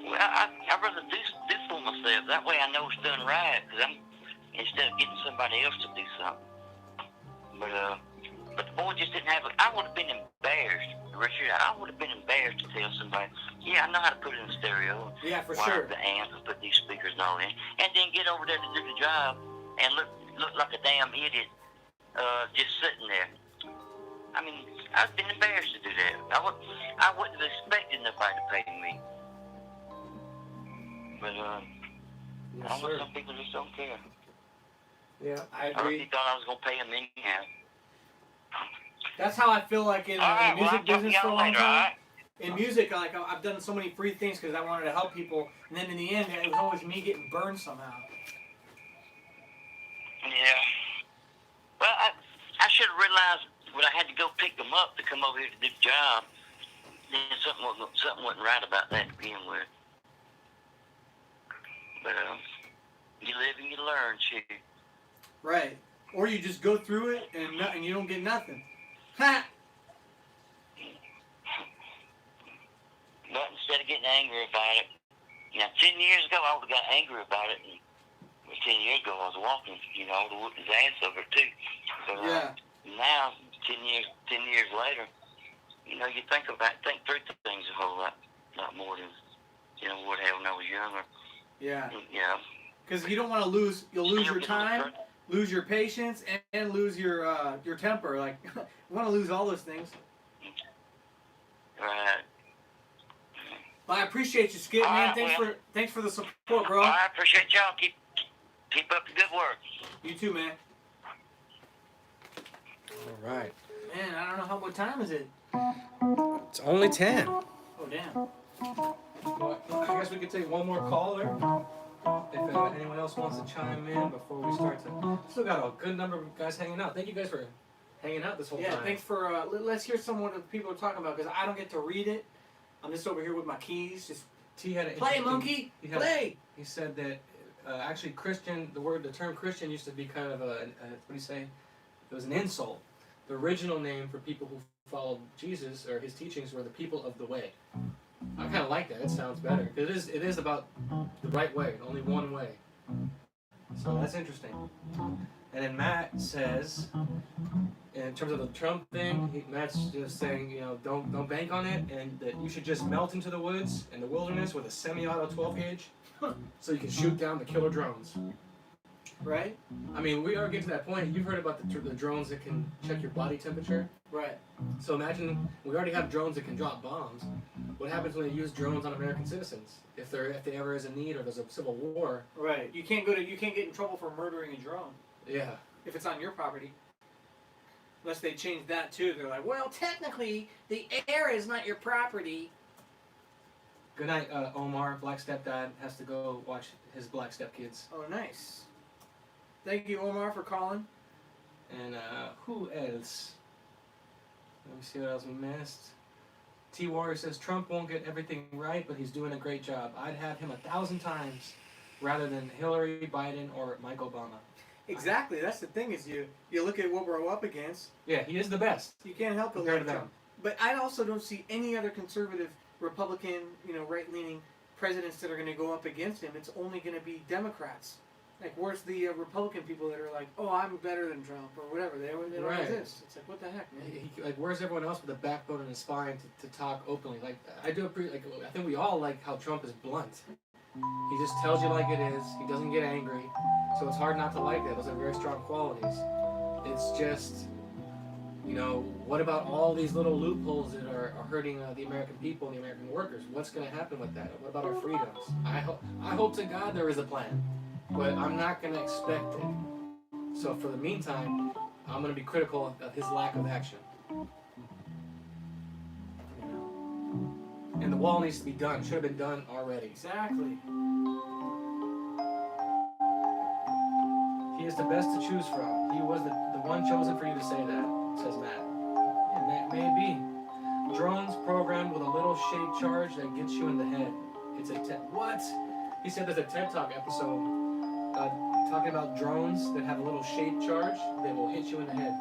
Well, I'd rather do for myself. That way I know it's done right, instead of getting somebody else to do something. But the boy just didn't have it. I would have been embarrassed, Richard. I would have been embarrassed to tell somebody, yeah, I know how to put it in stereo. Yeah, for wire sure. up the amp and put these speakers and all in. And then get over there to do the job and look like a damn idiot just sitting there. I mean, I've been embarrassed to do that. I wouldn't have expected nobody to pay me. But Yes, I know sir. some people just don't care. Yeah, I I really agree. thought I was going to pay them anyhow. That's how I feel like in All right, the well, music I'll talk to business for a y'all long later, all time. right? In music, like I've done so many free things because I wanted to help people, and then in the end, it was always me getting burned somehow. Yeah. Well, I should have realized when I had to go pick them up to come over here to do the job, then something wasn't right about that to begin with. But you live and you learn, shit. Right. Or you just go through it and you don't get nothing. Ha! But instead of getting angry about it, 10 years ago I would have got angry about it. And 10 years ago I was walking, I would have whooped his ass over it too. But Yeah. now, 10 years later, you think through things a whole lot more than what hell when I was younger. Yeah. Yeah. Because you don't want to lose. You'll lose your time, lose your patience, and lose your temper. Like you want to lose all those things. Right. But I appreciate you, Skip, man. Thanks for the support, bro. I appreciate y'all. Keep up the good work. You too, man. All right. Man, I don't know what time is it? It's only 10. Oh, damn. Well, I guess we could take one more caller. If anyone else wants to chime in before we start to... Still got a good number of guys hanging out. Thank you guys for hanging out this whole Yeah, time. thanks for, let's hear some of what people are talking about, because I don't get to read it. I'm just over here with my keys, just T had an play, interesting- monkey, he had- play! He said that actually Christian, the term Christian used to be kind of what do you say? It was an insult. The original name for people who followed Jesus or his teachings were the people of the way. I kind of like that. It sounds better. It is about the right way, only one way. So that's interesting. And then Matt says, in terms of the Trump thing, Matt's just saying, don't bank on it, and that you should just melt into the woods and the wilderness with a semi-auto 12 gauge, so you can shoot down the killer drones. Right? I mean, we are getting to that point. You've heard about the drones that can check your body temperature. Right. So imagine we already have drones that can drop bombs. What happens when they use drones on American citizens? If there ever is a need or there's a civil war? Right. You can't get in trouble for murdering a drone Yeah. if it's on your property. Unless they change that too. They're like, well, technically, the air is not your property. Good night, Omar. Black stepdad has to go watch his black stepkids. Oh, nice. Thank you, Omar, for calling. And who else? Let me see what else we missed. T Warrior says Trump won't get everything right, but he's doing a great job. I'd have him 1,000 times rather than Hillary, Biden, or Mike Obama. Exactly. That's the thing is you look at what we're up against. Yeah, he is the best. You can't help but Compared like to them. Trump. But I also don't see any other conservative, Republican, right-leaning presidents that are going to go up against him. It's only going to be Democrats. Like, where's the Republican people that are like, oh, I'm better than Trump or whatever? They don't Right. exist. It's like, what the heck, man? Like, where's everyone else with a backbone and a spine to talk openly? Like, I think we all like how Trump is blunt. He just tells you like it is. He doesn't get angry. So it's hard not to like that. Those are very strong qualities. It's just, what about all these little loopholes that are hurting the American people and the American workers? What's going to happen with that? What about our freedoms? I hope to God there is a plan, but I'm not going to expect it. So for the meantime, I'm going to be critical of his lack of action. And the wall needs to be done. Should have been done already. Exactly. He is the best to choose from. He was the one chosen for you to say that, says Matt. And maybe. Drones programmed with a little shade charge that gets you in the head. It's what? He said there's a TED Talk episode talking about drones that have a little shade charge that will hit you in the head.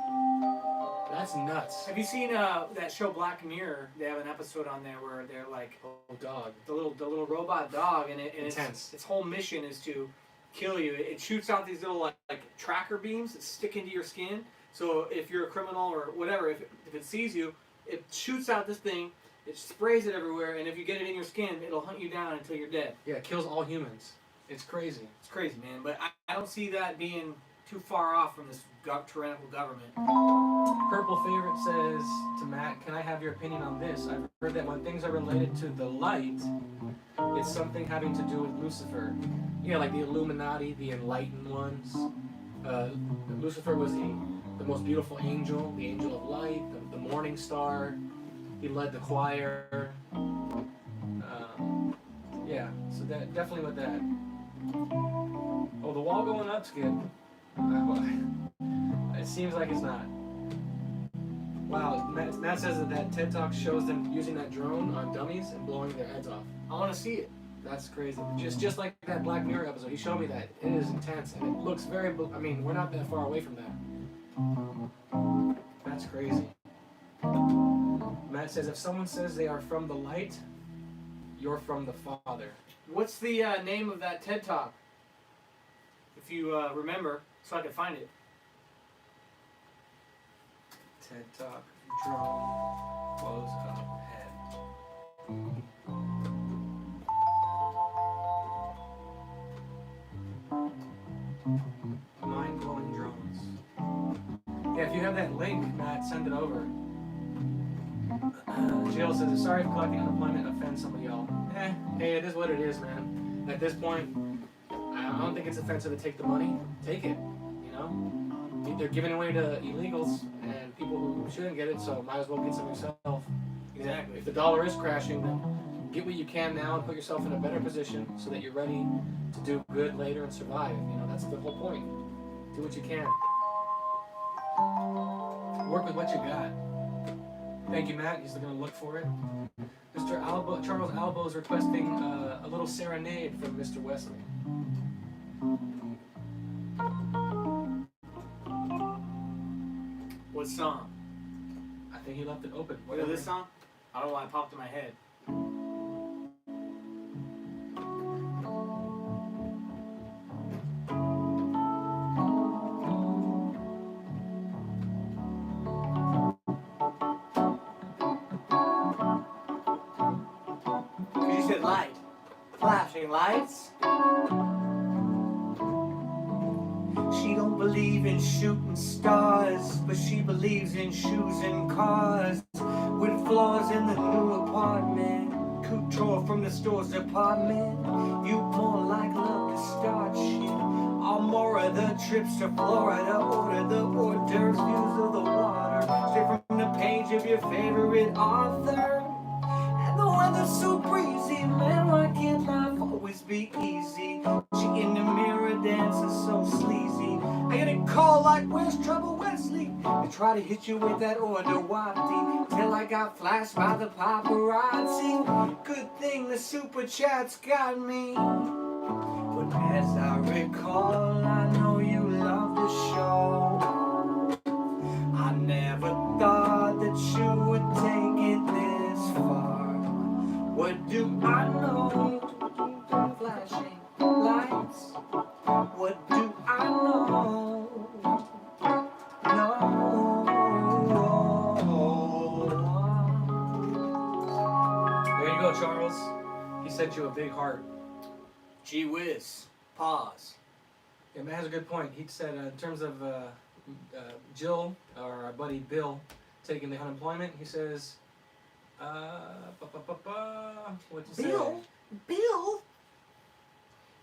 That's nuts. Have you seen that show Black Mirror? They have an episode on there where they're like Oh, dog. the little robot dog, and Intense. its whole mission is to kill you. It shoots out these little like tracker beams that stick into your skin. So if you're a criminal or whatever, if it sees you, it shoots out this thing. It sprays it everywhere, and if you get it in your skin, it'll hunt you down until you're dead. Yeah, it kills all humans. It's crazy. It's crazy, man. But I don't see that being too far off from this tyrannical government. Purple Favorite says to Matt, can I have your opinion on this? I've heard that when things are related to the light, it's something having to do with Lucifer. Yeah, like the Illuminati, the enlightened ones. Lucifer was the most beautiful angel, the angel of light, the morning star. He led the choir. Yeah, so that definitely with that. Oh, the wall going up, Skip. It seems like it's not. Wow, Matt says that TED Talk shows them using that drone on dummies and blowing their heads off. I want to see it. That's crazy. Just like that Black Mirror episode, he showed me that. It is intense, and it looks very, we're not that far away from that. That's crazy. Matt says, if someone says they are from the light, you're from the Father. What's the name of that TED Talk? If you remember, so I can find it. TED Talk, drone, close up, head. Mind-blowing drones. Yeah, if you have that link, Matt, send it over. Jill says, sorry if collecting unemployment offends some of y'all. Hey, it is what it is, man. At this point, I don't think it's offensive to take the money. Take it, They're giving away to illegals, and people who shouldn't get it, so might as well get some yourself. Exactly. If the dollar is crashing, then get what you can now and put yourself in a better position so that you're ready to do good later and survive. You know, that's the whole point. Do what you can. Work with what you got. Thank you, Matt. He's going to look for it. Mr. Charles Albo is requesting a little serenade from Mr. Wesley. What song? I think he left it open. You know this song? I don't know why it popped in my head. You said light. Flashing lights. She don't believe in shooting stars, but she believes in shoes and cars. With floors in the new apartment, couture from the store's department. You more like love to start shit. All more of the trips to Florida, order the hors d'oeuvres, views of the water, straight from the page of your favorite author. And the weather's so breezy, man, why can't life always be easy? She in the mirror dancing so sleazy. I get a call like, where's Trouble Wesley? They try to hit you with that order wafty, till I got flashed by the paparazzi. Good thing the super chat's got me. But as I recall, I know you love the show. I never thought that you would take it this far. What do I know? Flashing lights. What do I know? No. There you go, Charles. He sent you a big heart. Gee whiz. Pause. Yeah, Matt has a good point. He said in terms of Jill, or our buddy Bill, taking the unemployment, he says, what'd you Bill? Bill?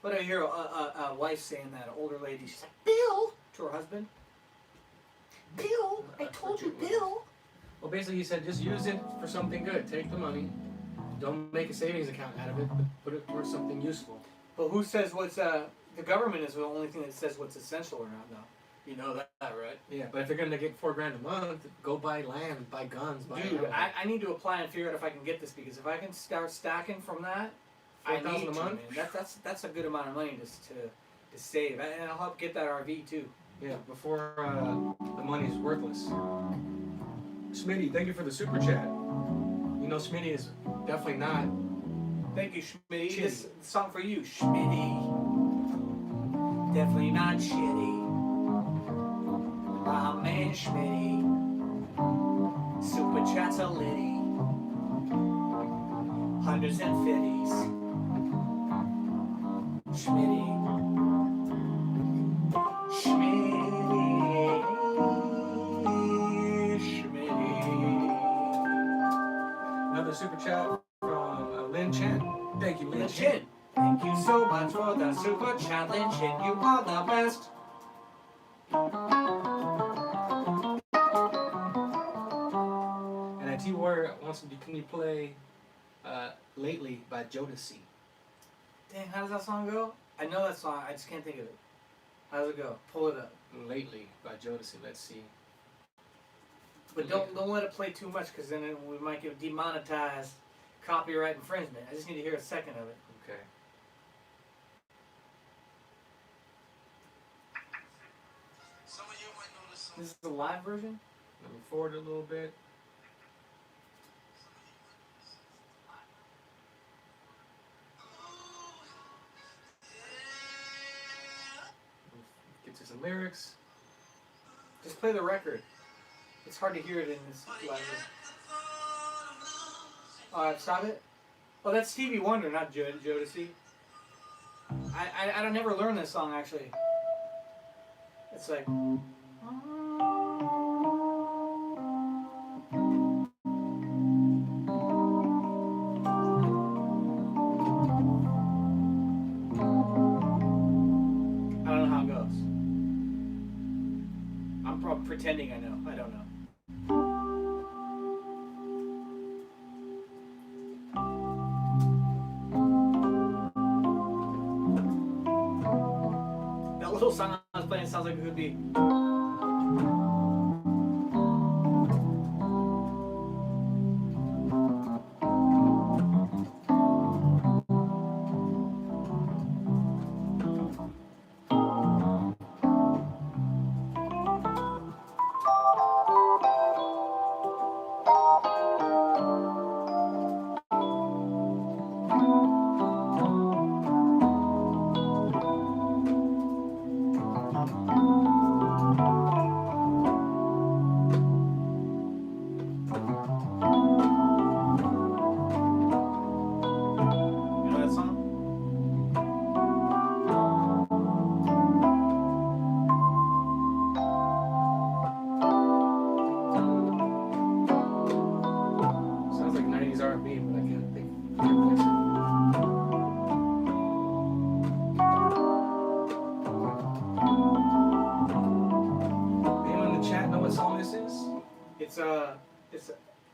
But I hear a wife saying that, an older lady, she's like, Bill, to her husband. Bill, I told you, Bill. Well, basically he said just use it for something good. Take the money. Don't make a savings account out of it, but put it towards something useful. But who says what's, the government is the only thing that says what's essential or not, though. You know that, right? Yeah, but if you're gonna get $4,000 a month, go buy land, buy guns, buy. Dude, I need to apply and figure out if I can get this, because if I can start stacking from that, I need $4,000 to, a month. man. That's a good amount of money just to save, and I'll help get that RV too. Yeah, before the money's worthless. Smitty, thank you for the super chat. You know, Smitty is definitely not. Thank you, Schmitty. Shitty. This song for you, Schmitty. Definitely not shitty. My man Schmitty. Super chats a litty. Hundreds and fifties. Schmitty. Schmitty. Schmitty. Another super chat from Lin Chen. Thank you, Lin Lin Chen. Chin. Thank you so much for the super chat, Lin Chin. You are the best. And IT Warrior wants to. Can you play "Lately" by Jodeci? Dang, how does that song go? I know that song, I just can't think of it. How does it go? Pull it up. "Lately" by Jodeci. Let's see. But don't let it play too much, because then we might get demonetized, copyright infringement. I just need to hear a second of it. Okay. This is the live version? Let me forward it a little bit. Get to some lyrics. Just play the record. It's hard to hear it in this live version. Alright, stop it. Oh, that's Stevie Wonder, not Jodeci. I don't never learn this song, actually. It's like... I don't know how it goes. I'm pretending I know. I don't know. song I was playing sounds like it could be. You know that song? Sounds like 90s R&B, but I can't think. Can't place it. Anyone in the chat know what song this is? It's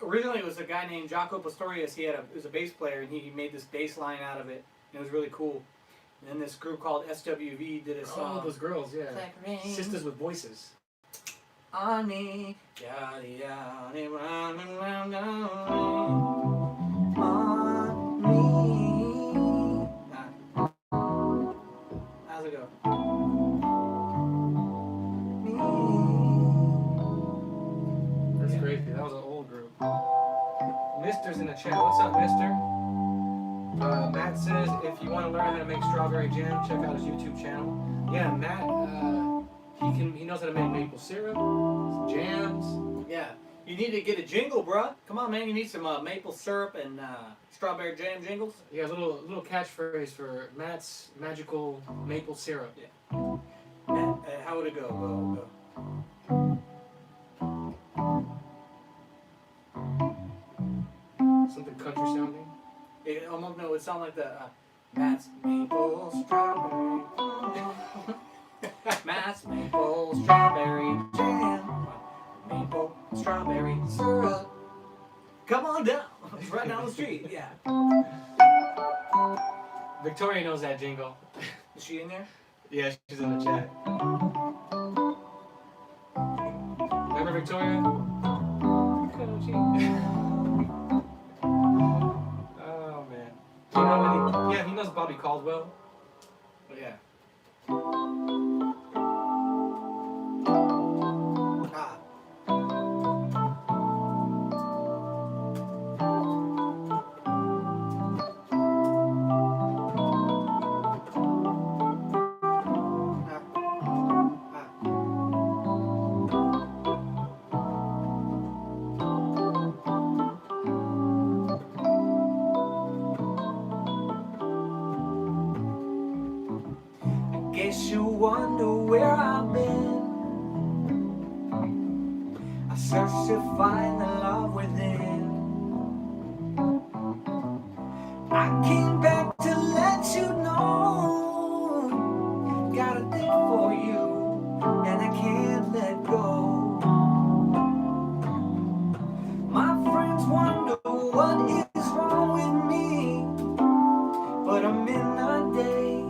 originally it was a guy named Jaco Pastorius. He was a bass player, and he made this bass line out of it. And it was really cool. And then this group ccalled SWV did a song. Oh, those girls, yeah. Like rain Sisters with voices. on me, yada yada, round and round, on me. How's it go? That's crazy. That was an old group. Mister's in the chat. What's up, Mister? Matt says if you want to learn how to make strawberry jam, check out his YouTube channel. Yeah, Matt. He knows how to make maple syrup, jams. Yeah, you need to get a jingle, bruh. Come on, man. You need some maple syrup and strawberry jam jingles. Yeah, little catchphrase for Matt's magical maple syrup. How would it go? Go. Something country sounding. It almost no. It sound like the Matt's maple strawberry. Matt's maple strawberry jam. Maple strawberry syrup. Come on down. It's right down the street. Yeah. Victoria knows that jingle. Is she in there? Yeah, she's in the chat. Remember Victoria? Oh man. Do you know any? Yeah, he knows Bobby Caldwell. Oh, yeah. Guess you wonder where I've been. I search to find the love within. I came back to let you know. Got a thing for you, and I can't let go. My friends wonder what is wrong with me, but I'm in a daze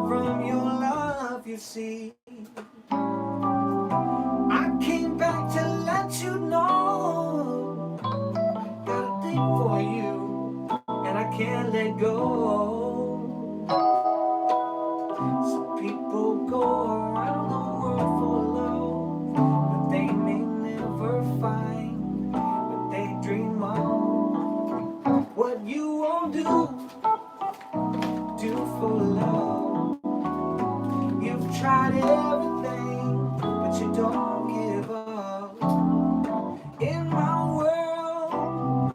from your love, you see. I came back to let you know. Got a thing for you, and I can't let go. Some people go around the world for love, but they may never find what they dream of. What you won't do for love. You've tried everything, but you don't give up. In my world,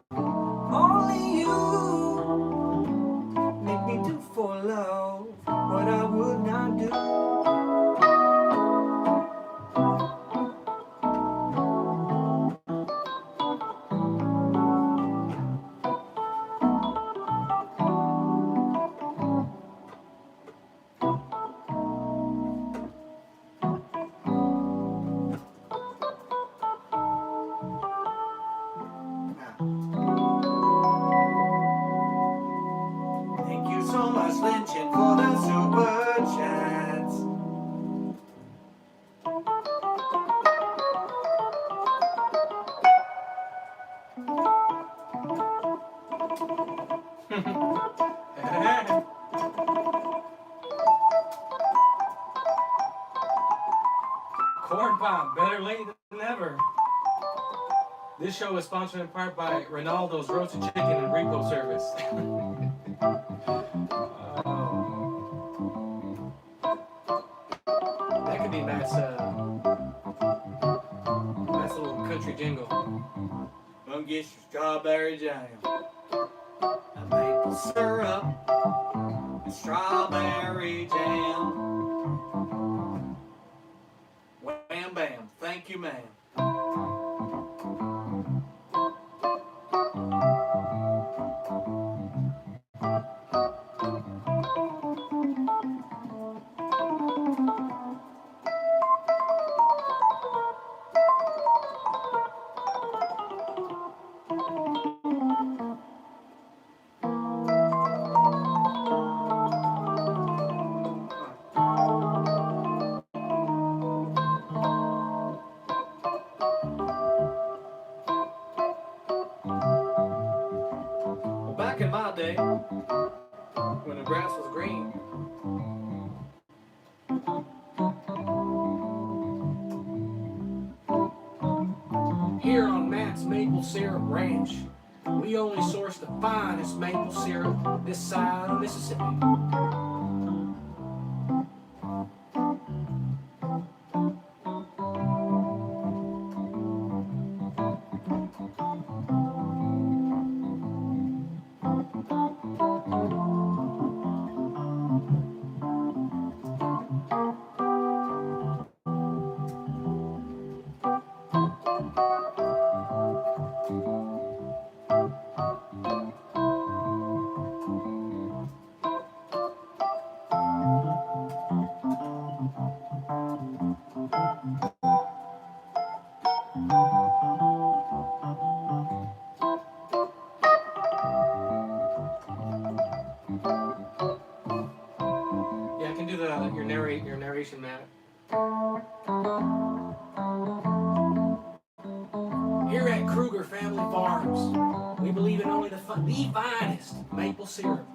only you make me do for love what I would not do. Corn Pop, better late than never. This show is sponsored in part by Ronaldo's Roasted Chicken and Repo Service. That could be Matt's little country jingle. Come get your strawberry jam. A maple syrup and strawberry jam. Wham bam. Thank you, ma'am. Well, back in my day, when the grass was green, Here on Matt's Maple Syrup Ranch, we only source the finest maple syrup this side of Mississippi. Yeah, I can do your narration, Matt. Here at Kruger Family Farms, we believe in only the finest maple syrup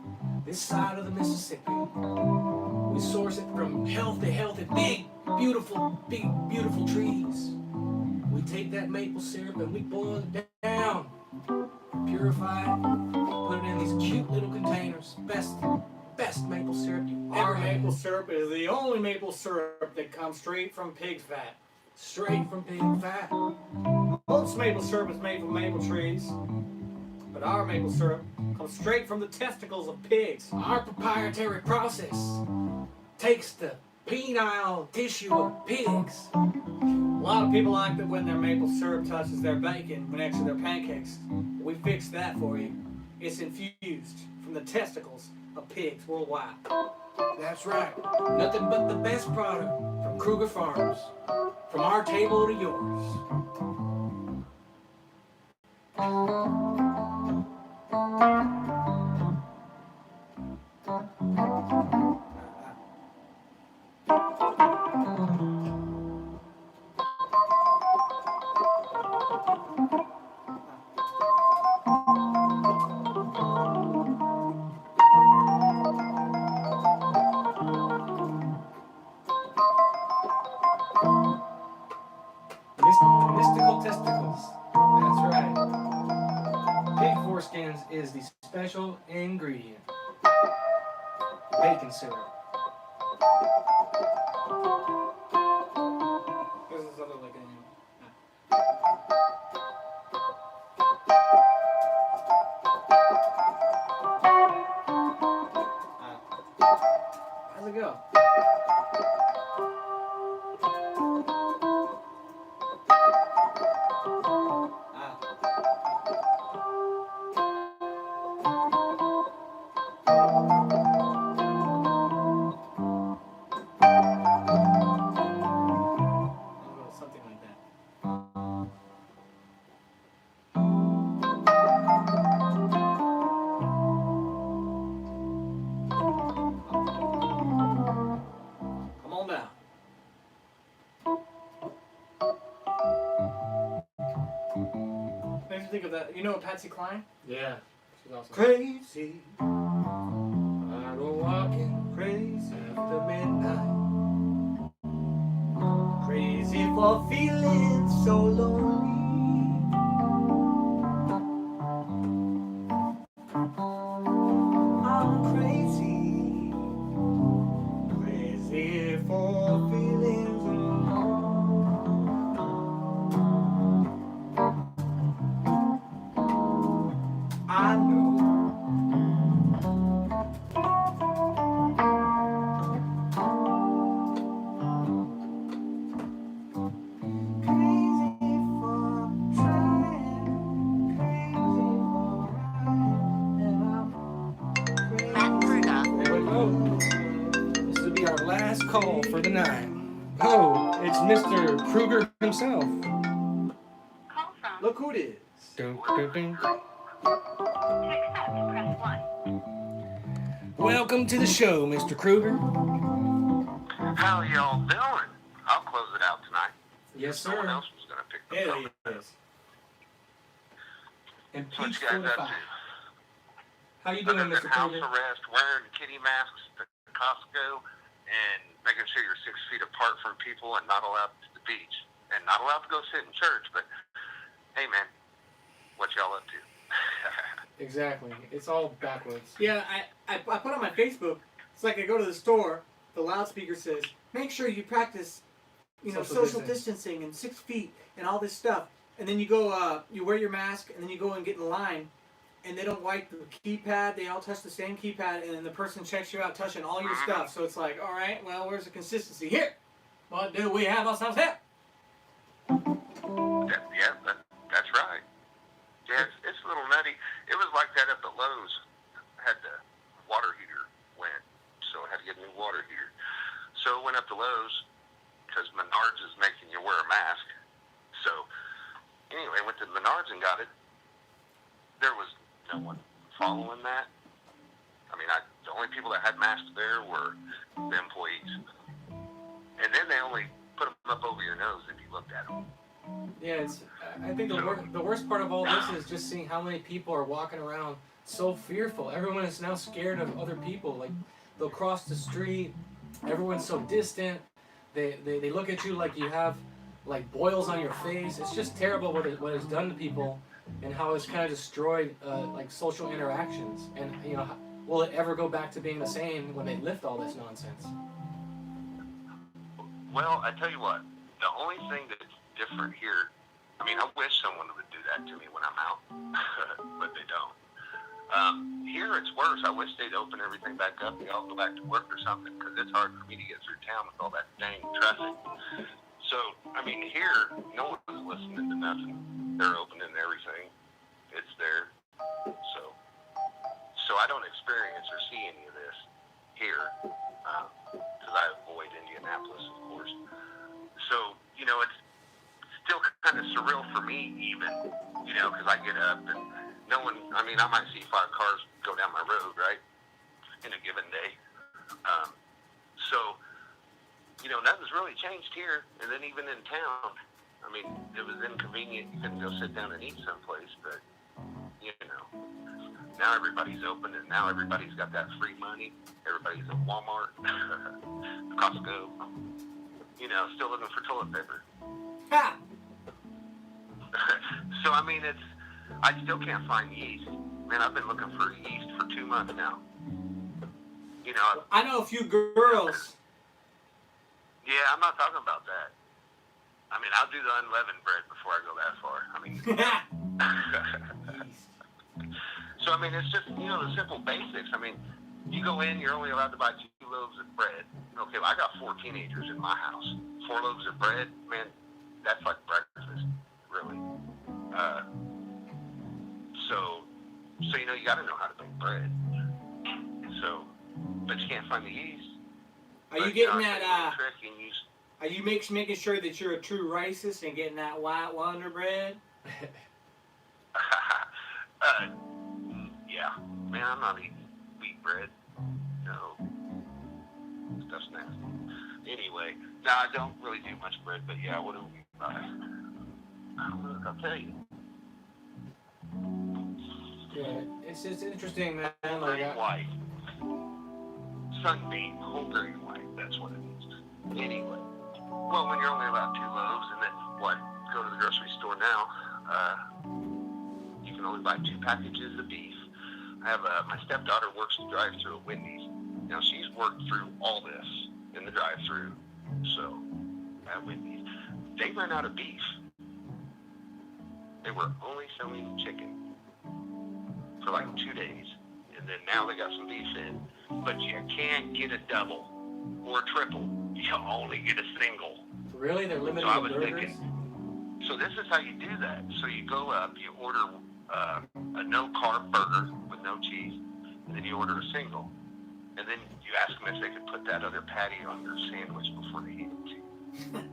this side of the Mississippi. We source it from healthy, big, beautiful trees. We take that maple syrup and we boil it down, purify it, put it in these cute little containers. Best maple syrup you ever our had. maple syrup is the only maple syrup that comes straight from pig's fat. Straight from pig fat. Most maple syrup is made from maple trees, but our maple syrup comes straight from the testicles of pigs. Our proprietary process takes the penile tissue of pigs. A lot of people like that when their maple syrup touches their bacon when next to their pancakes. We fixed that for you. It's infused from the testicles of pigs worldwide. That's right. Nothing but the best product from Kruger Farms. From our table to yours. Mystical testicles. That's right. Pig foreskins is the special ingredient. Bacon syrup. This is other like How's it go? something like that. Come on down. Makes me think of that. You know Patsy Cline? Yeah. She's awesome. Crazy, I go walking crazy, after midnight. crazy for feeling so lonely. I'm crazy, crazy for feeling so lonely. I know. Crazy for trying, crazy for running, and I'm Matt Kruger. There we go. This will be our last call for the night. Oh, it's Mr. Kruger himself. Call from. Look who it is. Dun, dun, dun. To accept, press 1. Welcome to the show, Mr. Kruger. How y'all doing? I'll close it out tonight. Yes, Someone sir. else was going to pick the There phone. he is. And What Peach you guys up 45. to? How you Other doing, than Mr. house Kruger? arrest, wearing kitty masks to Costco, and making sure you're 6 feet apart from people and not allowed to the beach. And not allowed to go sit in church, but hey man, what y'all up to? Exactly. It's all backwards. Yeah, I put on my Facebook. It's like I go to the store. The loudspeaker says, "Make sure you practice, social distancing and 6 feet and all this stuff." And then you go, you wear your mask, and then you go and get in line, and they don't wipe the keypad. They all touch the same keypad, and then the person checks you out touching all your stuff. So it's like, all right, well, where's the consistency here? What do we have ourselves here? That's right. Yeah, it's a little nutty. It was like that at the Lowe's. Had the water heater went, so I had to get a new water heater. So I went up to Lowe's because Menards is making you wear a mask. So anyway, went to Menards and got it. There was no one following that. I mean, the only people that had masks there were the employees. And then they only put them up over your nose if you looked at them. Yeah, I think the worst part of all this is just seeing how many people are walking around so fearful. Everyone is now scared of other people. Like, they'll cross the street. Everyone's so distant. They look at you like you have like boils on your face. It's just terrible what it's done to people, and how it's kind of destroyed like social interactions. And will it ever go back to being the same when they lift all this nonsense? Well, I tell you what, the only thing that's different here, I mean, I wish someone would do that to me when I'm out, but they don't. Here it's worse. I wish they'd open everything back up. They all go back to work or something, because it's hard for me to get through town with all that dang traffic. So, I mean, here, no one's listening to nothing. They're opening everything. It's there. So I don't experience or see any of this here, because I avoid Indianapolis, of course. So, it's still kind of surreal for me, even, because I get up and no one, I mean, I might see 5 cars go down my road, right, in a given day. So, nothing's really changed here. And then even in town, I mean, it was inconvenient. You couldn't go sit down and eat someplace, but, now everybody's open, and now everybody's got that free money. Everybody's at Walmart, Costco, still looking for toilet paper. Ha! So, I mean, I still can't find yeast. Man, I've been looking for yeast for 2 months now. I know a few girls. Yeah, I'm not talking about that. I mean, I'll do the unleavened bread before I go that far. I mean, so, I mean, it's just, the simple basics. I mean, you go in, you're only allowed to buy 2 loaves of bread. Okay, well, I got 4 teenagers in my house. 4 loaves of bread, man, that's like breakfast, really. So you got to know how to make bread. So, but you can't find the yeast. Are you getting that? Are you making sure that you're a true racist and getting that white Wonder Bread? Yeah, man, I'm not eating wheat bread. No, stuff's nasty. Anyway, no, I don't really do much bread, but yeah, what do we buy? I don't know. I'll tell you. Yeah, it's interesting, man. Like, Very white. Sunbeam, whole-grain white. That's what it is. Anyway. Well, when you're only allowed 2 loaves, and then what? Go to the grocery store now. You can only buy 2 packages of beef. I have my stepdaughter works the drive-thru at Wendy's. Now she's worked through all this in the drive-thru. So at Wendy's, they ran out of beef. They were only selling chicken for like 2 days, and then now they got some beef in. But you can't get a double or a triple. You only get a single. really? They're limiting So I the was burgers? thinking, so this is how you do that. So you go up, you order a no-carb burger with no cheese, and then you order a single. And then you ask them if they could put that other patty on their sandwich before they eat it to you.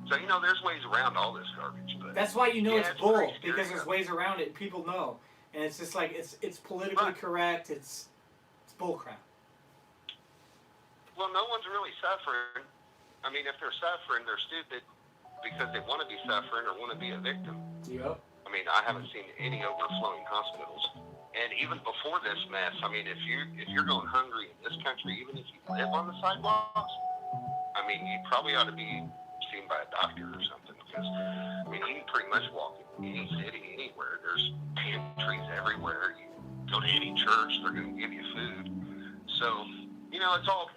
So you know, there's ways around all this garbage. But That's why you know yeah, it's bull, pretty because scary. there's ways around it. People know, and it's just like it's politically Right. correct. It's bull crap. Well, no one's really suffering. I mean, if they're suffering, they're stupid because they want to be suffering or want to be a victim. Yep. I mean, I haven't seen any overflowing hospitals. And even before this mess, I mean, if you're going hungry in this country, even if you live on the sidewalks, I mean, you probably ought to be seen by a doctor or something, because I mean, you can pretty much walk in any city, anywhere. There's pantries everywhere. You go to any church, they're going to give you food. So, you know, it's all,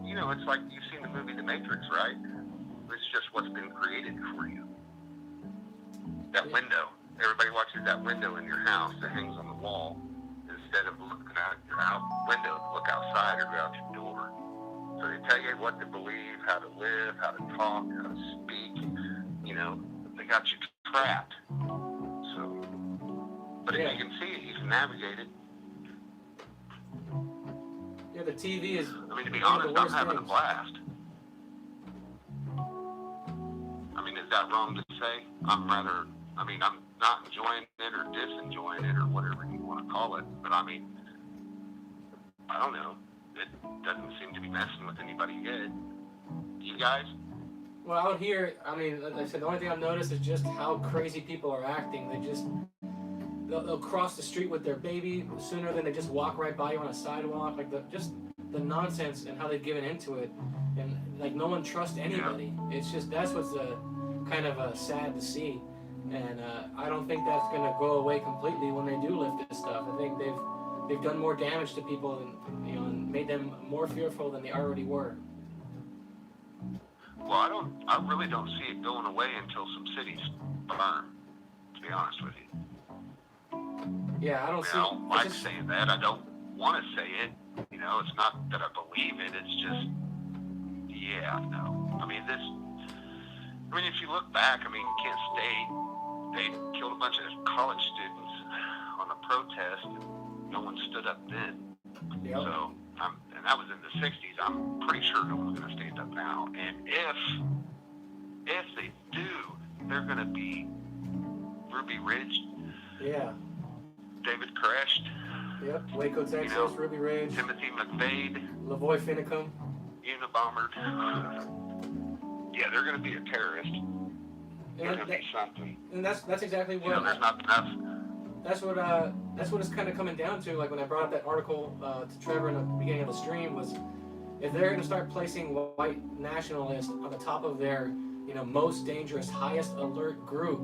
you know, it's like you've seen the movie The Matrix, right? It's just what's been created for you. That window. Everybody watches that window in your house that hangs on the wall instead of looking out your window to look outside or go out your door. So they tell you what to believe, how to live, how to talk, how to speak. You know, they got you trapped. So, but Yeah. if you can see it, you can navigate it. Yeah, the TV is. I mean, to be one of the honest, I'm worst having a things. blast. I mean, is that wrong to say? I'm not enjoying it or disenjoying it or whatever you want to call it. But I mean, I don't know. It doesn't seem to be messing with anybody good. You guys? Well, out here, I mean, like I said, the only thing I've noticed is just how crazy people are acting. They'll cross the street with their baby sooner than they just walk right by you on a sidewalk. Like the nonsense and how they've given into it, and like no one trusts anybody. It's just that's what's kind of sad to see, and I don't think that's gonna go away completely when they do lift this stuff. I think they've done more damage to people and, you know, and made them more fearful than they already were. Well, I really don't see it going away until some cities burn, to be honest with you. Yeah, I don't I see. don't like it's just- saying that. I don't want to say it. You know, it's not that I believe it. It's just, yeah, no. I mean, if you look back, I mean, Kent State, they killed a bunch of college students on a protest, and no one stood up then. Yep. So, and that was in the 60s. I'm pretty sure no one's going to stand up now. And if they do, they're going to be Ruby Ridge, Yeah. David Koresh, Yep. Waco, Texas, know, Ruby Ridge, Timothy McVeigh, Lavoy Finicum. Unabombered. Yeah, they're going to be a terrorist. They're And, going to be something. and that's exactly You know, what there's not enough. that's what it's kind of coming down to. Like when I brought up that article to Trevor in the beginning of the stream, was if they're going to start placing white nationalists on the top of their, you know, most dangerous, highest alert group,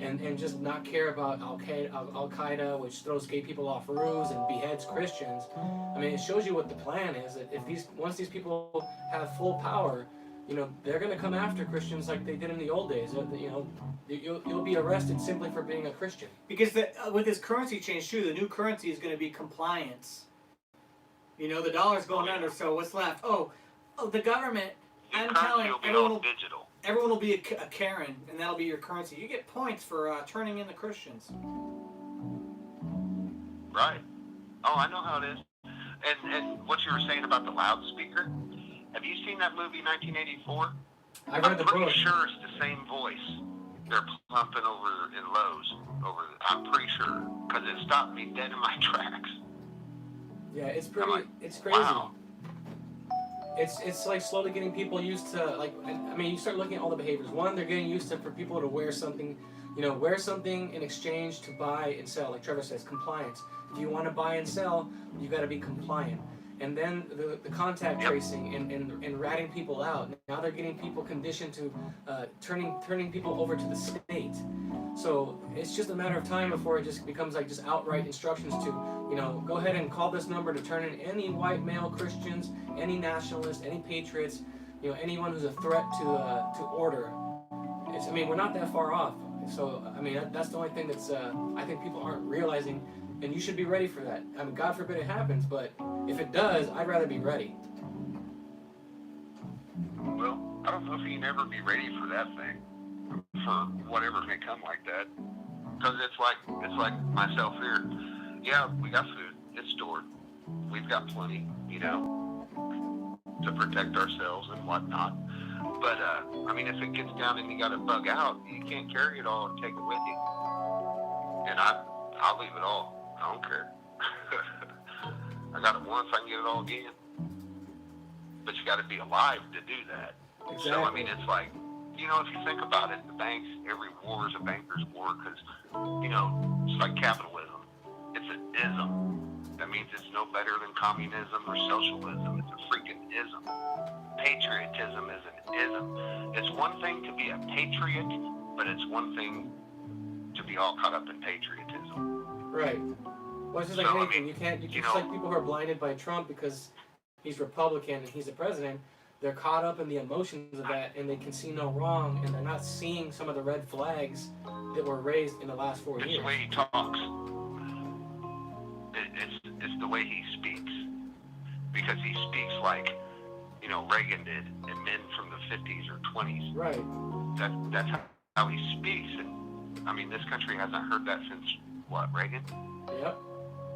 and just not care about Al Qaeda, which throws gay people off roofs and beheads Christians. I mean, it shows you what the plan is. That if once these people have full power, you know, they're going to come after Christians like they did in the old days. You know, you'll be arrested simply for being a Christian. Because with this currency change too, the new currency is going to be compliance. You know, the dollar's going under, so what's left? Oh, the government. Your I'm currency telling will be everyone all will, digital. everyone will be a Karen, and that'll be your currency. You get points for turning in the Christians. Right. Oh, I know how it is. And what you were saying about the loudspeaker, have you seen that movie 1984? I read I'm the pretty book. sure it's the same voice. They're pumping over in Lowe's. I'm pretty sure, because it stopped me dead in my tracks. Yeah, it's I'm pretty. like, It's crazy. wow. it's like slowly getting people used to, like, I mean, you start looking at all the behaviors. One, they're getting used to for people to wear something, wear something in exchange to buy and sell. Like Trevor says, compliance. If you want to buy and sell, you got to be compliant. And then the contact tracing and ratting people out. Now they're getting people conditioned to turning people over to the state. So it's just a matter of time before it just becomes like just outright instructions to, go ahead and call this number to turn in any white male Christians, any nationalists, any patriots, anyone who's a threat to order. We're not that far off. So that's the only thing that's I think people aren't realizing, and you should be ready for that. God forbid it happens, but if it does, I'd rather be ready. Well, I don't know if you can ever be ready for that thing, for whatever may come like that. Because it's like myself here. Yeah, we got food. It's stored. We've got plenty, to protect ourselves and whatnot. But, if it gets down and you got to bug out, you can't carry it all and take it with you. And I'll leave it all. I don't care. I got it once, I can get it all again. But you got to be alive to do that. Exactly. So, it's like, if you think about it, the banks, every war is a banker's war because, it's like capitalism. It's an ism. That means it's no better than communism or socialism. It's a freaking ism. Patriotism is an ism. It's one thing to be a patriot, but it's one thing to be all caught up in patriotism. Right. Well, it's just like anything. You can't. Just like people who are blinded by Trump because he's Republican and he's the president. They're caught up in the emotions of that, and they can see no wrong, and they're not seeing some of the red flags that were raised in the last 4 years. It's the way he talks. It's the way he speaks, because he speaks like Reagan did, and men from the 50s or 20s. Right. That's how he speaks, and this country hasn't heard that since Reagan. Yep.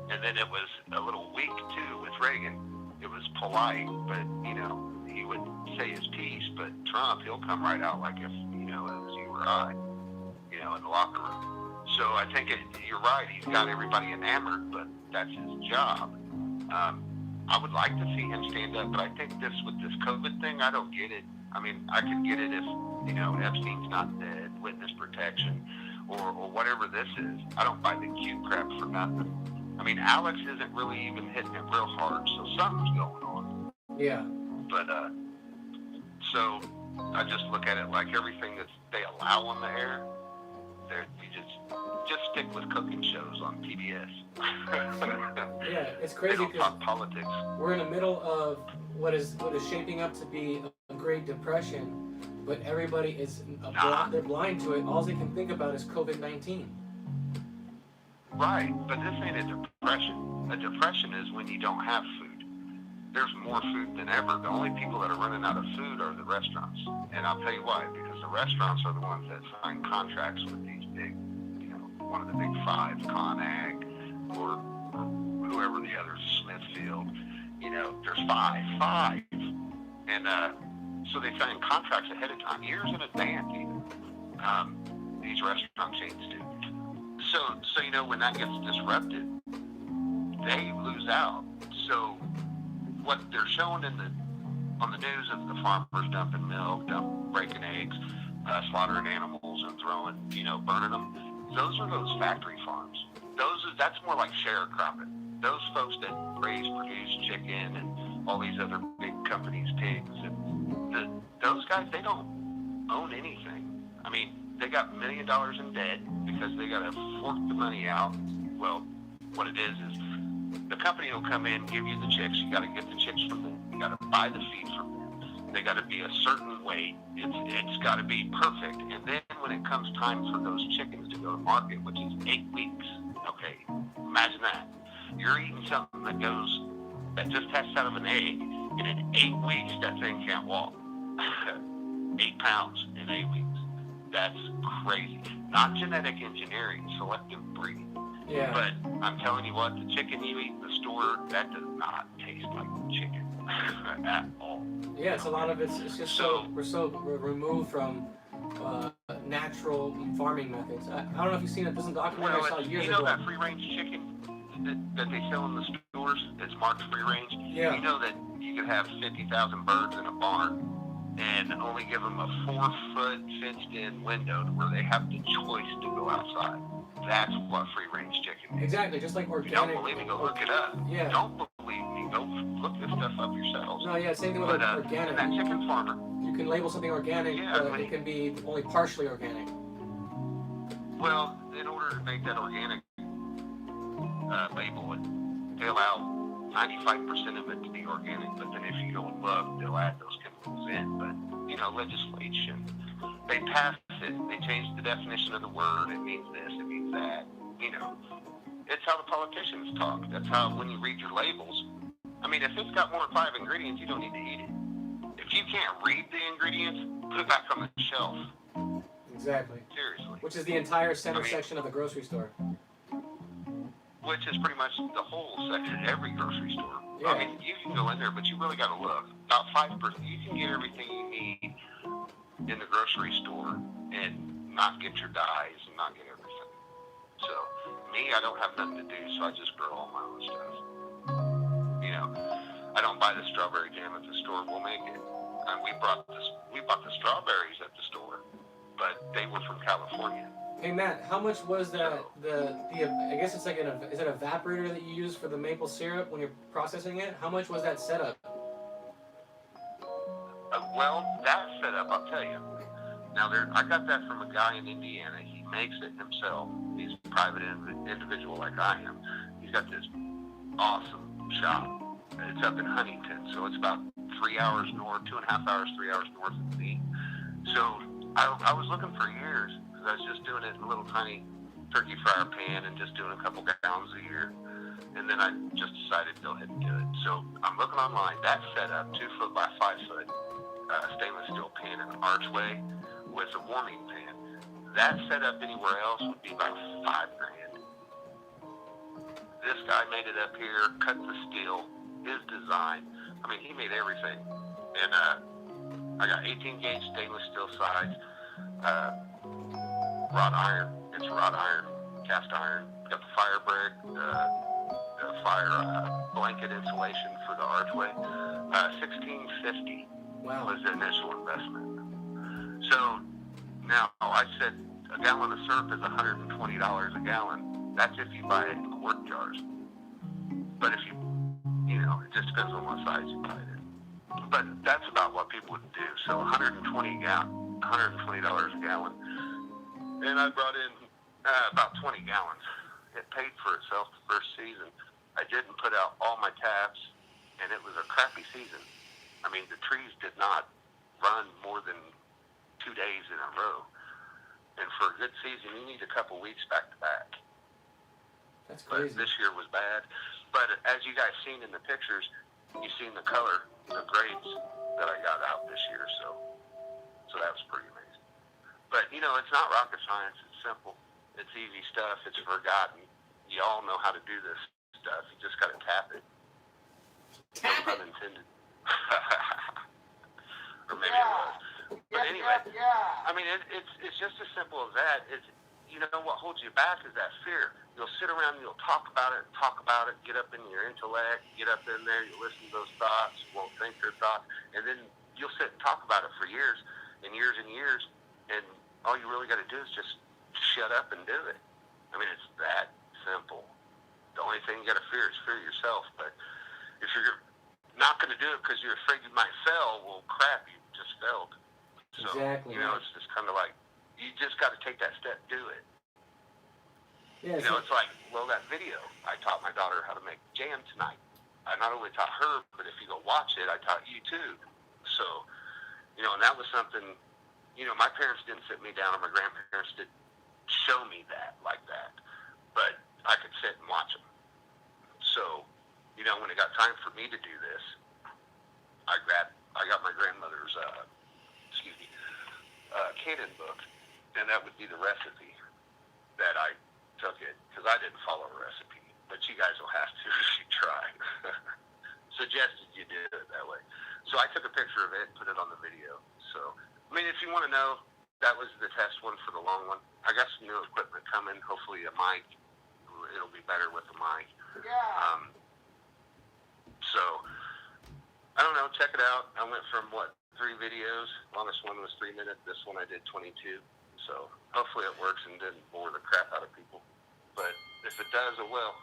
And then it was a little weak too with Reagan. It was polite, but he would say his piece. But Trump, he'll come right out like if it was you or I, in the locker room. So I think you're right. He's got everybody enamored, but that's his job. I would like to see him stand up, but I think with this COVID thing, I don't get it. I could get it if Epstein's not dead, witness protection, or whatever this is. I don't buy the Q crap for nothing. Alex isn't really even hitting it real hard, so something's going on. Yeah. But, so I just look at it like everything that they allow on the air, you just stick with cooking shows on PBS. Yeah, it's They crazy don't because talk politics. we're in the middle of what is shaping up to be a Great Depression, but everybody is they're blind to it. All they can think about is COVID-19. Right, but this ain't a depression. A depression is when you don't have food. There's more food than ever. The only people that are running out of food are the restaurants. And I'll tell you why, because the restaurants are the ones that sign contracts with these big, one of the big five, ConAg, or whoever the others, Smithfield. There's five. And so they sign contracts ahead of time, years in advance even. These restaurant chains do. So when that gets disrupted, they lose out. So what they're showing on the news of the farmers dumping milk, breaking eggs, slaughtering animals and throwing, burning them, those are those factory farms. That's more like sharecropping. Those folks that produce chicken and all these other big companies, pigs, and those guys, they don't own anything. They got $1 million in debt because they got to fork the money out. Well, what it is the company will come in, give you the chicks. You got to get the chicks from them. You got to buy the feed from them. They got to be a certain weight. It's got to be perfect. And then when it comes time for those chickens to go to market, which is 8 weeks, okay, imagine that. You're eating something that just hatched out of an egg, and in 8 weeks, that thing can't walk. 8 pounds in 8 weeks. That's crazy. Not genetic engineering, selective breeding. Yeah. But I'm telling you what, the chicken you eat in the store, that does not taste like chicken at all. Yeah, it's a lot of it's just we're removed from natural farming methods. I don't know if you've seen it. There's a documentary I saw years ago. That free range chicken that they sell in the store. stores, it's marked free range. Yeah. You know that you could have 50,000 birds in a barn and only give them a 4-foot fenced-in window to where they have the choice to go outside. That's what free-range chicken is. Exactly, just like If you don't organic. believe me, go look it up. Yeah. Don't believe me, go look this stuff up yourselves. No, yeah, same thing with But organic. and that chicken farmer, You can label something organic, Yeah, but but- it can be only partially organic. well, in order to make that organic label, they'll allow 95% of it to be organic, but then if you go and look, they'll add those chemicals in. But, legislation, they passed it, they changed the definition of the word, it means this, it means that, It's how the politicians talk. That's how, when you read your labels, if it's got more than 5 ingredients, you don't need to eat it. If you can't read the ingredients, put it back on the shelf. Exactly. Seriously. Which is the entire center section of the grocery store. Which is pretty much the whole section at every grocery store. Yeah. You can go in there, but you really got to look. About 5%. You can get everything you need in the grocery store and not get your dyes and not get everything. So, me, I don't have nothing to do, so I just grow all my own stuff. I don't buy the strawberry jam at the store. We'll make it. And we bought the strawberries at the store, but they were from California. Hey Matt, how much was that? I guess it's like is it an evaporator that you use for the maple syrup when you're processing it? How much was that setup? Well, that setup, I'll tell you. Now, I got that from a guy in Indiana. He makes it himself. He's a private individual like I am. He's got this awesome shop. It's up in Huntington, so it's about 3 hours north, 2.5 hours, 3 hours north of me. So I was looking for years because I was just doing it in a little tiny turkey fryer pan and just doing a couple gallons a year. And then I just decided to go ahead and do it. So I'm looking online. That setup, 2 foot by 5 foot stainless steel pan and archway with a warming pan. That setup anywhere else would be about $5,000. This guy made it up here, cut the steel, his design. He made everything. And I got 18 gauge stainless steel sides, wrought iron. It's wrought iron, cast iron. Got the fire brick, the fire blanket insulation for the archway. $1,650 was the initial investment. So now I said a gallon of syrup is $120 a gallon. That's if you buy it in quart jars. But if it just depends on what size you buy it in. But that's about what people would do. So $120 a gallon. And I brought in about 20 gallons. It paid for itself the first season. I didn't put out all my taps, and it was a crappy season. The trees did not run more than 2 days in a row. And for a good season, you need a couple weeks back to back. That's crazy. But this year was bad. But as you guys seen in the pictures, you've seen the color, the grapes that I got out this year. So that was pretty amazing. But, it's not rocket science. It's simple. It's easy stuff. It's forgotten. You all know how to do this stuff. You just got to tap it. Tap no it. pun intended. Or maybe it was. But anyway, it's just as simple as that. It's, what holds you back is that fear. You'll sit around and you'll talk about it, get up in your intellect, get up in there, you listen to those thoughts, you won't think their thoughts, and then you'll sit and talk about it for years and years and years, and all you really got to do is just shut up and do it. It's that simple. The only thing you got to fear is fear yourself, but if you're not going to do it because you're afraid you might fail, well, crap, you just failed. So, Exactly. It's just kind of like, you just got to take that step, do it. Yeah, It's like, that video, I taught my daughter how to make jam tonight. I not only taught her, but if you go watch it, I taught you too. So, and that was something, my parents didn't sit me down, or my grandparents didn't show me that like that. But I could sit and watch them. So, when it got time for me to do this, I got my grandmother's, Canon book, and that would be the recipe that I took it, because I didn't follow a recipe, but you guys will have to if you try. Suggested you do it that way. So I took a picture of it and put it on the video. So, if you want to know, that was the test one for the long one. I got some new equipment coming, hopefully a mic. It'll be better with the mic. So, I don't know. Check it out. I went from, 3 videos. Longest one was 3 minutes. This one I did 22. So, hopefully it works and didn't bore the crap out of people. But if it does, it will.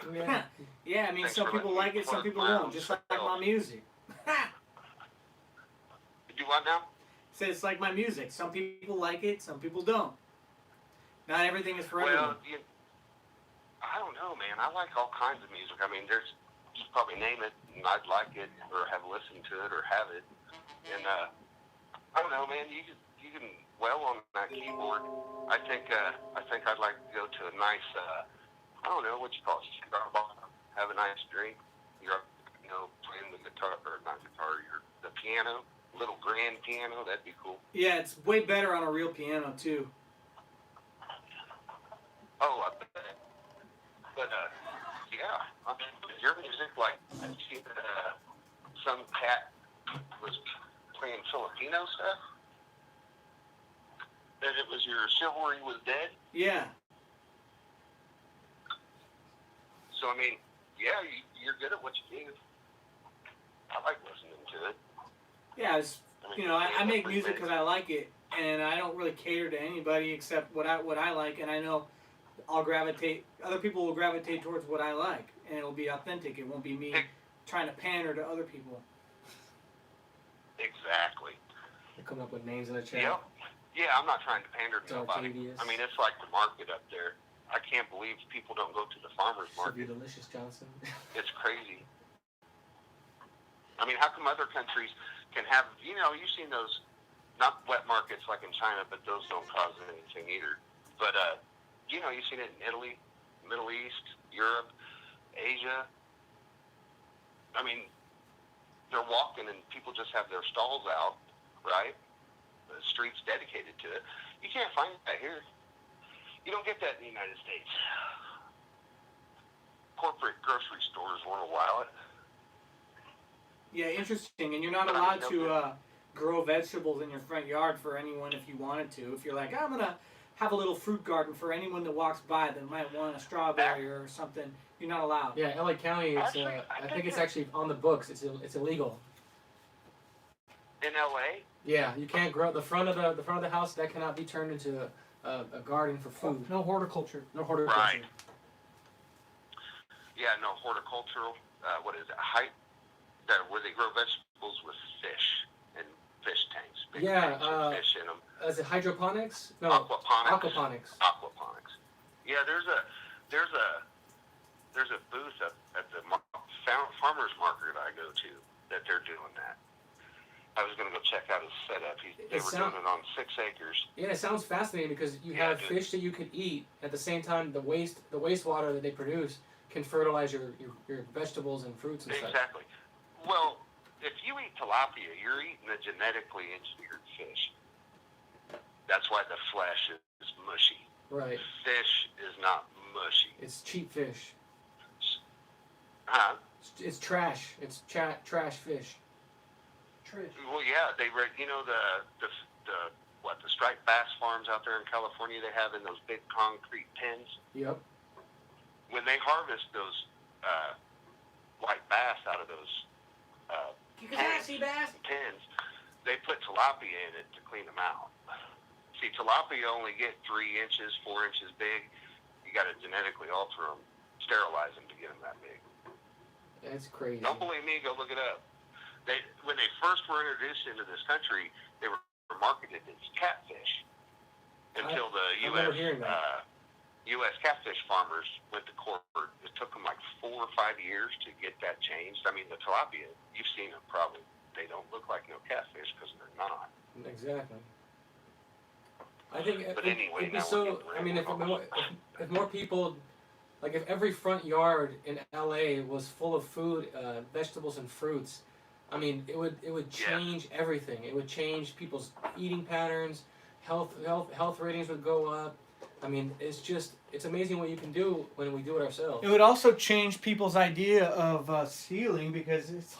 Yeah. Yeah, I mean, Thanks some for people letting like me it, some plug people my don't. own Just like self. my music. Do what now? So it's like my music. Some people like it, some people don't. Not everything is for Well, everyone. I don't know, man. I like all kinds of music. I mean, there's, you probably name it, and I'd like it, or have listened to it, or have it. And I don't know, man. You can well on that keyboard. I think I'd like to go to a nice, I don't know what you call it, cigar bar, have a nice drink. You're, playing the guitar, or not guitar, the piano, little grand piano. That'd be cool. Yeah, it's way better on a real piano too. Oh, I bet. But, yeah. I mean, your music, like, I see that some cat was playing Filipino stuff. That it was your Chivalry Was Dead. Yeah. So, I mean, yeah, you're good at what you do. I like listening to it. Yeah, I make music because I like it, and I don't really cater to anybody except what I like, and I know other people will gravitate towards what I like, and it'll be authentic. It won't be me trying to pander to other people. Exactly. They're coming up with names in the chat. Yep. Yeah, I'm not trying to pander to nobody. Arcadius. I mean, it's like the market up there. I can't believe people don't go to the farmer's Should be market. Delicious Johnson. It's crazy. I mean, how come other countries can have, you've seen those, not wet markets like in China, but those don't cause anything either. But, you've seen it in Italy, Middle East, Europe, Asia. I mean, they're walking and people just have their stalls out, right? The streets dedicated to it. You can't find that here. You don't get that in the United States. Corporate grocery stores won't allow it. Yeah, interesting. And you're not allowed to grow vegetables in your front yard for anyone if you wanted to. If you're like, I'm gonna have a little fruit garden for anyone that walks by that might want a strawberry or something, you're not allowed. Yeah, LA County. It's I think it's actually on the books. It's illegal. In LA? Yeah, you can't grow the front of the house. That cannot be turned into a garden for food. No horticulture. No horticulture. Right. Yeah, no horticultural. What is it? Where they grow vegetables with fish and fish tanks. Big tanks with fish in them. Is it hydroponics? No. Aquaponics. Aquaponics. Yeah, there's a booth at the farmers market I go to that they're doing that. I was going to go check out his setup. They were doing it on 6 acres. Yeah, it sounds fascinating because you have fish that you could eat at the same time. The wastewater that they produce can fertilize your vegetables and fruits and stuff. Exactly. Well, if you eat tilapia, you're eating a genetically engineered fish. That's why the flesh is mushy. Right. Fish is not mushy. It's cheap fish. Huh? It's trash. It's trash fish. Well, yeah, the striped bass farms out there in California, they have in those big concrete pens. Yep. When they harvest those white bass out of those pens, they put tilapia in it to clean them out. See, tilapia only get 3 inches, 4 inches big. You got to genetically alter them, sterilize them to get them that big. That's crazy. Don't believe me? Go look it up. When they first were introduced into this country, they were marketed as catfish until the U.S. catfish farmers went to court. It took them like 4 or 5 years to get that changed. I mean, the tilapia, you've seen them probably. They don't look like no catfish because they're not. Exactly. I think But anyway, it'd be now so. I mean, if more people, like if every front yard in LA was full of food, vegetables and fruits, I mean, it would change everything. It would change people's eating patterns, health ratings would go up. I mean, it's amazing what you can do when we do it ourselves. It would also change people's idea of stealing because it's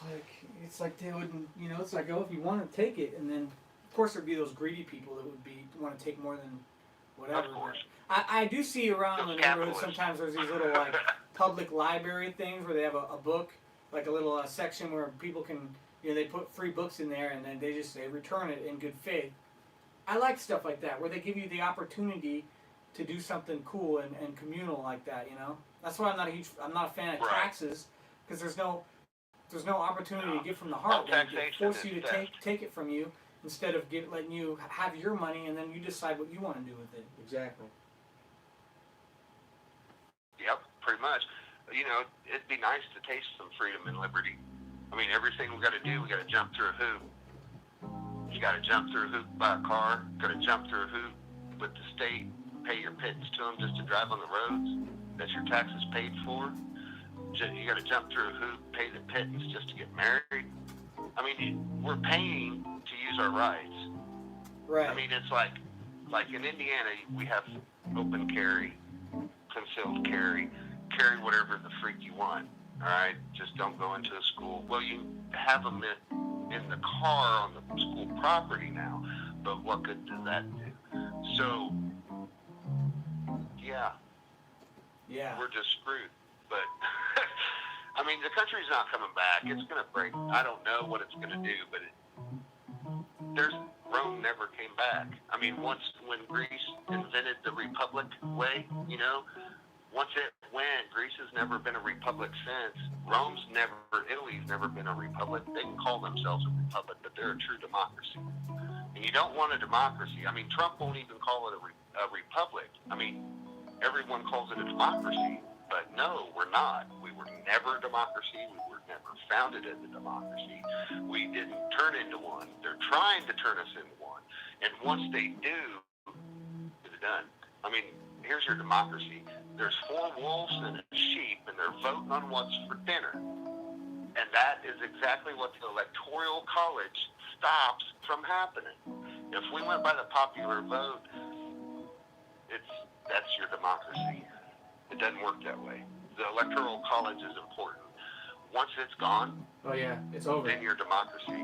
like they wouldn't, it's like, oh, if you want to take it, and then of course there'd be those greedy people that would want to take more than whatever. Of course. I do see around the neighborhood sometimes there's these little like public library things where they have a book like a little section where people can, they put free books in there and then they return it in good faith. I like stuff like that where they give you the opportunity to do something cool and communal like that. That's why I'm not a fan of Right. taxes, because there's no opportunity to give from the heart. They taxation force you is to theft. take it from you instead of letting you have your money and then you decide what you want to do with it. Exactly. Yep, pretty much. It'd be nice to taste some freedom and liberty. I mean, everything we got to do, we got to jump through a hoop. You got to jump through a hoop to buy a car. Got to jump through a hoop with the state, pay your pittance to them just to drive on the roads that your taxes paid for. You got to jump through a hoop, pay the pittance just to get married. I mean, we're paying to use our rights. Right. I mean, it's like in Indiana, we have open carry, concealed carry whatever the freak you want. All right, just don't go into a school. Well, you have them in the car on the school property now, but what good does that do? So, yeah, we're just screwed. But I mean, the country's not coming back. It's gonna break. I don't know what it's gonna do, but Rome never came back. I mean, when Greece invented the republic way, once it went, Greece has never been a republic since. Italy's never been a republic. They can call themselves a republic, but they're a true democracy. And you don't want a democracy. I mean, Trump won't even call it a republic. I mean, everyone calls it a democracy, but no, we're not. We were never a democracy. We were never founded as a democracy. We didn't turn into one. They're trying to turn us into one. And once they do, it's done. I mean, here's your democracy. There's 4 wolves and a sheep, and they're voting on what's for dinner. And that is exactly what the Electoral College stops from happening. If we went by the popular vote, that's your democracy. It doesn't work that way. The Electoral College is important. Once it's gone, Oh yeah, it's over. then your democracy,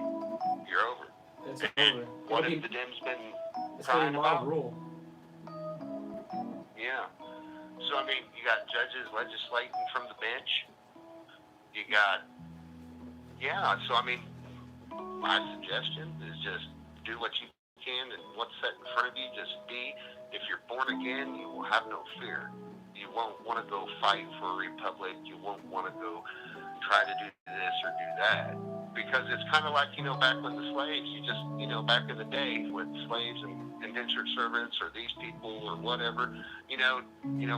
you're over. It's And over. what It'll have be- the Dems been It's gonna crying be mob about? rule. Yeah. So, I mean, you got judges legislating from the bench. You got, so, I mean, my suggestion is just do what you can and what's set in front of you, just be. If you're born again, you will have no fear. You won't want to go fight for a republic. You won't want to go try to do this or do that. Because it's kind of like, back with the slaves, you just, back in the day with slaves and indentured servants or these people or whatever,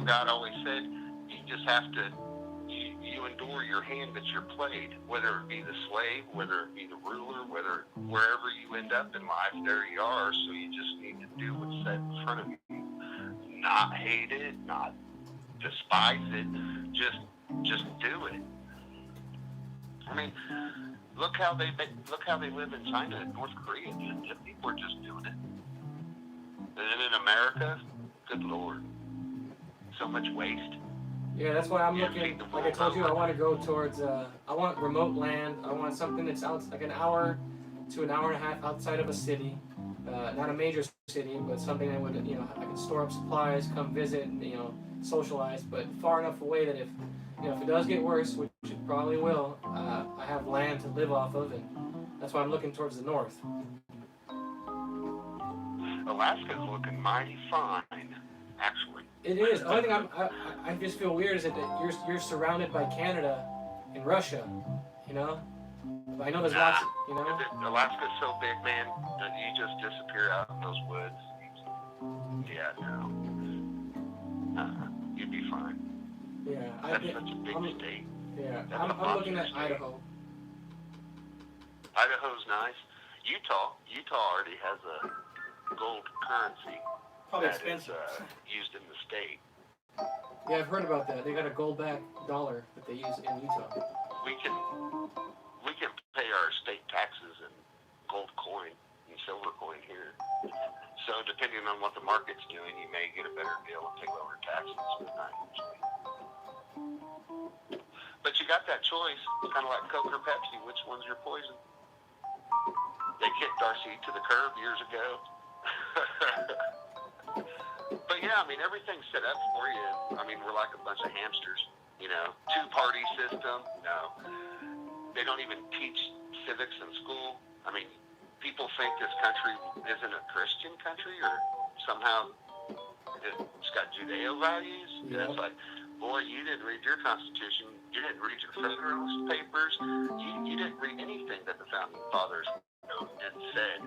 God always said, you just have to, you endure your hand that you're played, whether it be the slave, whether it be the ruler, wherever you end up in life, there you are. So you just need to do what's set in front of you. Not hate it, not despise it, just do it. I mean, look how they live in China and North Korea. People are just doing it. And then in America, good Lord, so much waste. Yeah, that's why I'm Yeah, looking. feed the Like I told you, I world. want to go towards. I want remote land. I want something that's out like an hour to an hour and a half outside of a city. Not a major city, but something that would, I can store up supplies, come visit, and, socialize, but far enough away that if it does get worse, which it probably will, I have land to live off of, and that's why I'm looking towards the north. Alaska's looking mighty fine, actually. It is. The only thing I just feel weird is that you're surrounded by Canada and Russia, I know there's lots, Alaska's so big, man, that you just disappear out in those woods. Yeah, no. You'd be fine. Yeah, That's such a big state. Yeah, That's I'm a looking at monster state. Idaho. Idaho's nice. Utah already has a gold currency Probably that is expensive. used in the state. Yeah, I've heard about that. They got a gold-backed dollar that they use in Utah. We can pay our state taxes in gold coin and silver coin here. So depending on what the market's doing, you may get a better deal and pay lower taxes, but not usually. But you got that choice. It's kind of like Coke or Pepsi. Which one's your poison? They kicked Darcy to the curb years ago. But yeah, I mean, everything's set up for you. I mean, we're like a bunch of hamsters, 2-party system. No. they don't even teach civics in school. I mean, people think this country isn't a Christian country or somehow it's got Judeo values. And it's like, boy, you didn't read your Constitution. You didn't read your Federalist Papers. You didn't read anything that the Founding Fathers wrote and said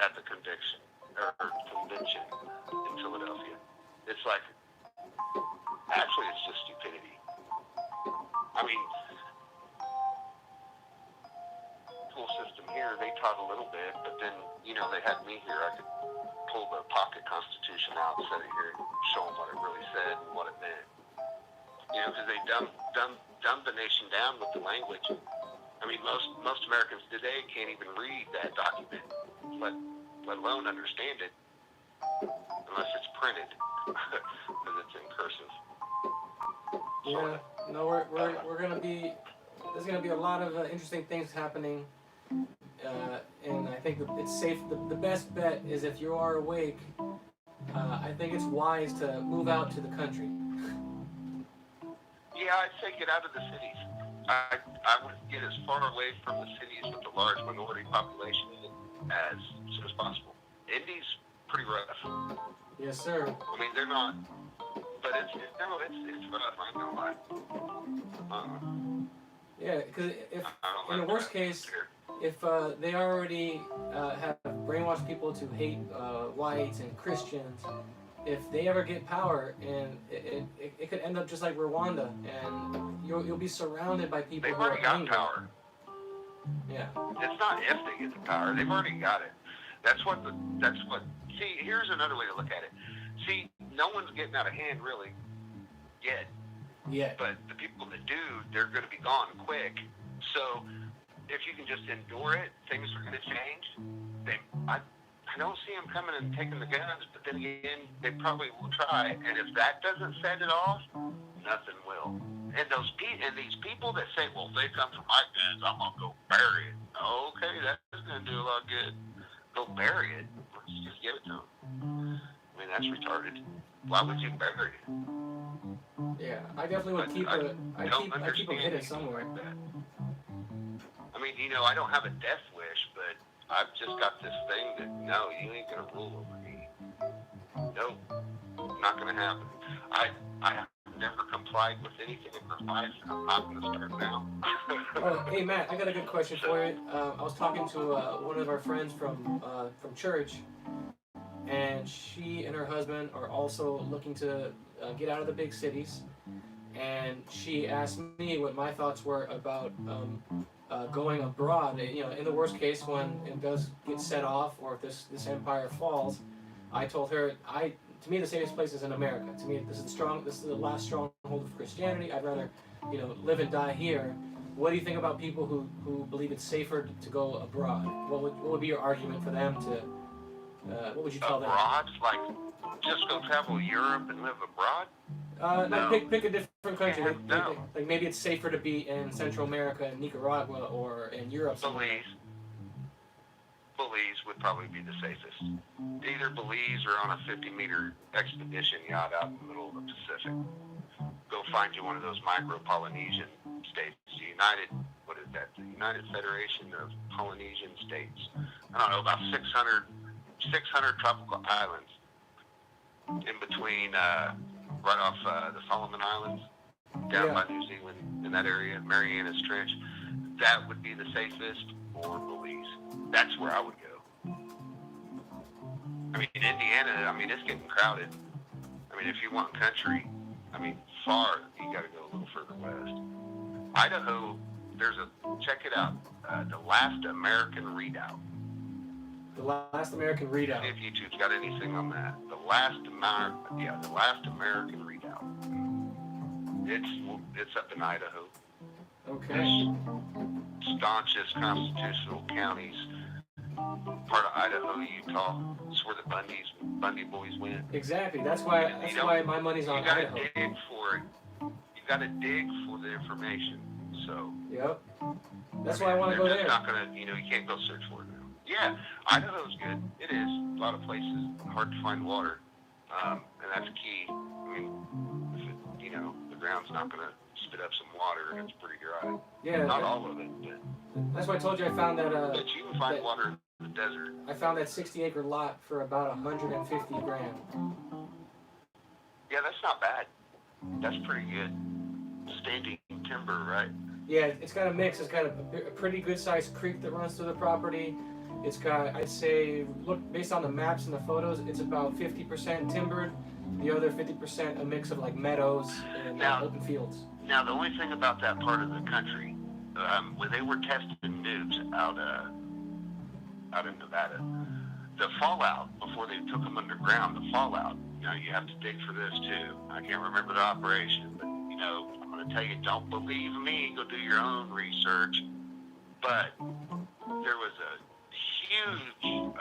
at the convention in Philadelphia. It's like, actually, it's just stupidity. I mean, school system here, they taught a little bit, but then, they had me here. I could pull the pocket Constitution out, set it here, and show them what it really said and what it meant. Because they dumbed the nation down with the language. I mean, most Americans today can't even read that document, let alone understand it, unless it's printed, because it's in cursive. Yeah, no, we're gonna be. There's gonna be a lot of interesting things happening, and I think it's safe. The best bet is if you are awake. I think it's wise to move out to the country. Yeah, I'd say get out of the cities. I would get as far away from the cities with the large minority population as soon as possible. Indy's pretty rough. Yes, sir. I mean, they're not, but it's rough. I ain't gonna lie. Yeah, because if in the worst case, if they already have brainwashed people to hate whites and Christians, if they ever get power, and it could end up just like Rwanda, and you'll be surrounded by people They've who are already got angry. power. Yeah. It's not if they get the power; they've already got it. That's what. See, here's another way to look at it. See, no one's getting out of hand really yet. Yeah. But the people that do, they're going to be gone quick. So if you can just endure it, things are going to change. I don't see them coming and taking the guns, but then again, they probably will try. And if that doesn't set it off, nothing will. And these people that say, well, if they come from my guns, I'm going to go bury it. Okay, that's going to do a lot of good. Go bury it. Let's just give it to them. I mean, that's retarded. Why would you bury it? Yeah, I definitely would keep I keep them hidden somewhere. Like that. I mean, I don't have a death wish, but I've just got this thing that, no, you ain't going to rule over me. Nope, not going to happen. I have never complied with anything in my life, and I'm not going to start now. Oh, hey Matt, I got a good question for you. I was talking to one of our friends from church, and she and her husband are also looking to get out of the big cities. And she asked me what my thoughts were about going abroad. In the worst case, when it does get set off, or if this empire falls, I told her, to me, the safest place is in America. To me, this is the last stronghold of Christianity. I'd rather, live and die here. What do you think about people who believe it's safer to go abroad? What would be your argument for them to? What would you tell them? Abroad, like just go travel Europe and live abroad? No. Pick a different country. No. Like maybe it's safer to be in Central America, Nicaragua, or in Europe. Belize would probably be the safest. Either Belize or on a 50-meter expedition yacht out in the middle of the Pacific. Go find you one of those micro-Polynesian states. The United Federation of Polynesian States. I don't know, about 600 tropical islands in between, right off the Solomon Islands, down by New Zealand, in that area, Marianas Trench. That would be the safest, or Belize. That's where I would go. I mean, in Indiana, it's getting crowded. I mean, if you want country, far, you got to go a little further west. Idaho, check it out, the Last American Redoubt. The Last American Redoubt. See if YouTube's got anything on that. The Last American Redoubt. It's up in Idaho. Okay. Staunchest constitutional counties, part of Idaho, Utah. It's where the Bundy boys went. Exactly. That's why my money's on Idaho. You gotta dig for it. You gotta dig for the information. So. Yep. That's why I want to go there. Not gonna, you can't go search for it now. Yeah, Idaho's good. It is. A lot of places hard to find water, and that's key. The ground's not gonna lifted up some water and it's pretty dry. Yeah, Not all of it, but that's why I told you I found that. but you can find that- water in the desert. I found that 60-acre lot for about 150 grand. Yeah, that's not bad. That's pretty good. Standing timber, right? Yeah, it's got a mix. It's got a pretty good sized creek that runs through the property. It's got, I'd say, look, based on the maps and the photos, it's about 50% timbered. The other 50% a mix of like meadows and Now- open fields. Now, the only thing about that part of the country, when they were testing nukes out in Nevada, the fallout before they took them underground, the fallout. You know, you have to dig for this too. I can't remember the operation, but you know, I'm going to tell you, don't believe me. Go do your own research. But there was a huge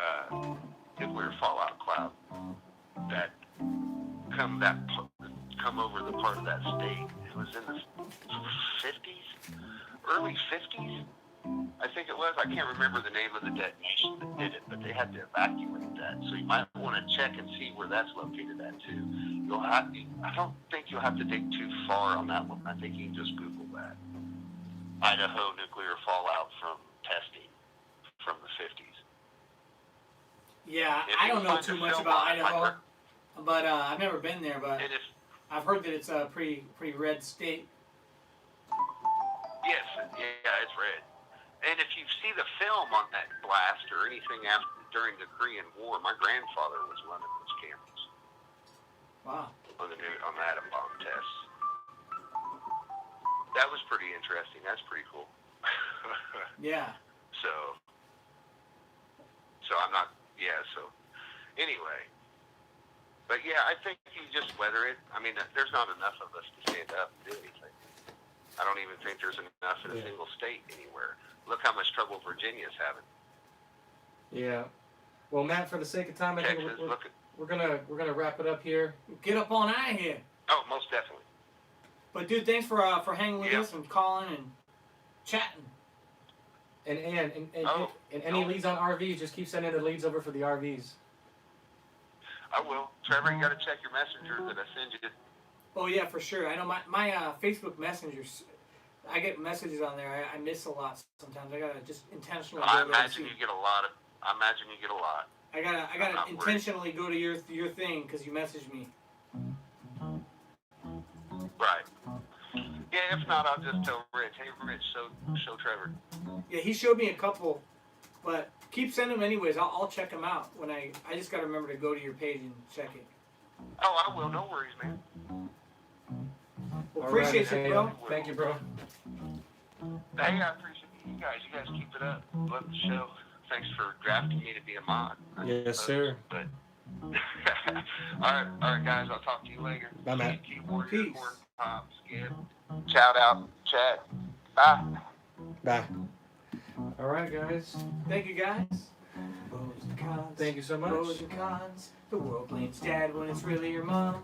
nuclear fallout cloud that come over the part of that state. It was in the 50s, early 50s, I think it was. I can't remember the name of the detonation that did it, but they had to evacuate that. So you might want to check and see where that's located at too. I don't think you'll have to dig too far on that one. I think you can just Google that. Idaho nuclear fallout from testing from the 50s. Yeah, If I you don't know find too a much film about on it, Idaho, but I've never been there. But And if I've heard that it's a pretty red state. Yes, yeah, it's red. And if you see the film on that blast or anything after during the Korean War, my grandfather was running those cameras Wow. on the on the atom bomb tests. That was pretty interesting. That's pretty cool. Yeah. So I'm not. Yeah. So anyway, but yeah, I think you just weather it. I mean, there's not enough of us to stand up and do anything. I don't even think there's enough in a single state anywhere. Look how much trouble Virginia's having. Yeah. Well, Matt, for the sake of time, I think Texas, we're gonna wrap it up here. Get up on out of here. Oh, most definitely. But dude, thanks for hanging with us and calling and chatting. And Oh, any no. leads on RVs, just keep sending the leads over for the RVs. I will. Trevor, you got to check your messenger that I send you. Oh yeah, for sure. I know my Facebook messengers. I get messages on there. I miss a lot sometimes. I gotta just intentionally. I go there and imagine see. you get a lot. I gotta I'm not worried. intentionally go to your thing because you messaged me. Right. Yeah, if not, I'll just tell Rich. Hey, Rich, show Trevor. Yeah, he showed me a couple, but keep sending them anyways. I'll check them out when I just gotta remember to go to your page and check it. Oh, I will. No worries, man. Well, All appreciate right, you, bro. Thank you, bro. Hey, I appreciate you guys. You guys keep it up. Love the show. Thanks for drafting me to be a mod. Yes, sir. But all right, guys. I'll talk to you later. Bye, Matt. Keyboard, Peace. Corn Pop, Skip. Shout out, chat. Bye. Bye. All right, guys. Thank you, guys. Pros and cons. Thank you so much. Pros and cons. The world blames dad when it's really your mom.